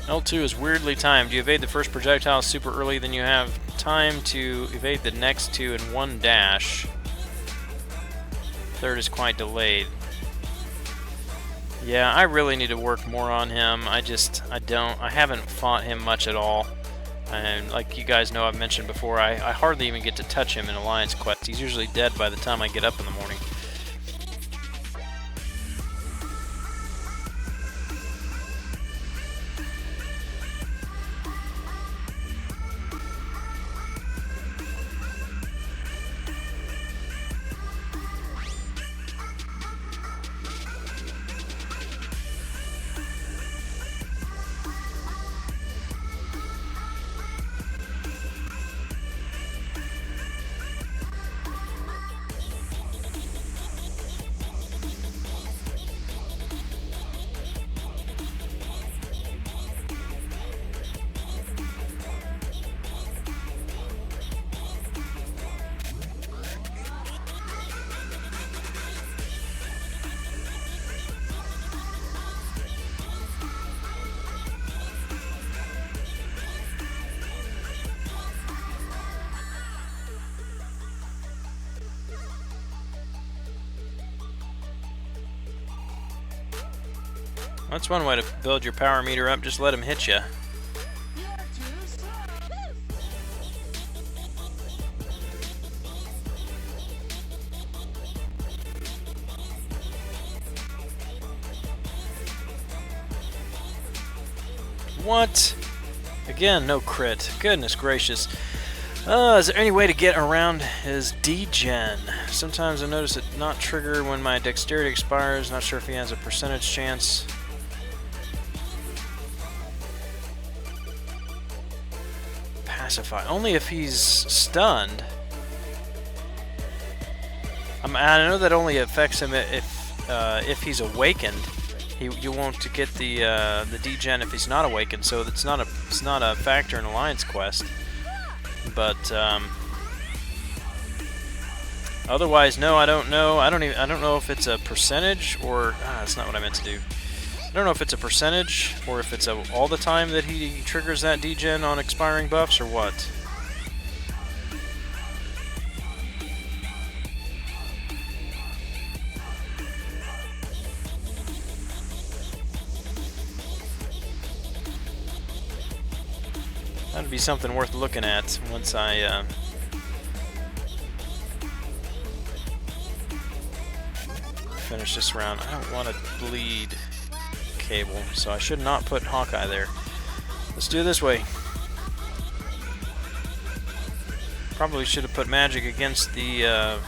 L2 is weirdly timed. You evade the first projectile super early, then you have time to evade the next 2 in 1 dash. Third is quite delayed. Yeah, I really need to work more on him. I haven't fought him much at all. And like you guys know, I've mentioned before, I hardly even get to touch him in Alliance Quest. He's usually dead by the time I get up in the morning. That's one way to build your power meter up, just let him hit you. What? Again, no crit. Goodness gracious. Is there any way to get around his degen? Sometimes I notice it not trigger when my dexterity expires. Not sure if he has a percentage chance. Pacify. Only if he's stunned. I know that only affects him if he's awakened. You won't get the degen if he's not awakened. So it's not a factor in Alliance Quest. But otherwise, no, I don't know. I don't know if it's a percentage or that's not what I meant to do. I don't know if it's a percentage or if it's all the time that he triggers that degen on expiring buffs or what. That'd be something worth looking at once I finish this round. I don't want to bleed Cable, so I should not put Hawkeye there. Let's do it this way. Probably should have put magic against the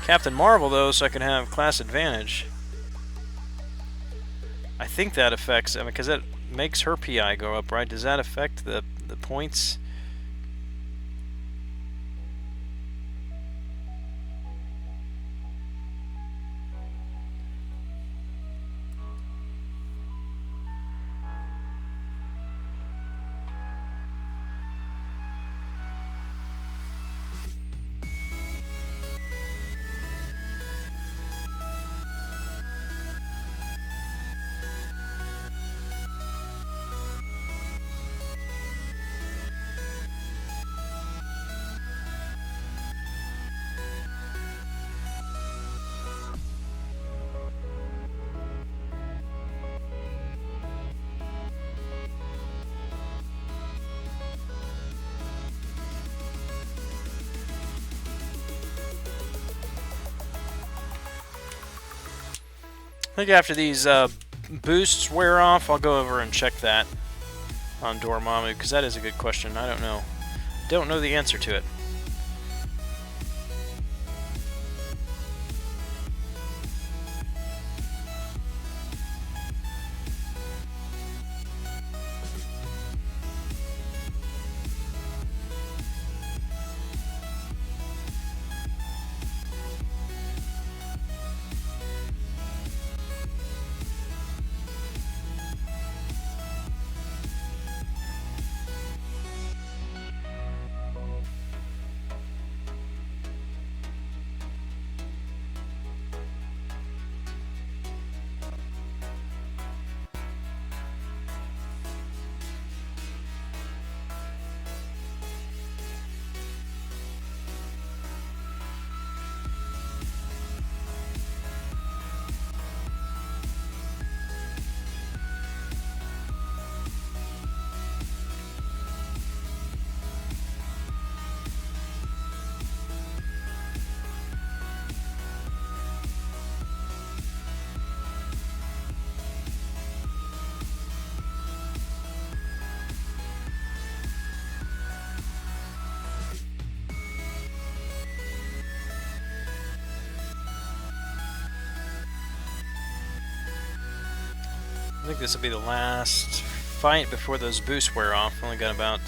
Captain Marvel though, so I can have class advantage. I think that affects, because that makes her PI go up, right? Does that affect the points? I think after these boosts wear off, I'll go over and check that on Dormammu, because that is a good question. I don't know. Don't know the answer to it. I think this will be the last fight before those boosts wear off. Only got about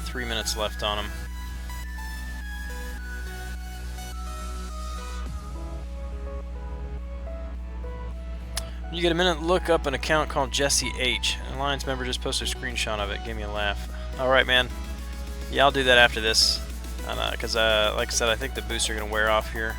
3 minutes left on them. When you get a minute, look up an account called Jesse H. An Alliance member just posted a screenshot of it. Gave me a laugh. Alright, man. Yeah, I'll do that after this. Because, like I said, I think the boosts are going to wear off here.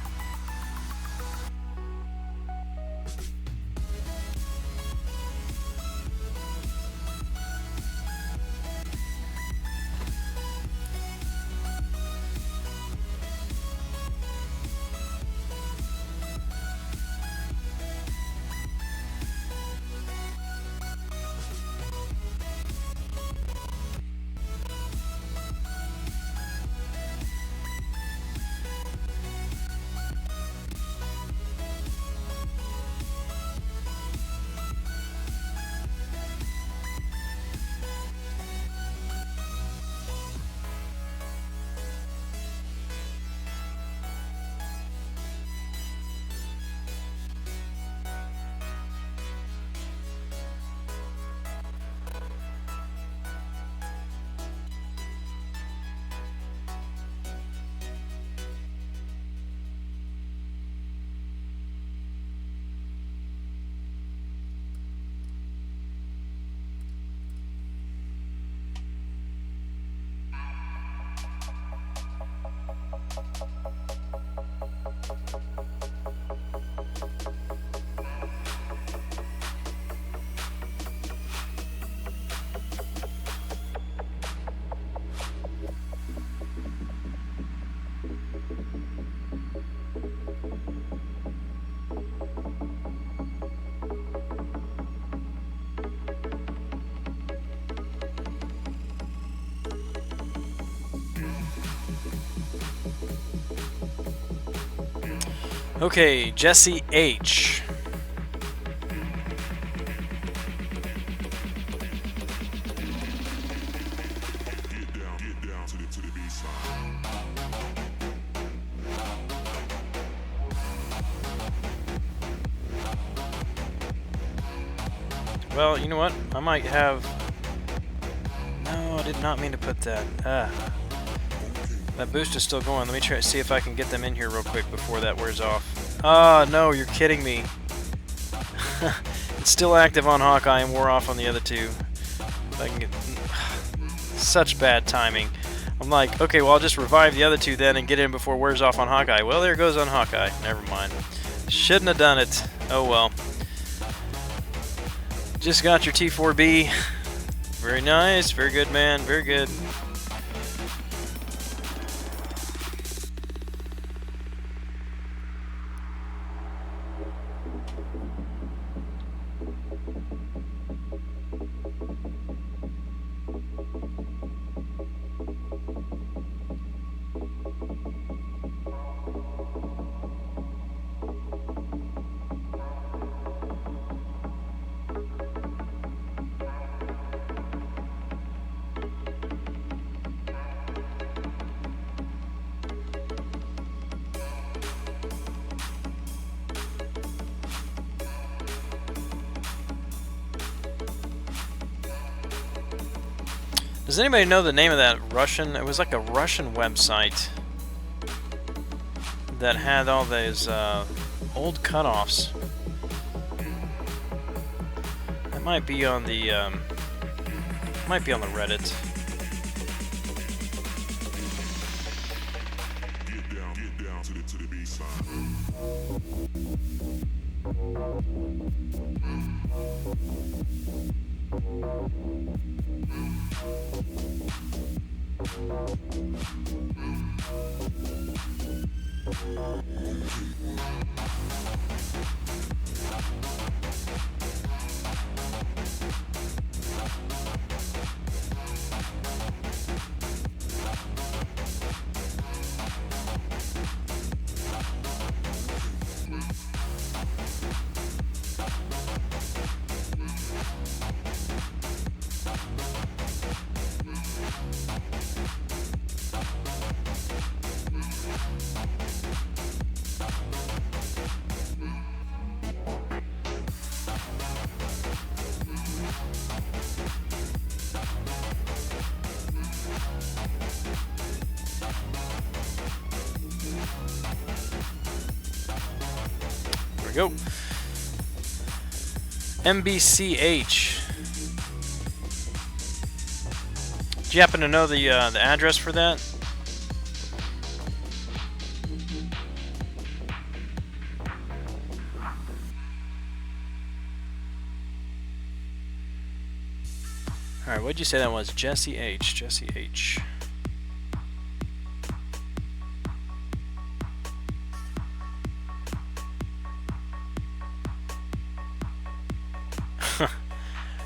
Okay, Jesse H. Get down to the B side. Well, you know what? I might have... No, I did not mean to put that. That boost is still going. Let me try to see if I can get them in here real quick before that wears off. Ah, no, you're kidding me. It's still active on Hawkeye and wore off on the other two. If I can get... Such bad timing. I'm like, okay, well, I'll just revive the other two then and get in before it wears off on Hawkeye. Well, there it goes on Hawkeye. Never mind. Shouldn't have done it. Oh, well. Just got your T4b. Very nice. Very good, man. Very good. Does anybody know the name of that Russian? It was like a Russian website that had all those old cutoffs. It might be on the Reddit. Get down to the baseline. There we go. MBCH. Do you happen to know the address for that? All right, what'd you say that was? Jesse H. Jesse H.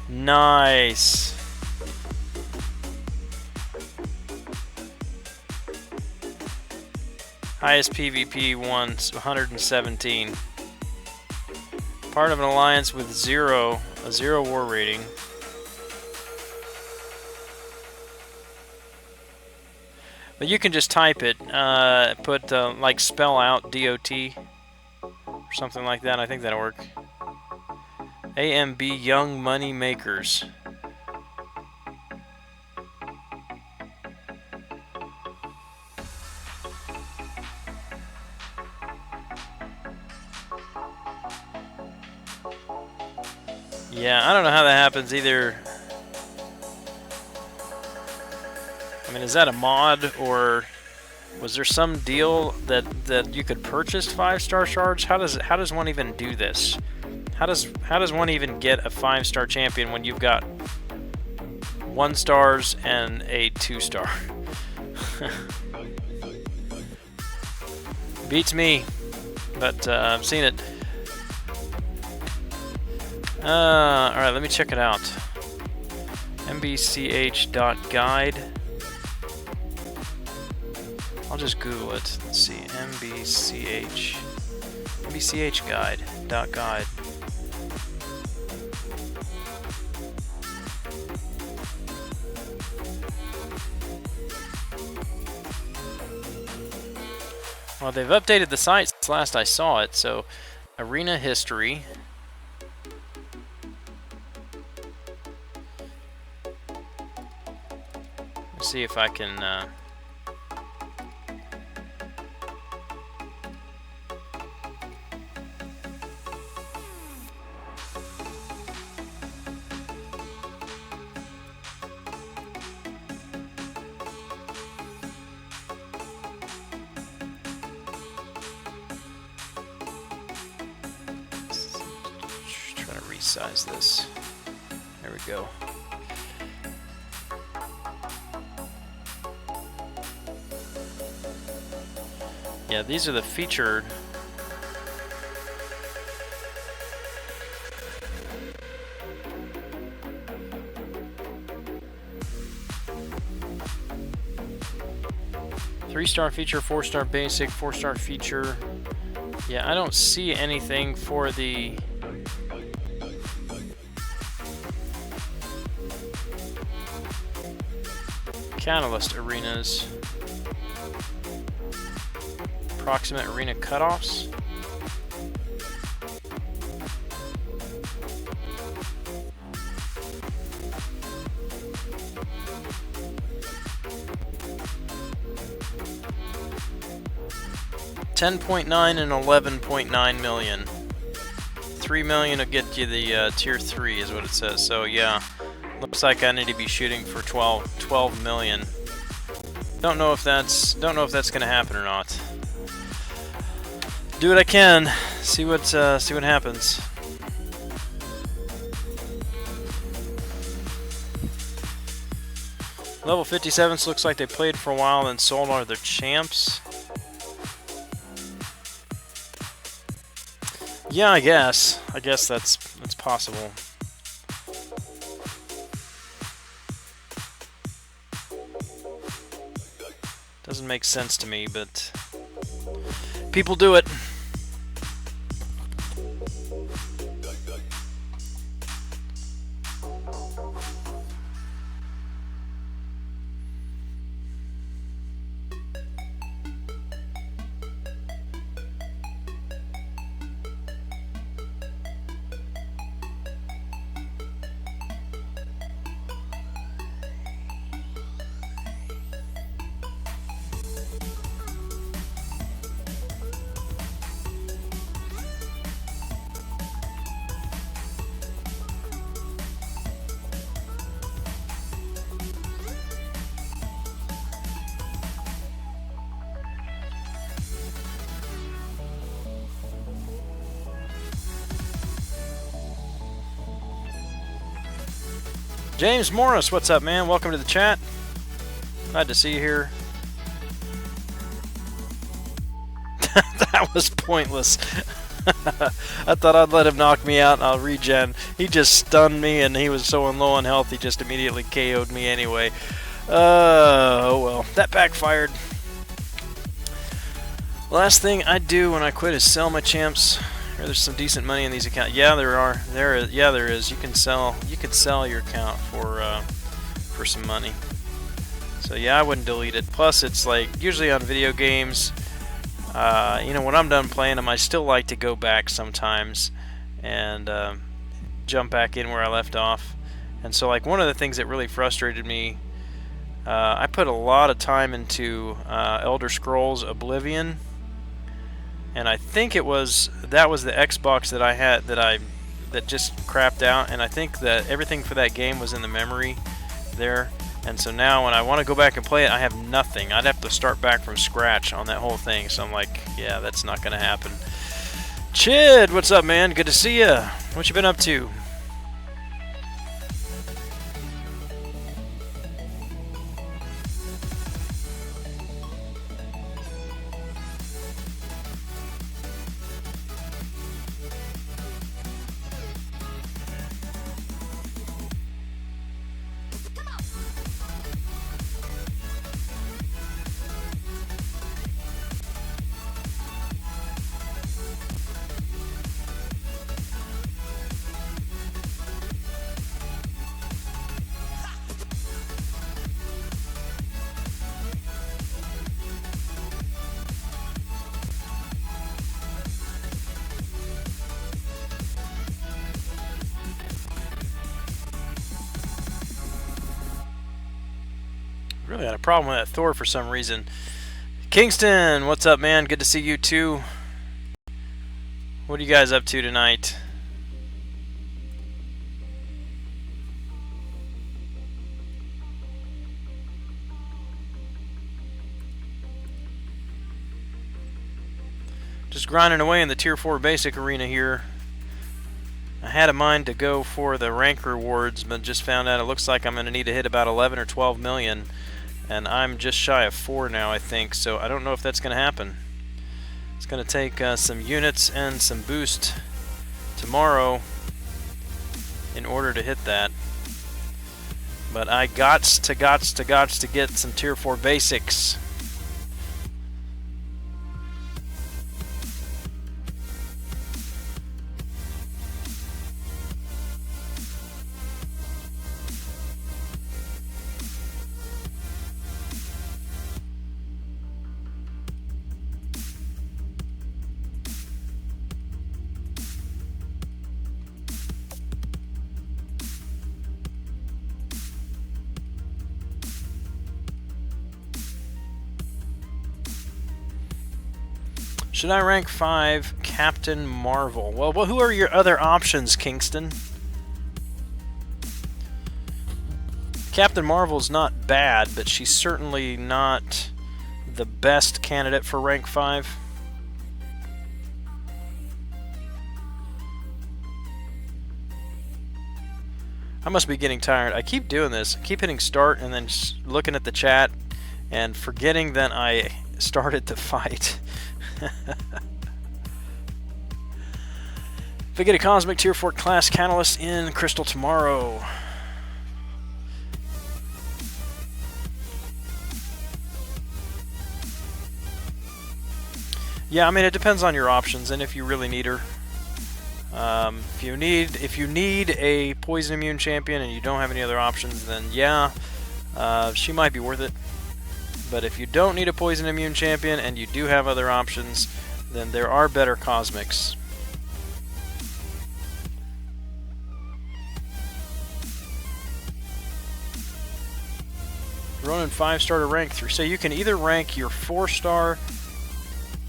Nice. Highest PvP once, 117. Part of an alliance with a zero war rating. But you can just type it, put like spell out DOT or something like that. I think that'll work. AMB Young Money Makers. Yeah, I don't know how that happens either. I mean, is that a mod, or was there some deal that you could purchase 5-star shards? How does one even do this? How does one even get a 5-star champion when you've got 1 stars and a 2-star? Beats me, but I've seen it. All right, let me check it out. mbch.guide. I'll just Google it. Let's see, mbchguide.guide. Well, they've updated the site since last I saw it, so arena history. Let's see if I can 'Trying to resize this. There we go. Yeah, these are the featured. Three-star feature, 4-star basic, 4-star feature. Yeah, I don't see anything for the Catalyst arenas. Approximate arena cutoffs. 10.9 and 11.9 million. 3 million will get you the tier 3 is what it says. So yeah, looks like I need to be shooting for 12 million. Don't know if that's gonna happen or not. Do what I can. See what happens. Level 57s looks like they played for a while and sold all their champs. Yeah, I guess that's possible. Doesn't make sense to me, but people do it. James Morris, what's up, man? Welcome to the chat. Glad to see you here. That was pointless. I thought I'd let him knock me out and I'll regen. He just stunned me and he was so low on health he just immediately KO'd me anyway. Oh well, that backfired. Last thing I do when I quit is sell my champs. There's some decent money in these accounts. Yeah, there is. You can sell your account for some money. So yeah, I wouldn't delete it. Plus, it's like usually on video games. You know, when I'm done playing them, I still like to go back sometimes and jump back in where I left off. And so, like, one of the things that really frustrated me, I put a lot of time into Elder Scrolls Oblivion. And I think that was the Xbox that I had that just crapped out, and I think that everything for that game was in the memory there. And so now when I want to go back and play it, I have nothing. I'd have to start back from scratch on that whole thing. So I'm like, yeah, that's not going to happen. Chid, what's up, man? Good to see you. What you been up to? Really had a problem with that Thor for some reason. Kingston, what's up, man? Good to see you too. What are you guys up to tonight? Just grinding away in the Tier 4 basic arena here. I had a mind to go for the rank rewards, but just found out it looks like I'm going to need to hit about 11 or 12 million. And I'm just shy of 4 now, I think, so I don't know if that's going to happen. It's going to take some units and some boost tomorrow in order to hit that. But I gots to get some Tier 4 basics. Should I rank 5 Captain Marvel? Well, who are your other options, Kingston? Captain Marvel's not bad, but she's certainly not the best candidate for rank 5. I must be getting tired. I keep doing this. I keep hitting start and then looking at the chat and forgetting that I started the fight. If I get a Cosmic Tier 4 class Catalyst in Crystal tomorrow. Yeah, I mean, it depends on your options and if you really need her. If you need a Poison Immune champion and you don't have any other options, then yeah, she might be worth it. But if you don't need a Poison Immune champion and you do have other options, then there are better Cosmics. Ronin 5-star to rank 3. So you can either rank your 4-star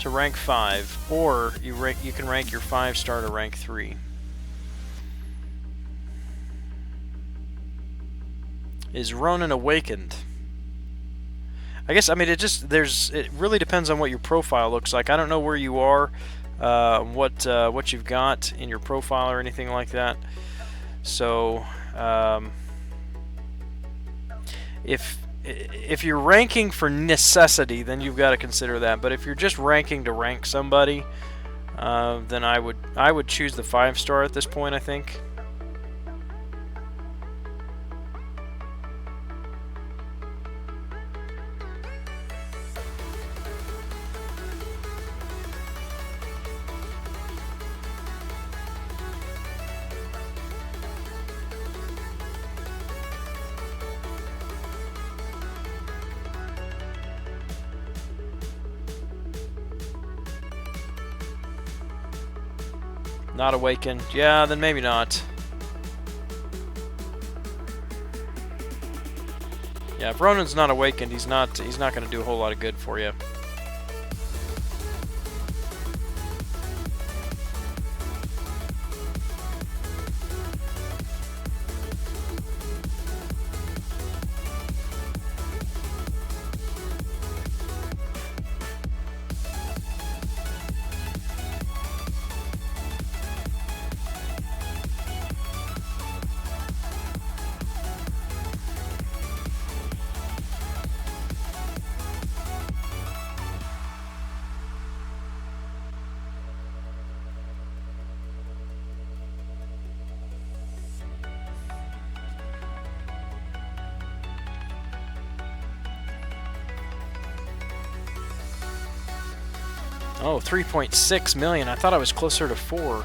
to rank 5, or you can rank your 5-star to rank 3. Is Ronin awakened? I guess, I mean, it really depends on what your profile looks like. I don't know where you are, what you've got in your profile or anything like that. So, if you're ranking for necessity, then you've got to consider that. But if you're just ranking to rank somebody, then I would choose the 5-star at this point, I think. Not awakened. Yeah, then maybe not. Yeah, if Ronin's not awakened, he's not going to do a whole lot of good for you. Oh, 3.6 million. I thought I was closer to 4.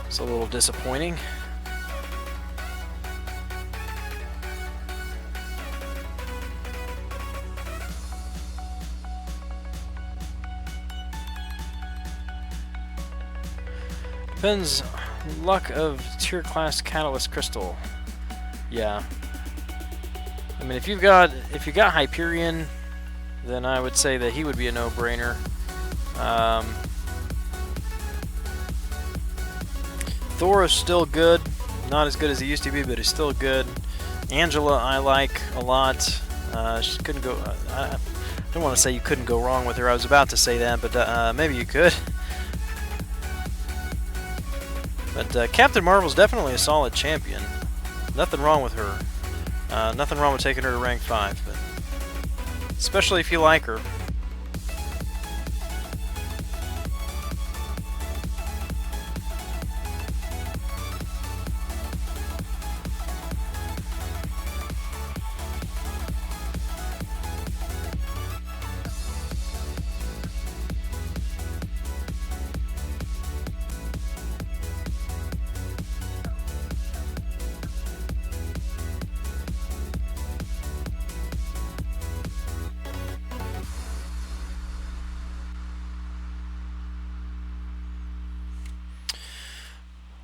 It's a little disappointing. Depends. Luck of tier class Catalyst Crystal. Yeah. I mean, if you got Hyperion, then I would say that he would be a no-brainer. Thor is still good. Not as good as he used to be, but he's still good. Angela I like a lot. She couldn't go... I don't want to say you couldn't go wrong with her. I was about to say that, but maybe you could. But Captain Marvel's definitely a solid champion. Nothing wrong with her. Nothing wrong with taking her to rank 5, but especially if you like her.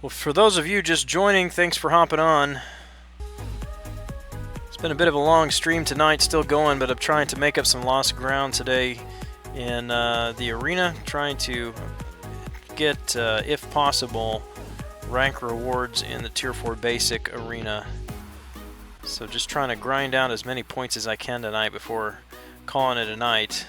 Well, for those of you just joining, thanks for hopping on. It's been a bit of a long stream tonight, still going, but I'm trying to make up some lost ground today in the arena, trying to get, if possible, rank rewards in the Tier 4 Basic arena. So just trying to grind out as many points as I can tonight before calling it a night.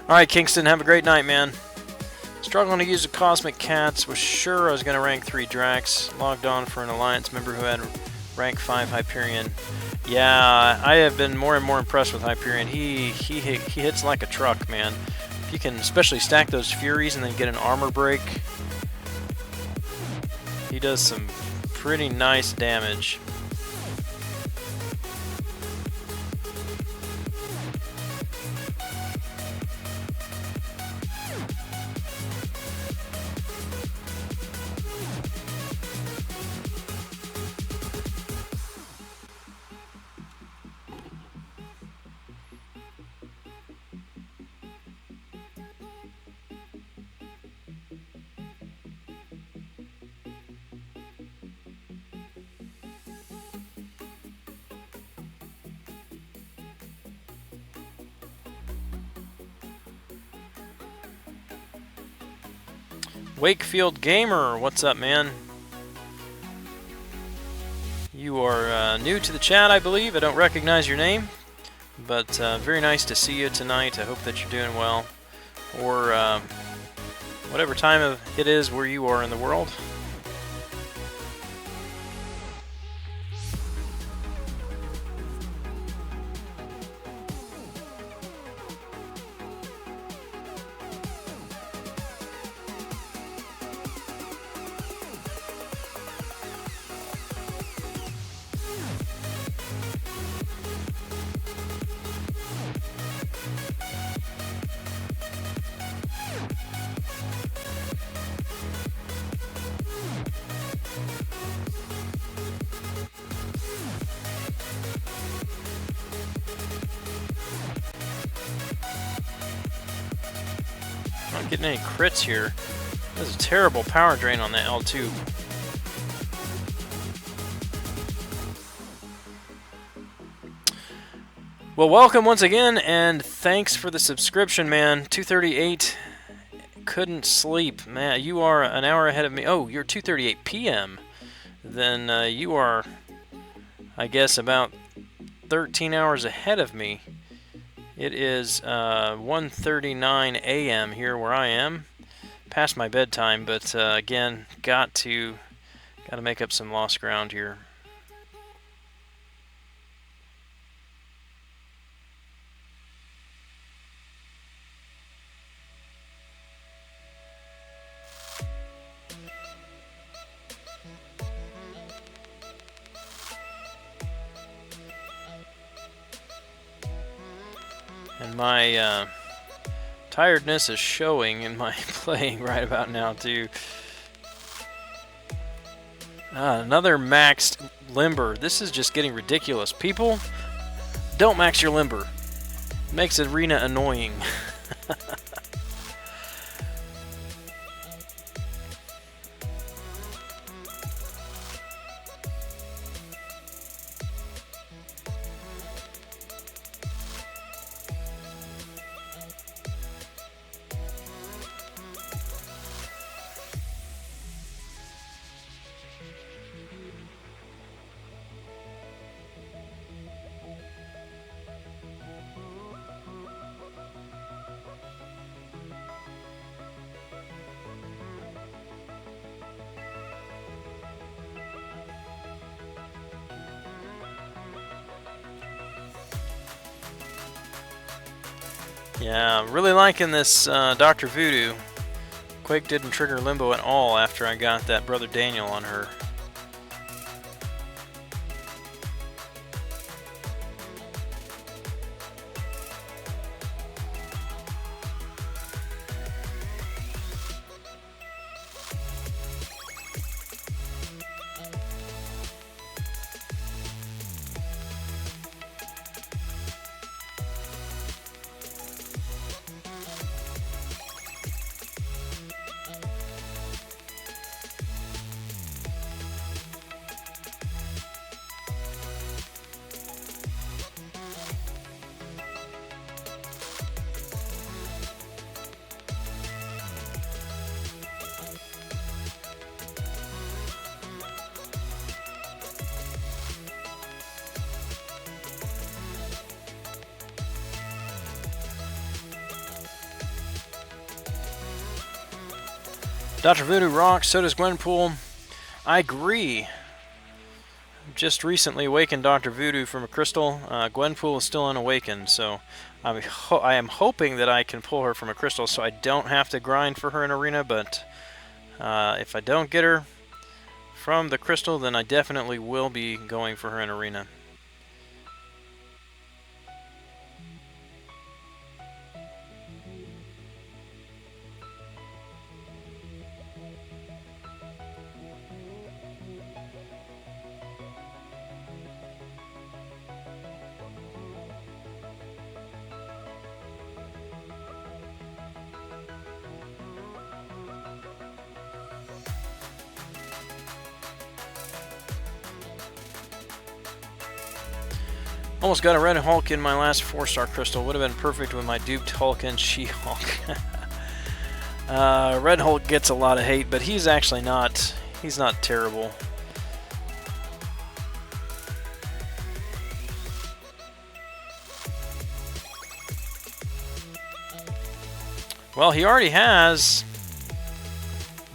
Alright, Kingston, have a great night, man. Struggling to use the Cosmic Cats. Was sure I was going to rank 3 Drax. Logged on for an Alliance member who had rank 5 Hyperion. Yeah, I have been more and more impressed with Hyperion. He hits like a truck, man. If you can especially stack those Furies and then get an armor break, he does some pretty nice damage. Wakefield Gamer, what's up, man? You are new to the chat, I believe. I don't recognize your name, but very nice to see you tonight. I hope that you're doing well, or whatever time it is where you are in the world. Not getting any crits here. There's a terrible power drain on that L2. Well, welcome once again, and thanks for the subscription, man. 2:38. Couldn't sleep, man. You are an hour ahead of me. Oh, you're 2:38 p.m. Then you are, I guess, about 13 hours ahead of me. It is 1:39 a.m. here where I am, past my bedtime. But again, got to make up some lost ground here. And my tiredness is showing in my playing right about now, too. Another maxed limber. This is just getting ridiculous. People, don't max your limber. It makes arena annoying. Yeah, I'm really liking this Dr. Voodoo. Quake didn't trigger Limbo at all after I got that Brother Daniel on her. Dr. Voodoo rocks, so does Gwenpool. I agree. Just recently awakened Dr. Voodoo from a crystal. Gwenpool is still unawakened, so I am hoping that I can pull her from a crystal so I don't have to grind for her in arena, but if I don't get her from the crystal, then I definitely will be going for her in arena. Almost got a Red Hulk in my last 4-star crystal. Would have been perfect with my duped Hulk and She-Hulk. Red Hulk gets a lot of hate, but he's actually not. He's not terrible. Well, he already has.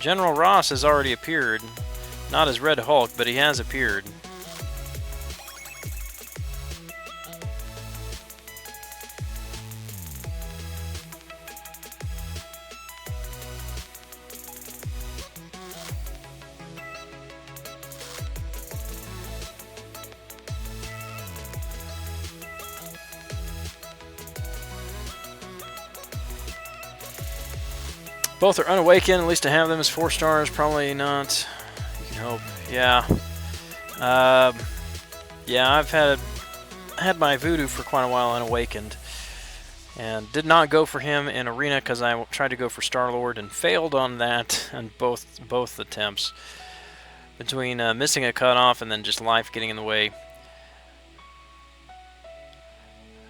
General Ross has already appeared. Not as Red Hulk, but he has appeared. Both are unawakened. At least to have them as 4 stars. Probably not. You can hope. Yeah. Yeah, I've had my Voodoo for quite a while unawakened, and did not go for him in arena because I tried to go for Star-Lord and failed on that on both attempts. Between missing a cutoff and then just life getting in the way.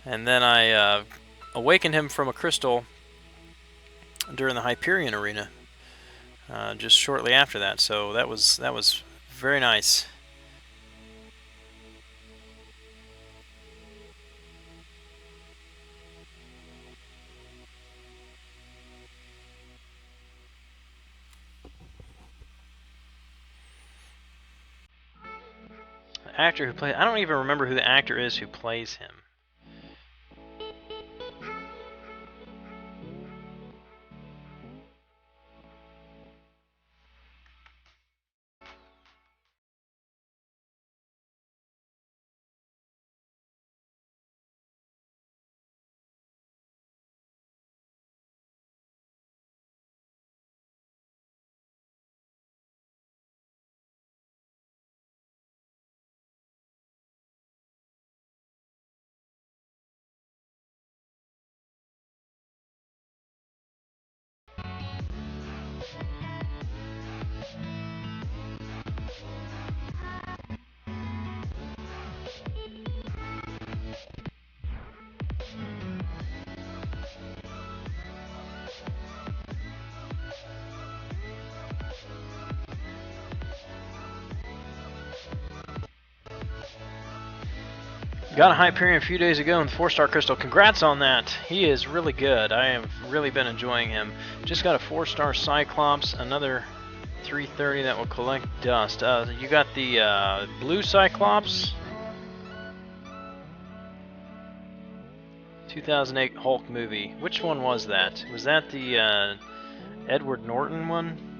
And then I awakened him from a crystal during the Hyperion arena, just shortly after that. So that was very nice. The actor who plays, I don't even remember who the actor is who plays him. Got a Hyperion a few days ago in the 4-star crystal. Congrats on that. He is really good. I have really been enjoying him. Just got a 4-star Cyclops, another 330 that will collect dust. You got the blue Cyclops, 2008 Hulk movie. Which one was that? Was that the Edward Norton one?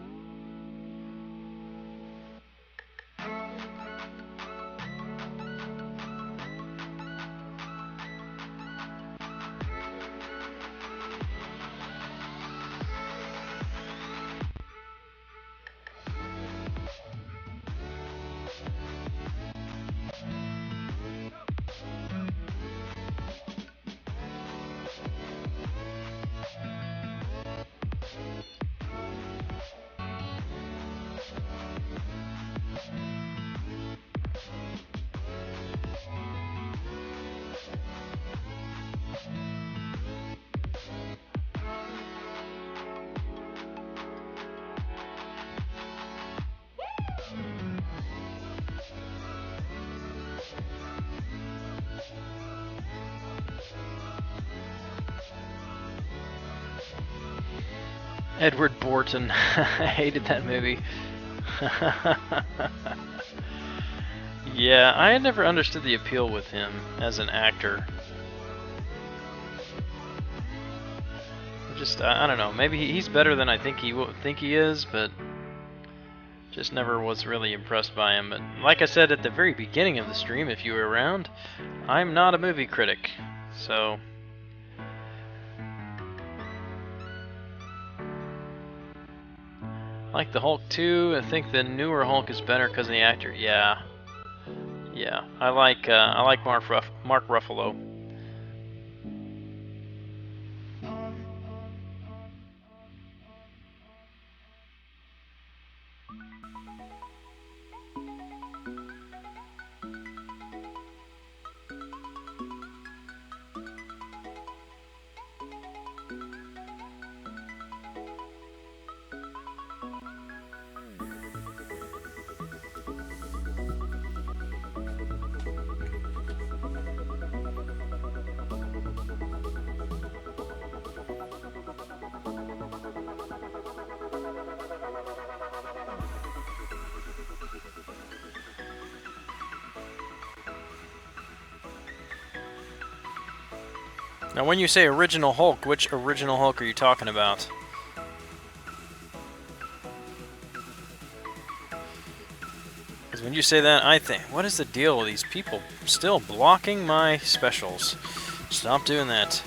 Edward Borton. I hated that movie. Yeah, I had never understood the appeal with him as an actor. Just, I don't know. Maybe he's better than I think he is, but just never was really impressed by him. But like I said at the very beginning of the stream, if you were around, I'm not a movie critic, so. Like the Hulk 2, I think the newer Hulk is better because of the actor. Yeah, I like Mark Ruffalo. Now, when you say original Hulk, which original Hulk are you talking about? Because when you say that, I think, what is the deal with these people still blocking my specials? Stop doing that.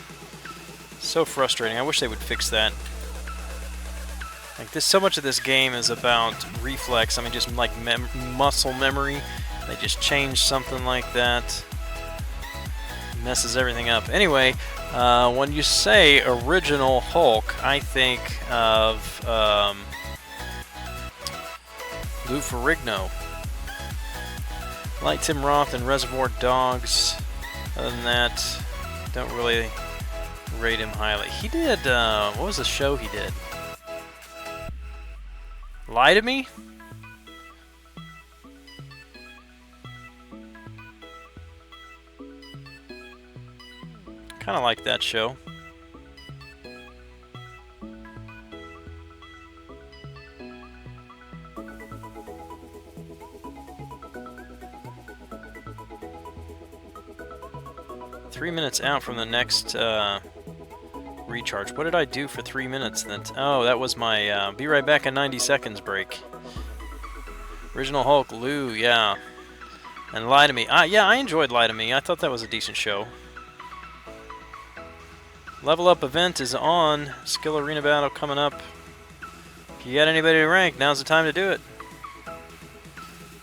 So frustrating. I wish they would fix that. Like this, so much of this game is about reflex. I mean, just like muscle memory. They just change something like that. Messes everything up. Anyway, when you say original Hulk, I think of Lou Ferrigno. Like Tim Roth and Reservoir Dogs. Other than that, don't really rate him highly. He did, what was the show he did? Lie to Me? Kind of like that show. Three minutes out from the next recharge. What did I do for 3 minutes then? Oh, that was my be right back in 90 seconds break. Original Hulk, Lou, yeah. And Lie to Me. Yeah, I enjoyed Lie to Me. I thought that was a decent show. Level Up event is on. Skill Arena battle coming up. If you got anybody to rank, now's the time to do it.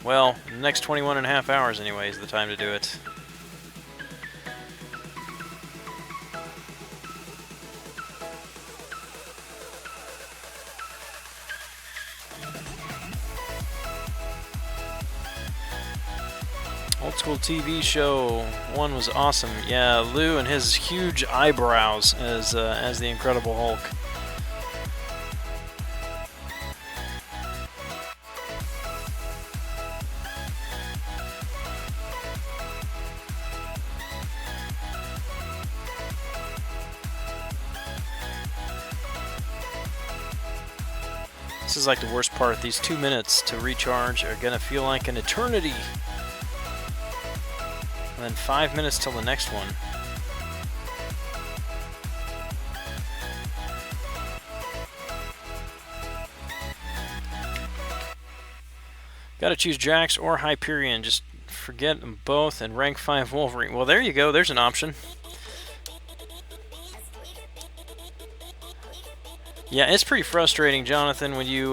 Well, the next 21.5 hours anyway is the time to do it. Old school TV show one was awesome. Yeah, Lou and his huge eyebrows as the Incredible Hulk. This is like the worst part. These 2 minutes to recharge are gonna feel like an eternity. And then 5 minutes till the next one. Gotta choose Jax or Hyperion. Just forget them both and rank 5 Wolverine. Well, there you go. There's an option. Yeah, it's pretty frustrating, Jonathan, when you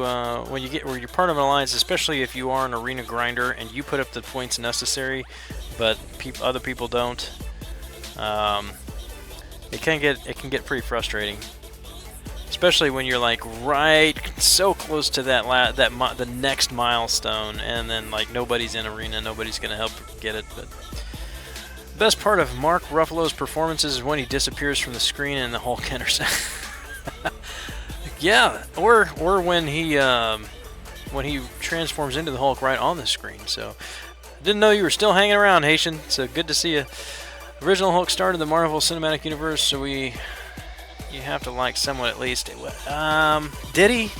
get where you're part of an alliance, especially if you are an arena grinder and you put up the points necessary, but other people don't. It can get pretty frustrating, especially when you're like right so close to the next milestone, and then like nobody's in arena, nobody's gonna help get it. But the best part of Mark Ruffalo's performances is when he disappears from the screen and the Hulk enters. Yeah, or when he transforms into the Hulk right on the screen. So, didn't know you were still hanging around, Haitian. So good to see you. Original Hulk started the Marvel Cinematic Universe, so we You have to like someone at least. Did he?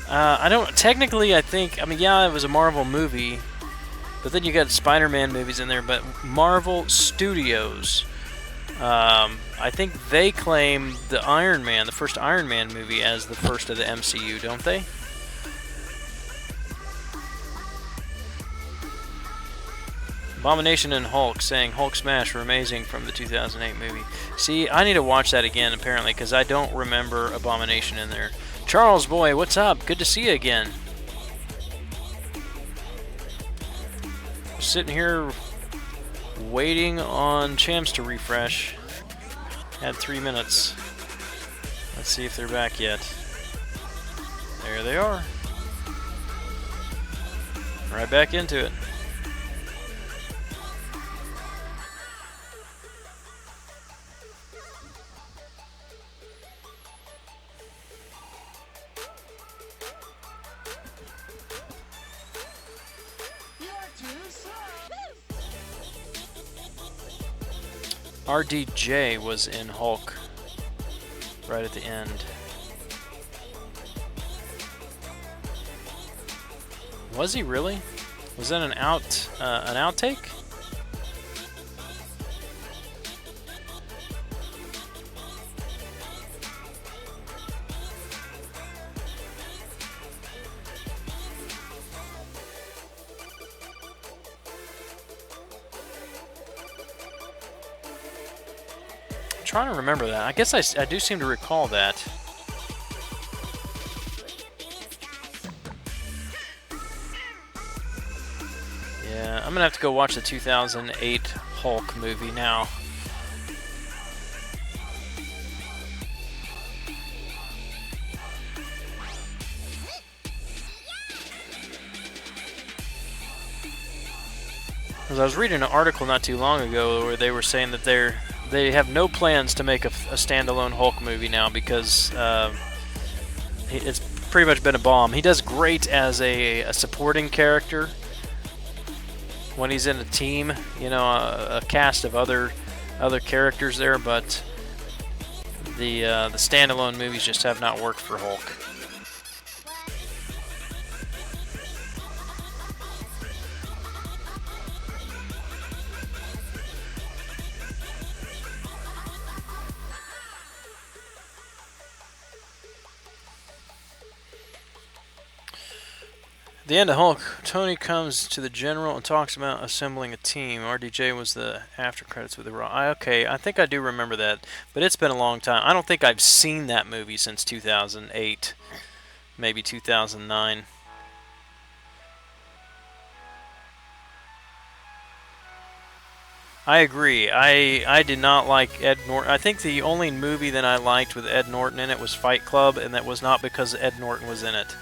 I don't. Technically, I think. I mean, yeah, it was a Marvel movie, but then you got Spider-Man movies in there. But Marvel Studios, I think they claim the Iron Man, the first Iron Man movie, as the first of the MCU, don't they? Abomination and Hulk saying Hulk Smash were amazing from the 2008 movie. See, I need to watch that again, apparently, because I don't remember Abomination in there. Charles, boy, what's up? Good to see you again. Sitting here waiting on Champs to refresh. Had 3 minutes. Let's see if they're back yet. There they are. Right back into it. RDJ was in Hulk right at the end. Was he really? Was that an outtake? Trying to remember that. I guess I do seem to recall that. Yeah, I'm gonna have to go watch the 2008 Hulk movie now. Because I was reading an article not too long ago where they were saying that they have no plans to make a standalone Hulk movie now because it's pretty much been a bomb. He does great as a supporting character when he's in a team, you know, a cast of other characters there, but the standalone movies just have not worked for Hulk. At the end of Hulk, Tony comes to the general and talks about assembling a team. RDJ was the after credits with the Raw. Okay, I think I do remember that, but it's been a long time. I don't think I've seen that movie since 2008, maybe 2009. I agree. I did not like Ed Norton. I think the only movie that I liked with Ed Norton in it was Fight Club, and that was not because Ed Norton was in it.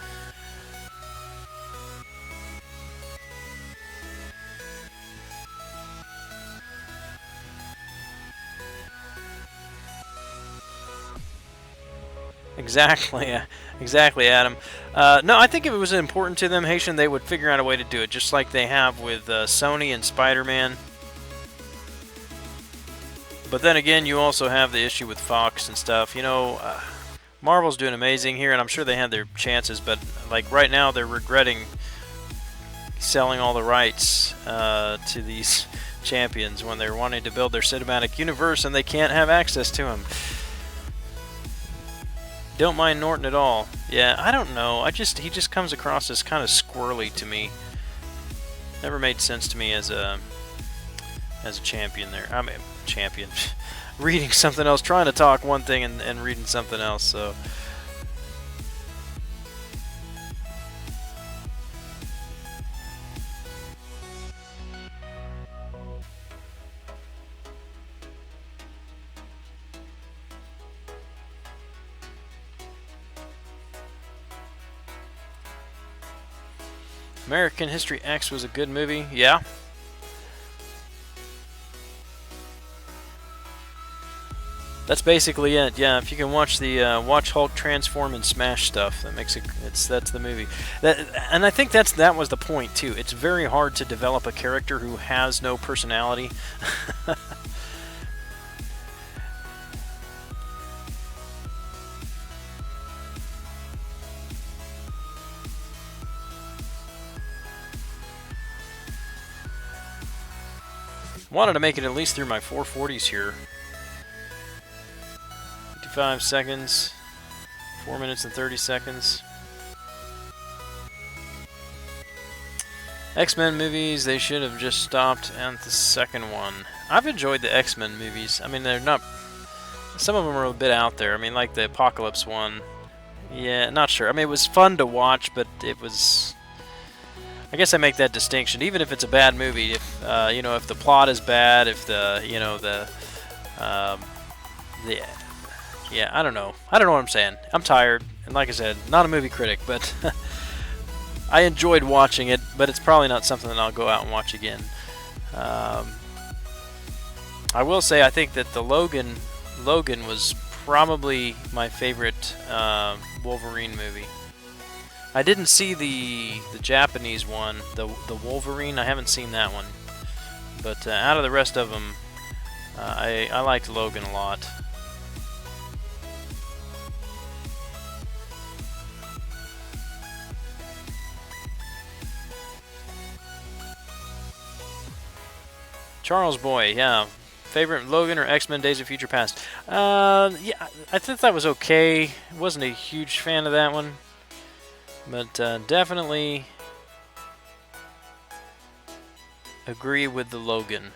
Exactly, Adam. No, I think if it was important to them, Haitian, they would figure out a way to do it, just like they have with Sony and Spider-Man. But then again, you also have the issue with Fox and stuff. You know, Marvel's doing amazing here, and I'm sure they had their chances, but like right now, they're regretting selling all the rights to these champions when they're wanting to build their cinematic universe, and they can't have access to them. Don't mind Norton at all. Yeah, I don't know. He just comes across as kind of squirrely to me. Never made sense to me as a champion there. I mean, champion. Reading something else, trying to talk one thing and reading something else, so. American History X was a good movie, yeah. That's basically it. Yeah, if you can watch the watch Hulk transform and smash stuff, that makes it. That's the movie. And I think that was the point too. It's very hard to develop a character who has no personality. Wanted to make it at least through my 440s here. 55 seconds. 4 minutes and 30 seconds. X-Men movies, they should have just stopped at the second one. I've enjoyed the X-Men movies. I mean, they're not... Some of them are a bit out there. I mean, like the Apocalypse one. Yeah, not sure. I mean, it was fun to watch, but it was... I guess I make that distinction. Even if it's a bad movie, if, you know, if the plot is bad, if the, you know, yeah, I don't know. I don't know what I'm saying. I'm tired. And like I said, not a movie critic, but... I enjoyed watching it, but it's probably not something that I'll go out and watch again. I will say I think that the Logan was probably my favorite Wolverine movie. I didn't see the Japanese one, the Wolverine. I haven't seen that one, but out of the rest of them, I liked Logan a lot. Charles Boy, yeah. Favorite Logan or X-Men Days of Future Past? Yeah, I think that was okay. Wasn't a huge fan of that one. But definitely agree with the Logan.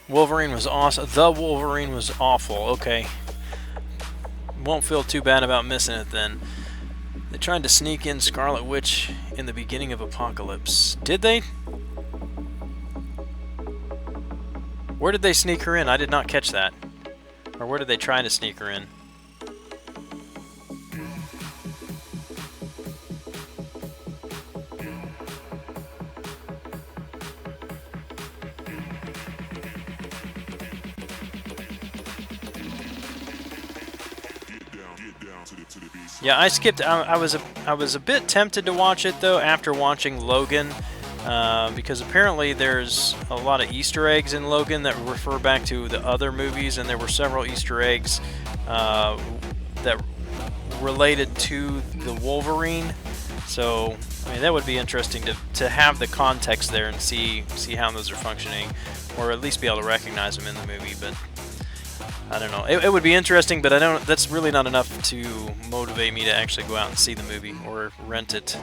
Wolverine was awesome. The Wolverine was awful. Okay. Won't feel too bad about missing it then. They tried to sneak in Scarlet Witch in the beginning of Apocalypse. Did they? Where did they sneak her in? I did not catch that. Or where did they try to sneak her in? Yeah, I skipped. I was a bit tempted to watch it though after watching Logan, because apparently there's a lot of Easter eggs in Logan that refer back to the other movies, and there were several Easter eggs that related to the Wolverine. So I mean that would be interesting to have the context there and see how those are functioning, or at least be able to recognize them in the movie. But I don't know. It would be interesting, but I don't. That's really not enough to motivate me to actually go out and see the movie or rent it.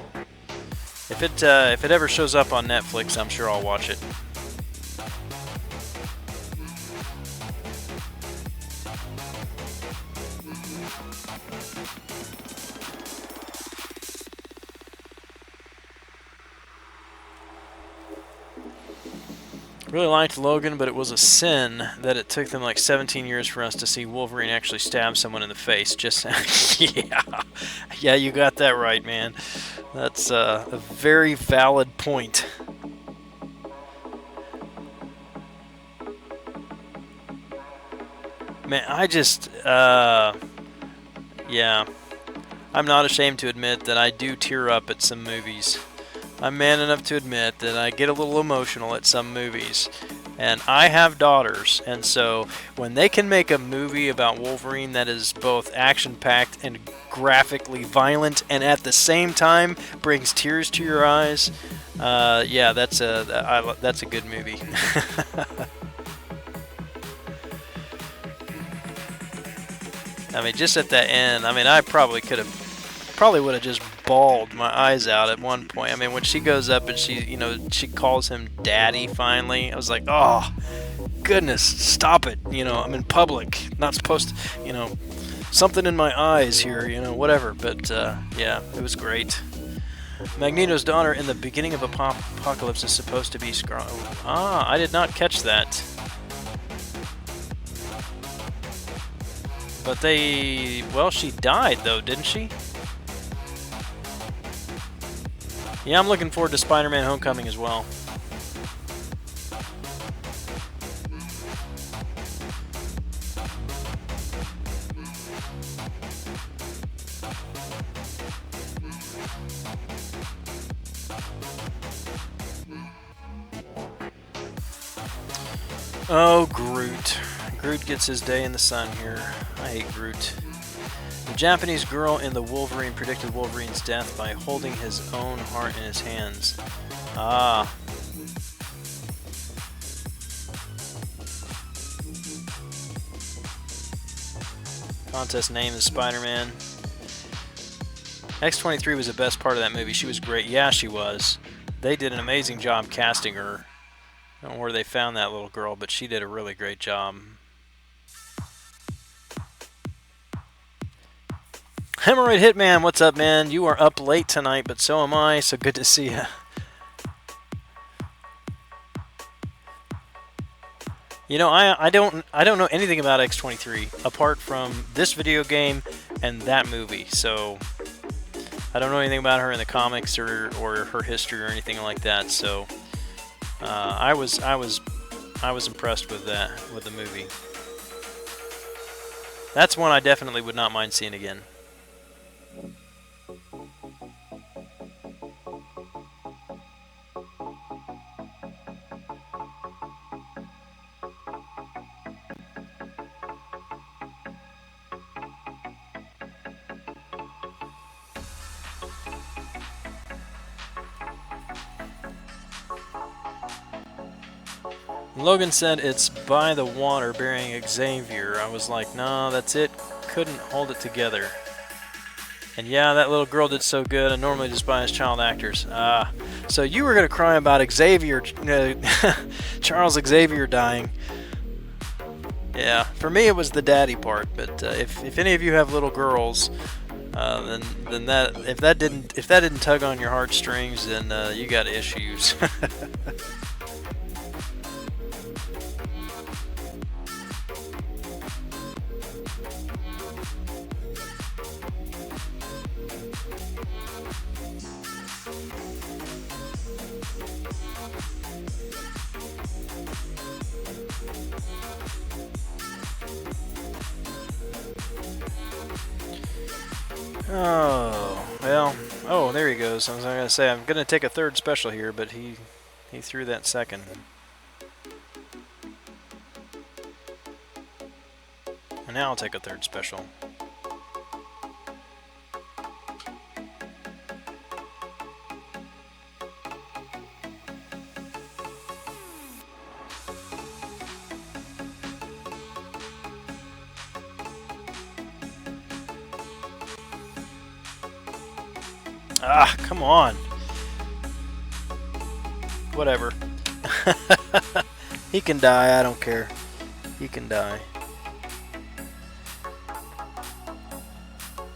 If it ever shows up on Netflix, I'm sure I'll watch it. Really liked Logan, but it was a sin that it took them like 17 years for us to see Wolverine actually stab someone in the face. Just yeah, you got that right, man. That's a very valid point. Man, I just yeah, I'm not ashamed to admit that I do tear up at some movies. I'm man enough to admit that I get a little emotional at some movies. And I have daughters, and so when they can make a movie about Wolverine that is both action-packed and graphically violent and at the same time brings tears to your eyes, yeah, that's a good movie. I mean, just at that end, I mean, I probably would have just bawled my eyes out at one point. I mean, when she goes up and she calls him daddy finally, I was like, oh, goodness, stop it. You know, I'm in public, not supposed to, something in my eyes here, whatever. But, yeah, it was great. Magneto's daughter in the beginning of Apocalypse is supposed to be Scarlet. Ah, I did not catch that. But she died though, didn't she? Yeah, I'm looking forward to Spider-Man Homecoming as well. Oh, Groot. Groot gets his day in the sun here. I hate Groot. The Japanese girl in the Wolverine predicted Wolverine's death by holding his own heart in his hands. Ah. Contest name is Spider-Man. X-23 was the best part of that movie. She was great. Yeah, she was. They did an amazing job casting her. I don't know where they found that little girl, but she did a really great job. Hemorrhoid Hitman, what's up, man? You are up late tonight, but so am I, so good to see you. You know, I don't know anything about X-23 apart from this video game and that movie. So I don't know anything about her in the comics or her history or anything like that. So I was impressed with that, with the movie. That's one I definitely would not mind seeing again. Logan said it's by the water burying Xavier. I was like, no, that's it. Couldn't hold it together. And yeah, that little girl did so good. I normally just bias child actors. So you were going to cry about Xavier, Charles Xavier dying. Yeah, for me it was the daddy part. But if any of you have little girls, then that if that didn't tug on your heartstrings, then you got issues. Oh, well, oh, there he goes. I was going to say, I'm going to take a third special here, but he threw that second. And now I'll take a third special. Ah, come on. Whatever. He can die, I don't care. He can die.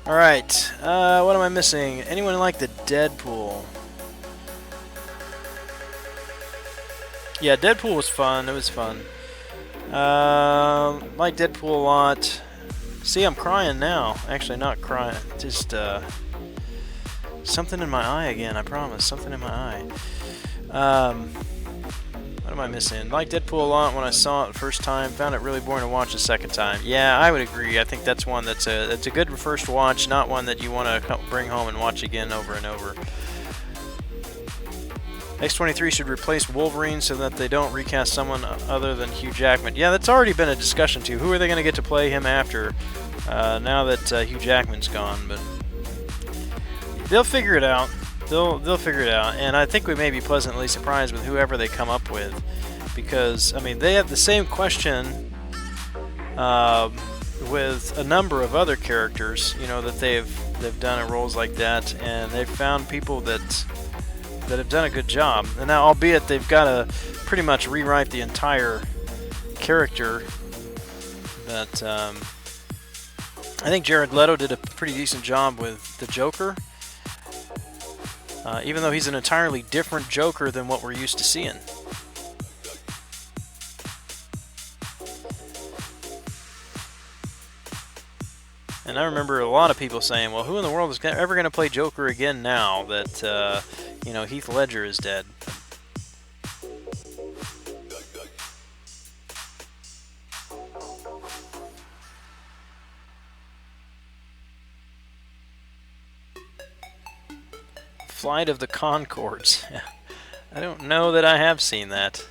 Alright, what am I missing? Anyone like the Deadpool? Yeah, Deadpool was fun. It was fun. Like Deadpool a lot. See, I'm crying now. Actually, not crying. Just, something in my eye again, I promise. Something in my eye. What am I missing? Like Deadpool a lot when I saw it the first time. Found it really boring to watch the second time. Yeah, I would agree. I think that's one that's a good first watch, not one that you want to bring home and watch again over and over. X-23 should replace Wolverine so that they don't recast someone other than Hugh Jackman. Yeah, that's already been a discussion too. Who are they going to get to play him after now that Hugh Jackman's gone? But they'll figure it out. They'll figure it out, and I think we may be pleasantly surprised with whoever they come up with, because I mean they have the same question with a number of other characters, you know, that they've done in roles like that, and they've found people that have done a good job. And now, albeit they've got to pretty much rewrite the entire character, but I think Jared Leto did a pretty decent job with the Joker. Even though he's an entirely different Joker than what we're used to seeing. And I remember a lot of people saying, well, who in the world is ever going to play Joker again now that, you know, Heath Ledger is dead? Flight of the Conchords. I don't know that I have seen that.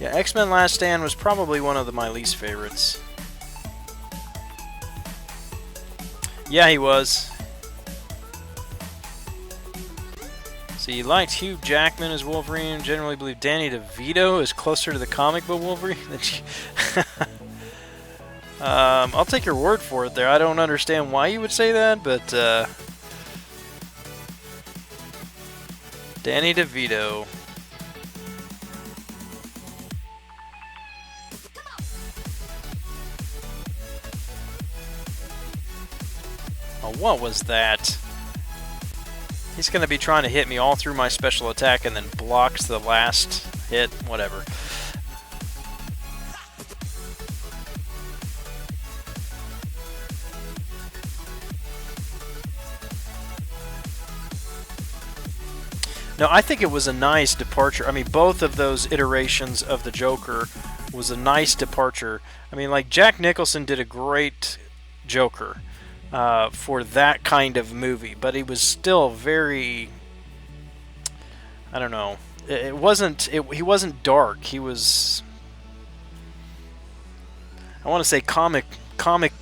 Yeah, X-Men Last Stand was probably one of my least favorites. Yeah, he was. So you liked Hugh Jackman as Wolverine, generally believe Danny DeVito is closer to the comic book Wolverine than you. I'll take your word for it there. I don't understand why you would say that, but Danny DeVito. Oh, what was that? He's going to be trying to hit me all through my special attack and then blocks the last hit. Whatever. No, I think it was a nice departure. I mean, both of those iterations of the Joker was a nice departure. I mean, like, Jack Nicholson did a great Joker. For that kind of movie, but he was still very, I don't know, he wasn't dark, he was, I want to say comic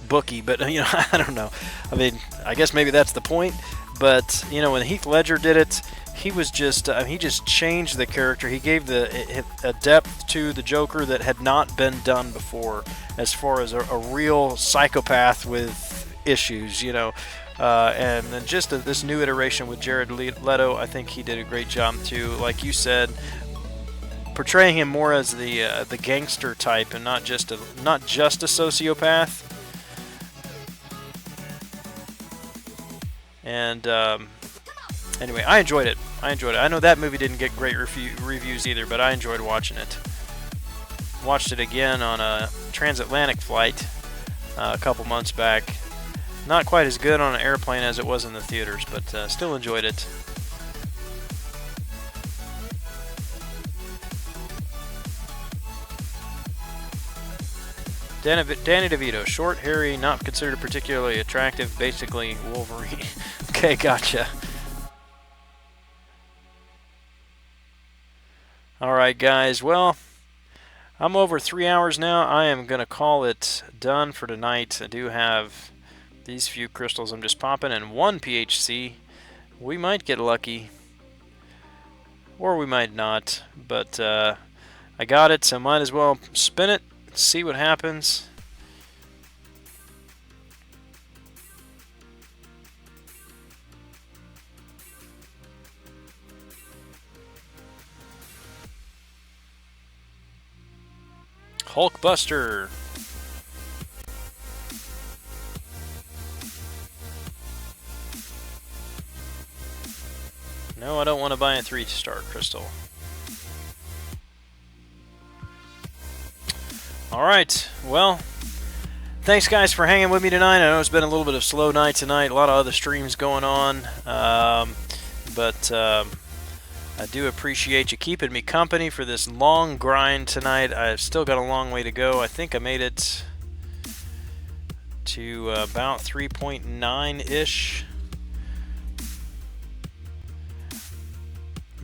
booky, but you know, I don't know, I mean, I guess maybe that's the point, but you know, when Heath Ledger did it, he was just, he just changed the character. He gave a depth to the Joker that had not been done before, as far as a real psychopath with issues, you know, and then just this new iteration with Jared Leto, I think he did a great job too. Like you said, portraying him more as the gangster type and not just a sociopath. And anyway, I enjoyed it. I know that movie didn't get great reviews either, but I enjoyed watching it. Watched it again on a transatlantic flight a couple months back. Not quite as good on an airplane as it was in the theaters, but still enjoyed it. Danny DeVito, short, hairy, not considered particularly attractive, basically Wolverine. Okay, gotcha. Alright guys, well, I'm over 3 hours now. I am going to call it done for tonight. I do have these few crystals I'm just popping and 1 PHC. We might get lucky, or we might not, but I got it, so might as well spin it, see what happens. Hulkbuster. No, I don't want to buy a 3-star crystal. Alright, well, thanks guys for hanging with me tonight. I know it's been a little bit of a slow night tonight, a lot of other streams going on, but I do appreciate you keeping me company for this long grind tonight. I've still got a long way to go. I think I made it to about 3.9-ish.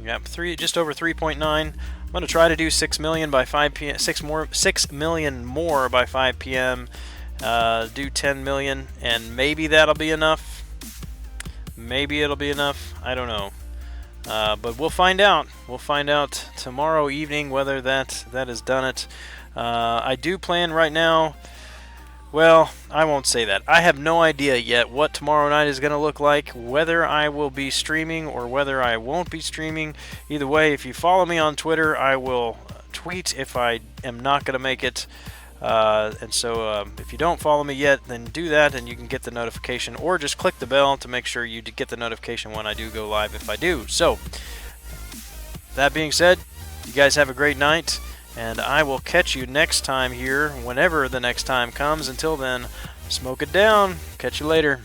Yep, just over 3.9. I'm going to try to do 6 million by 5 p.m. 6 million more by 5 p.m. Do 10 million, and maybe that'll be enough. Maybe it'll be enough. I don't know. But we'll find out. We'll find out tomorrow evening whether that has done it. I do plan right now. Well, I won't say that. I have no idea yet what tomorrow night is going to look like, whether I will be streaming or whether I won't be streaming. Either way, if you follow me on Twitter, I will tweet if I am not going to make it. And so if you don't follow me yet, then do that and you can get the notification, or just click the bell to make sure you get the notification when I do go live if I do. So, that being said, you guys have a great night. And I will catch you next time here, whenever the next time comes. Until then, smoke it down. Catch you later.